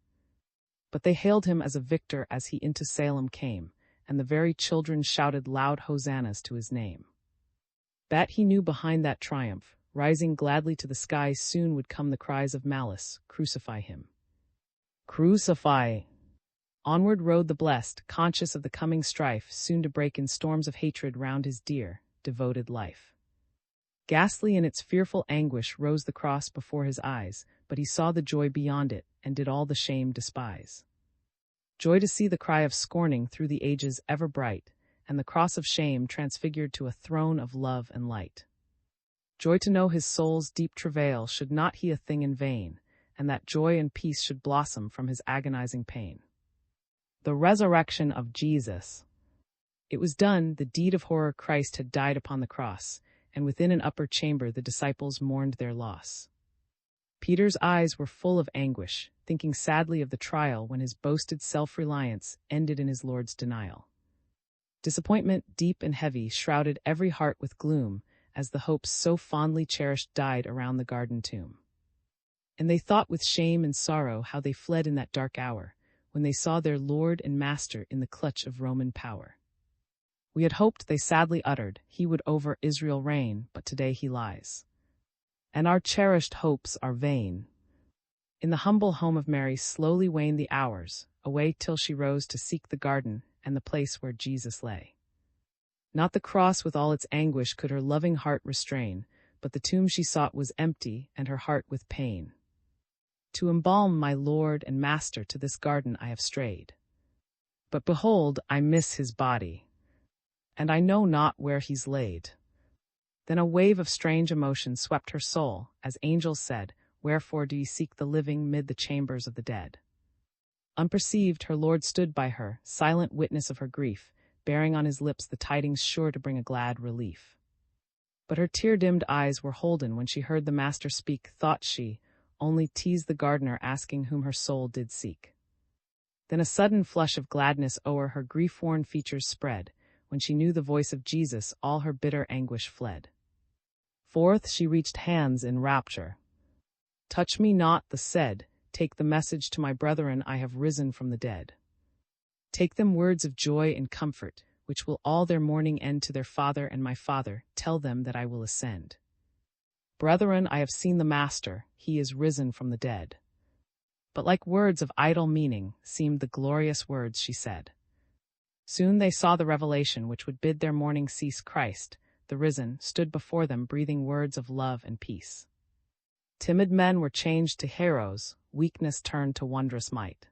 But they hailed him as a victor as he into Salem came, and the very children shouted loud hosannas to his name. That he knew behind that triumph, rising gladly to the skies, soon would come the cries of malice, crucify him. Crucify! Onward rode the blessed, conscious of the coming strife, soon to break in storms of hatred round his dear, devoted life. Ghastly in its fearful anguish rose the cross before his eyes, but he saw the joy beyond it, and did all the shame despise. Joy to see the cry of scorning through the ages ever bright, and the cross of shame transfigured to a throne of love and light. Joy to know his soul's deep travail should not he a thing in vain, and that joy and peace should blossom from his agonizing pain. The resurrection of Jesus. It was done, the deed of horror. Christ had died upon the cross, and within an upper chamber the disciples mourned their loss. Peter's eyes were full of anguish, thinking sadly of the trial when his boasted self-reliance ended in his Lord's denial. Disappointment, deep and heavy, shrouded every heart with gloom, as the hopes so fondly cherished died around the garden tomb. And they thought with shame and sorrow how they fled in that dark hour, when they saw their Lord and Master in the clutch of Roman power. We had hoped, they sadly uttered, he would over Israel reign, but today he lies. And our cherished hopes are vain. In the humble home of Mary slowly waned the hours, away till she rose to seek the garden and the place where Jesus lay. Not the cross with all its anguish could her loving heart restrain, but the tomb she sought was empty, and her heart with pain. To embalm my Lord and Master to this garden I have strayed. But behold, I miss his body, and I know not where he's laid. Then a wave of strange emotion swept her soul, as angels said, "Wherefore do ye seek the living mid the chambers of the dead?" Unperceived, her Lord stood by her, silent witness of her grief, bearing on his lips the tidings sure to bring a glad relief. But her tear-dimmed eyes were holden when she heard the Master speak. Thought she, only 'tis the gardener asking whom her soul did seek. Then a sudden flush of gladness o'er her grief-worn features spread. When she knew the voice of Jesus, all her bitter anguish fled. Forth she reached hands in rapture. "Touch me not," the said, "take the message to my brethren, I have risen from the dead. Take them words of joy and comfort, which will all their mourning end to their Father and my Father, tell them that I will ascend. Brethren, I have seen the Master, he is risen from the dead." But like words of idle meaning, seemed the glorious words she said. Soon they saw the revelation which would bid their mourning cease. Christ, the risen, stood before them breathing words of love and peace. Timid men were changed to heroes, weakness turned to wondrous might.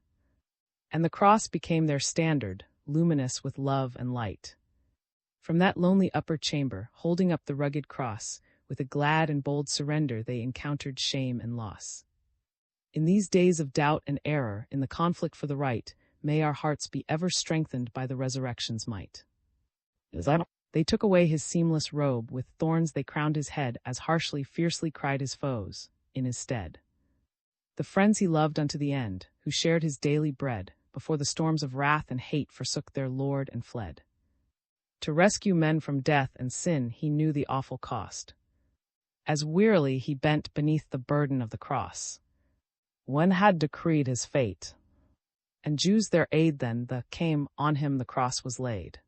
And the cross became their standard, luminous with love and light. From that lonely upper chamber, holding up the rugged cross, with a glad and bold surrender they encountered shame and loss. In these days of doubt and error, in the conflict for the right, may our hearts be ever strengthened by the resurrection's might. They took away his seamless robe, with thorns they crowned his head, as harshly, fiercely cried his foes, in his stead. The friends he loved unto the end, who shared his daily bread, before the storms of wrath and hate forsook their Lord and fled. To rescue men from death and sin he knew the awful cost. As wearily he bent beneath the burden of the cross. One had decreed his fate, and Jews their aid then came, on him the cross was laid.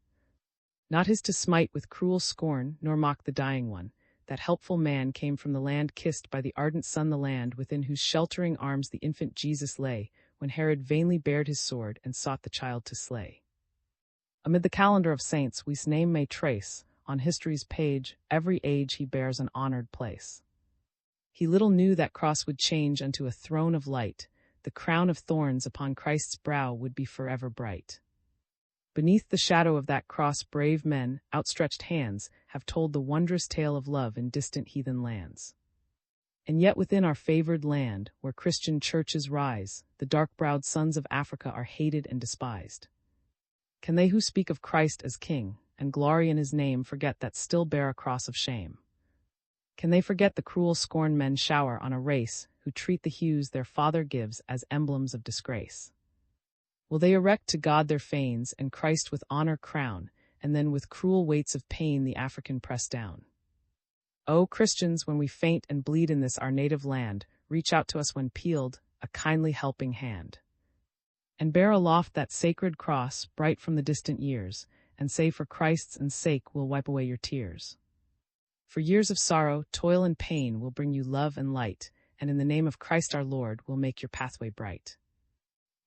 Not his to smite with cruel scorn, nor mock the dying one, that helpful man came from the land kissed by the ardent sun, the land within whose sheltering arms the infant Jesus lay, when Herod vainly bared his sword and sought the child to slay. Amid the calendar of saints we's name may trace, on history's page, every age he bears an honored place. He little knew that cross would change unto a throne of light, the crown of thorns upon Christ's brow would be forever bright. Beneath the shadow of that cross brave men, outstretched hands, have told the wondrous tale of love in distant heathen lands. And yet within our favored land, where Christian churches rise, the dark-browed sons of Africa are hated and despised. Can they who speak of Christ as King, and glory in his name, forget that still bear a cross of shame? Can they forget the cruel scorn men shower on a race, who treat the hues their Father gives as emblems of disgrace? Will they erect to God their fanes, and Christ with honor crown, and then with cruel weights of pain the African press down? O Christians, when we faint and bleed in this our native land, reach out to us when peeled, a kindly helping hand. And bear aloft that sacred cross, bright from the distant years, and say, for Christ's and sake we'll wipe away your tears. For years of sorrow, toil and pain will bring you love and light, and in the name of Christ our Lord will make your pathway bright.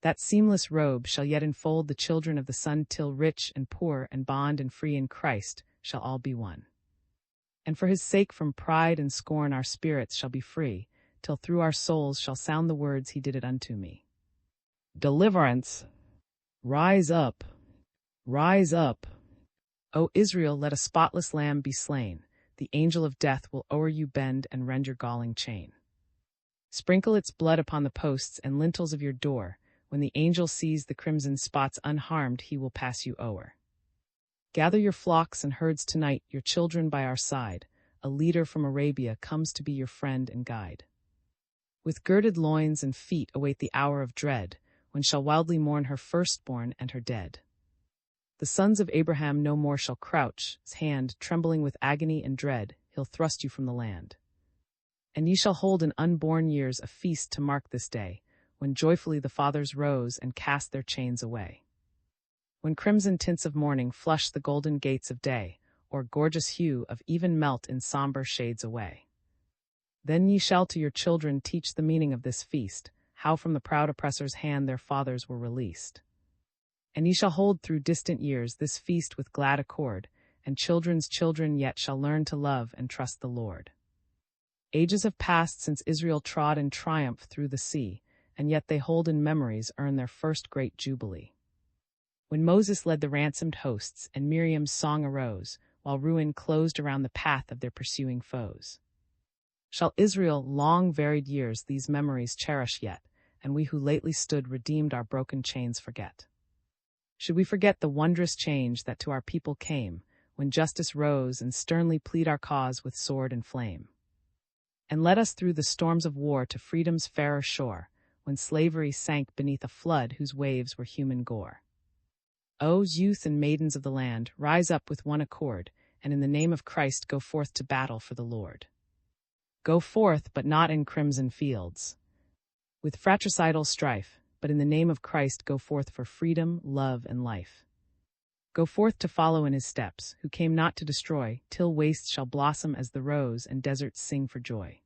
That seamless robe shall yet enfold the children of the sun, till rich and poor and bond and free in Christ shall all be one. And for his sake from pride and scorn our spirits shall be free, till through our souls shall sound the words, he did it unto me. Deliverance! Rise up! Rise up! O Israel, let a spotless lamb be slain. The angel of death will o'er you bend and rend your galling chain. Sprinkle its blood upon the posts and lintels of your door. When the angel sees the crimson spots unharmed, he will pass you o'er. Gather your flocks and herds tonight, your children by our side. A leader from Arabia comes to be your friend and guide. With girded loins and feet await the hour of dread, when shall wildly mourn her firstborn and her dead. The sons of Abraham no more shall crouch, his hand trembling with agony and dread, he'll thrust you from the land. And ye shall hold in unborn years a feast to mark this day, when joyfully the fathers rose and cast their chains away. When crimson tints of morning flush the golden gates of day, or gorgeous hue of even melt in somber shades away. Then ye shall to your children teach the meaning of this feast, how from the proud oppressor's hand their fathers were released. And ye shall hold through distant years this feast with glad accord, and children's children yet shall learn to love and trust the Lord. Ages have passed since Israel trod in triumph through the sea, and yet they hold in memories earn their first great jubilee. When Moses led the ransomed hosts, and Miriam's song arose, while ruin closed around the path of their pursuing foes. Shall Israel long varied years these memories cherish yet, and we who lately stood redeemed our broken chains forget? Should we forget the wondrous change that to our people came, when justice rose and sternly plead our cause with sword and flame? And led us through the storms of war to freedom's fairer shore, when slavery sank beneath a flood whose waves were human gore. O youth and maidens of the land, rise up with one accord, and in the name of Christ go forth to battle for the Lord. Go forth, but not in crimson fields, with fratricidal strife, but in the name of Christ go forth for freedom, love, and life. Go forth to follow in his steps, who came not to destroy, till wastes shall blossom as the rose and deserts sing for joy.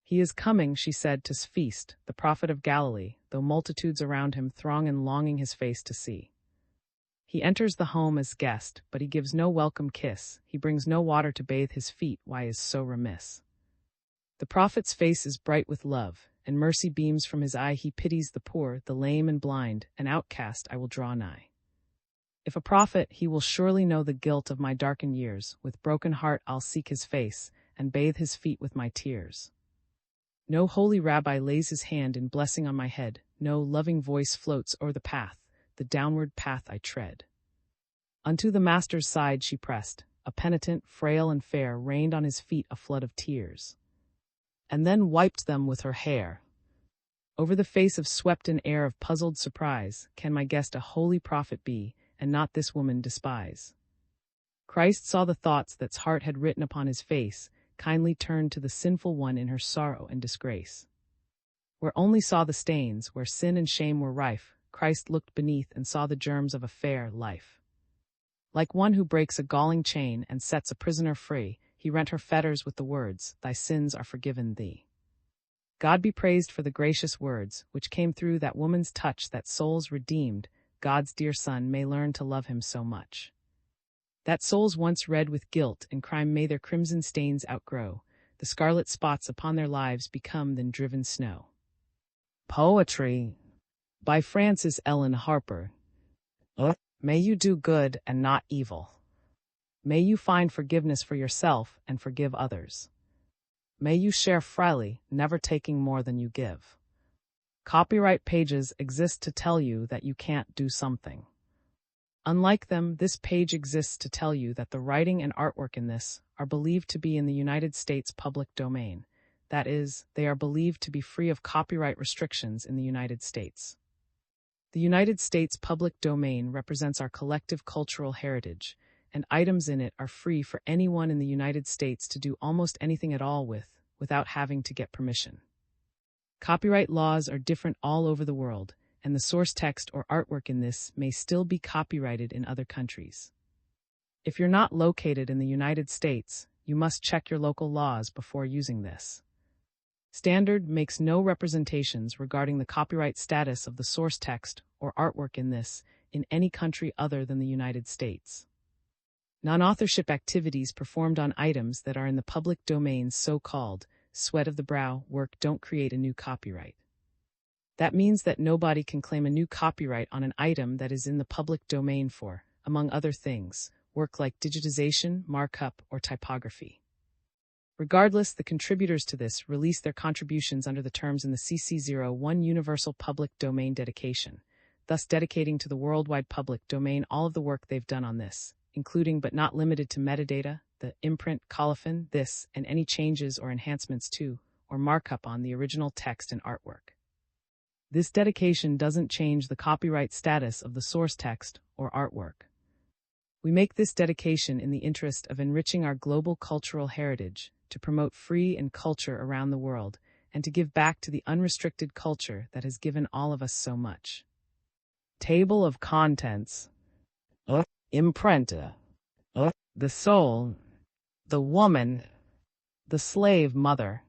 He is coming, she said, to feast, the prophet of Galilee, though multitudes around him throng and longing his face to see. He enters the home as guest, but he gives no welcome kiss, he brings no water to bathe his feet, why is so remiss? The prophet's face is bright with love, and mercy beams from his eye, he pities the poor, the lame and blind, an outcast I will draw nigh. If a prophet, he will surely know the guilt of my darkened years, with broken heart I'll seek his face, and bathe his feet with my tears. No holy rabbi lays his hand in blessing on my head, no loving voice floats o'er the path, the downward path I tread. Unto the Master's side she pressed, a penitent, frail and fair, rained on his feet a flood of tears, and then wiped them with her hair. Over the face of swept an air of puzzled surprise, can my guest a holy prophet be, and not this woman despise? Christ saw the thoughts that's heart had written upon his face, kindly turned to the sinful one in her sorrow and disgrace. Where only saw the stains, where sin and shame were rife, Christ looked beneath and saw the germs of a fair life. Like one who breaks a galling chain and sets a prisoner free, he rent her fetters with the words, "Thy sins are forgiven thee." God be praised for the gracious words, which came through that woman's touch, that souls redeemed, God's dear Son, may learn to love him so much. That souls once red with guilt and crime may their crimson stains outgrow, the scarlet spots upon their lives become than driven snow. Poetry by Frances Ellen Harper. May you do good and not evil. May you find forgiveness for yourself and forgive others. May you share freely, never taking more than you give. Copyright pages exist to tell you that you can't do something. Unlike them, this page exists to tell you that the writing and artwork in this are believed to be in the United States public domain. That is, they are believed to be free of copyright restrictions in the United States. The United States public domain represents our collective cultural heritage, and items in it are free for anyone in the United States to do almost anything at all with, without having to get permission. Copyright laws are different all over the world, and the source text or artwork in this may still be copyrighted in other countries. If you're not located in the United States, you must check your local laws before using this. Standard makes no representations regarding the copyright status of the source text or artwork in this in any country other than the United States. Non-authorship activities performed on items that are in the public domain's so-called sweat of the brow work don't create a new copyright. That means that nobody can claim a new copyright on an item that is in the public domain for, among other things, work like digitization, markup, or typography. Regardless, the contributors to this release their contributions under the terms in the CC01 Universal Public Domain Dedication, thus dedicating to the worldwide public domain all of the work they've done on this, including but not limited to metadata, the imprint, colophon, this, and any changes or enhancements to, or markup on the original text and artwork. This dedication doesn't change the copyright status of the source text or artwork. We make this dedication in the interest of enriching our global cultural heritage, to promote free and culture around the world, and to give back to the unrestricted culture that has given all of us so much. Table of Contents. Imprenta. The soul. The woman. The slave mother.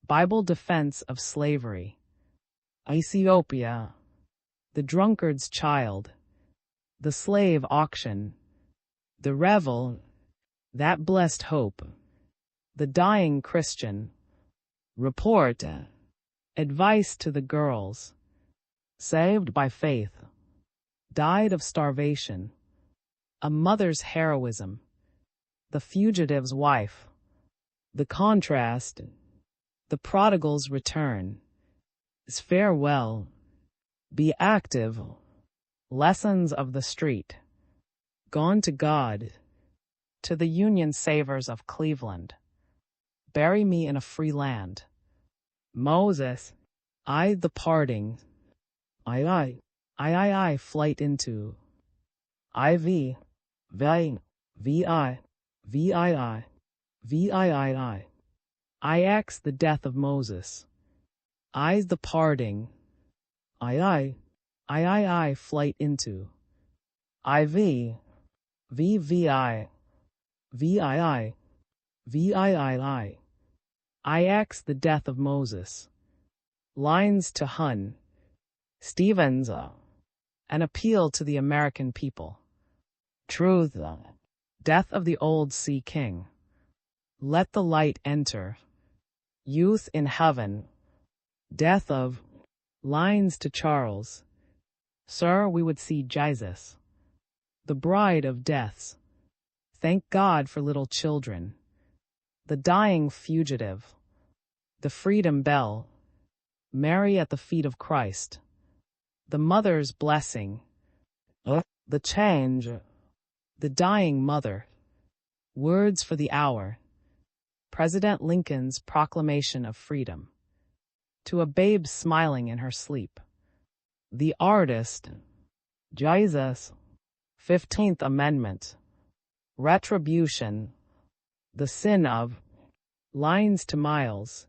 Bible defense of slavery. Ethiopia. The drunkard's child. The slave auction. The revel. That blessed hope. The dying Christian. Report. Advice to the girls. Saved by faith. Died of starvation. A mother's heroism, the fugitive's wife, the contrast, the prodigal's return, his farewell, be active, lessons of the street, gone to God, to the Union savers of Cleveland, bury me in a free land. Moses, I the parting, I flight into, IV, VI, VII, IX the death of Moses, I's the parting, I flight into, IV, VVI, VII, IX the death of Moses. Lines to Hun, Stevens, an appeal to the American people. Truth, death of the old sea king. Let the light enter. Youth in heaven, death of, lines to Charles. Sir, we would see Jesus, the bride of deaths. Thank God for little children. The dying fugitive, the freedom bell. Mary at the feet of Christ, the mother's blessing, the change, the dying mother, words for the hour, President Lincoln's proclamation of freedom, to a babe smiling in her sleep, the artist, Jesus, 15th Amendment, retribution, the sin of, lines to Miles,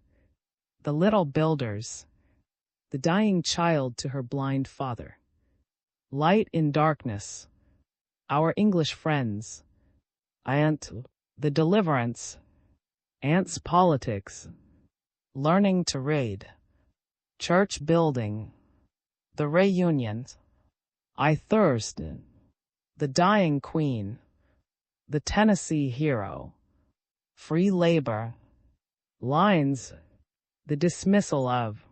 the little builders, the dying child to her blind father. Light in darkness, our English friends. Aunt, the deliverance. Aunt's politics. Learning to read. Church building. The reunions. I thirst. The dying queen. The Tennessee hero. Free labor. Lines. The dismissal of.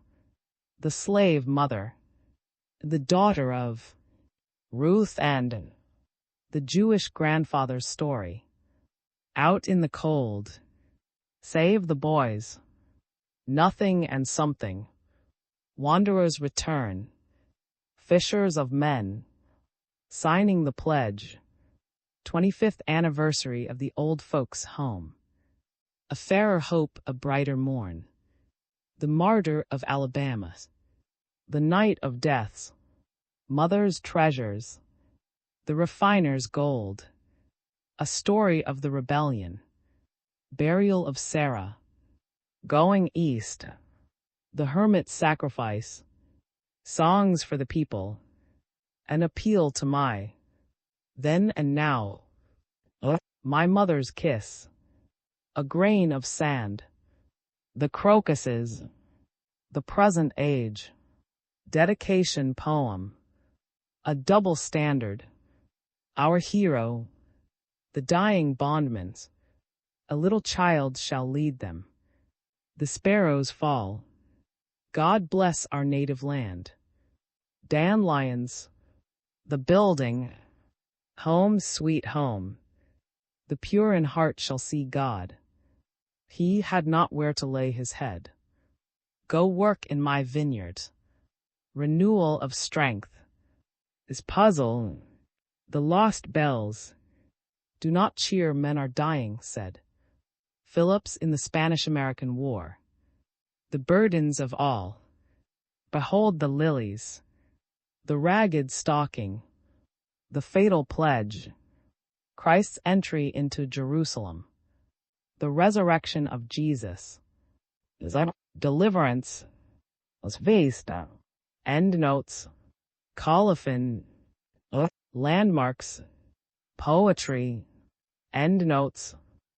The slave mother, the daughter of, Ruth and, the Jewish grandfather's story. Out in the cold, save the boys, nothing and something, wanderers return, fishers of men, signing the pledge, 25th anniversary of the old folks' home. A fairer hope, a brighter morn. The martyr of Alabama, the night of deaths, mother's treasures, the refiner's gold, a story of the rebellion, burial of Sarah, going east, the hermit's sacrifice, songs for the people, an appeal to my, then and now, my mother's kiss, a grain of sand, the crocuses, the present age, dedication poem, a double standard, our hero, the dying bondmen, a little child shall lead them, the sparrows fall, God bless our native land, dandelions, the building, home sweet home, the pure in heart shall see God. He had not where to lay his head. Go work in my vineyard. Renewal of strength. Is puzzle. The lost bells. Do not cheer, men are dying, said Phillips in the Spanish-American War. The burdens of all. Behold the lilies. The ragged stocking. The fatal pledge. Christ's entry into Jerusalem. The resurrection of Jesus. Is that deliverance? Was vista. Endnotes. Colophon. Landmarks. Poetry. Endnotes.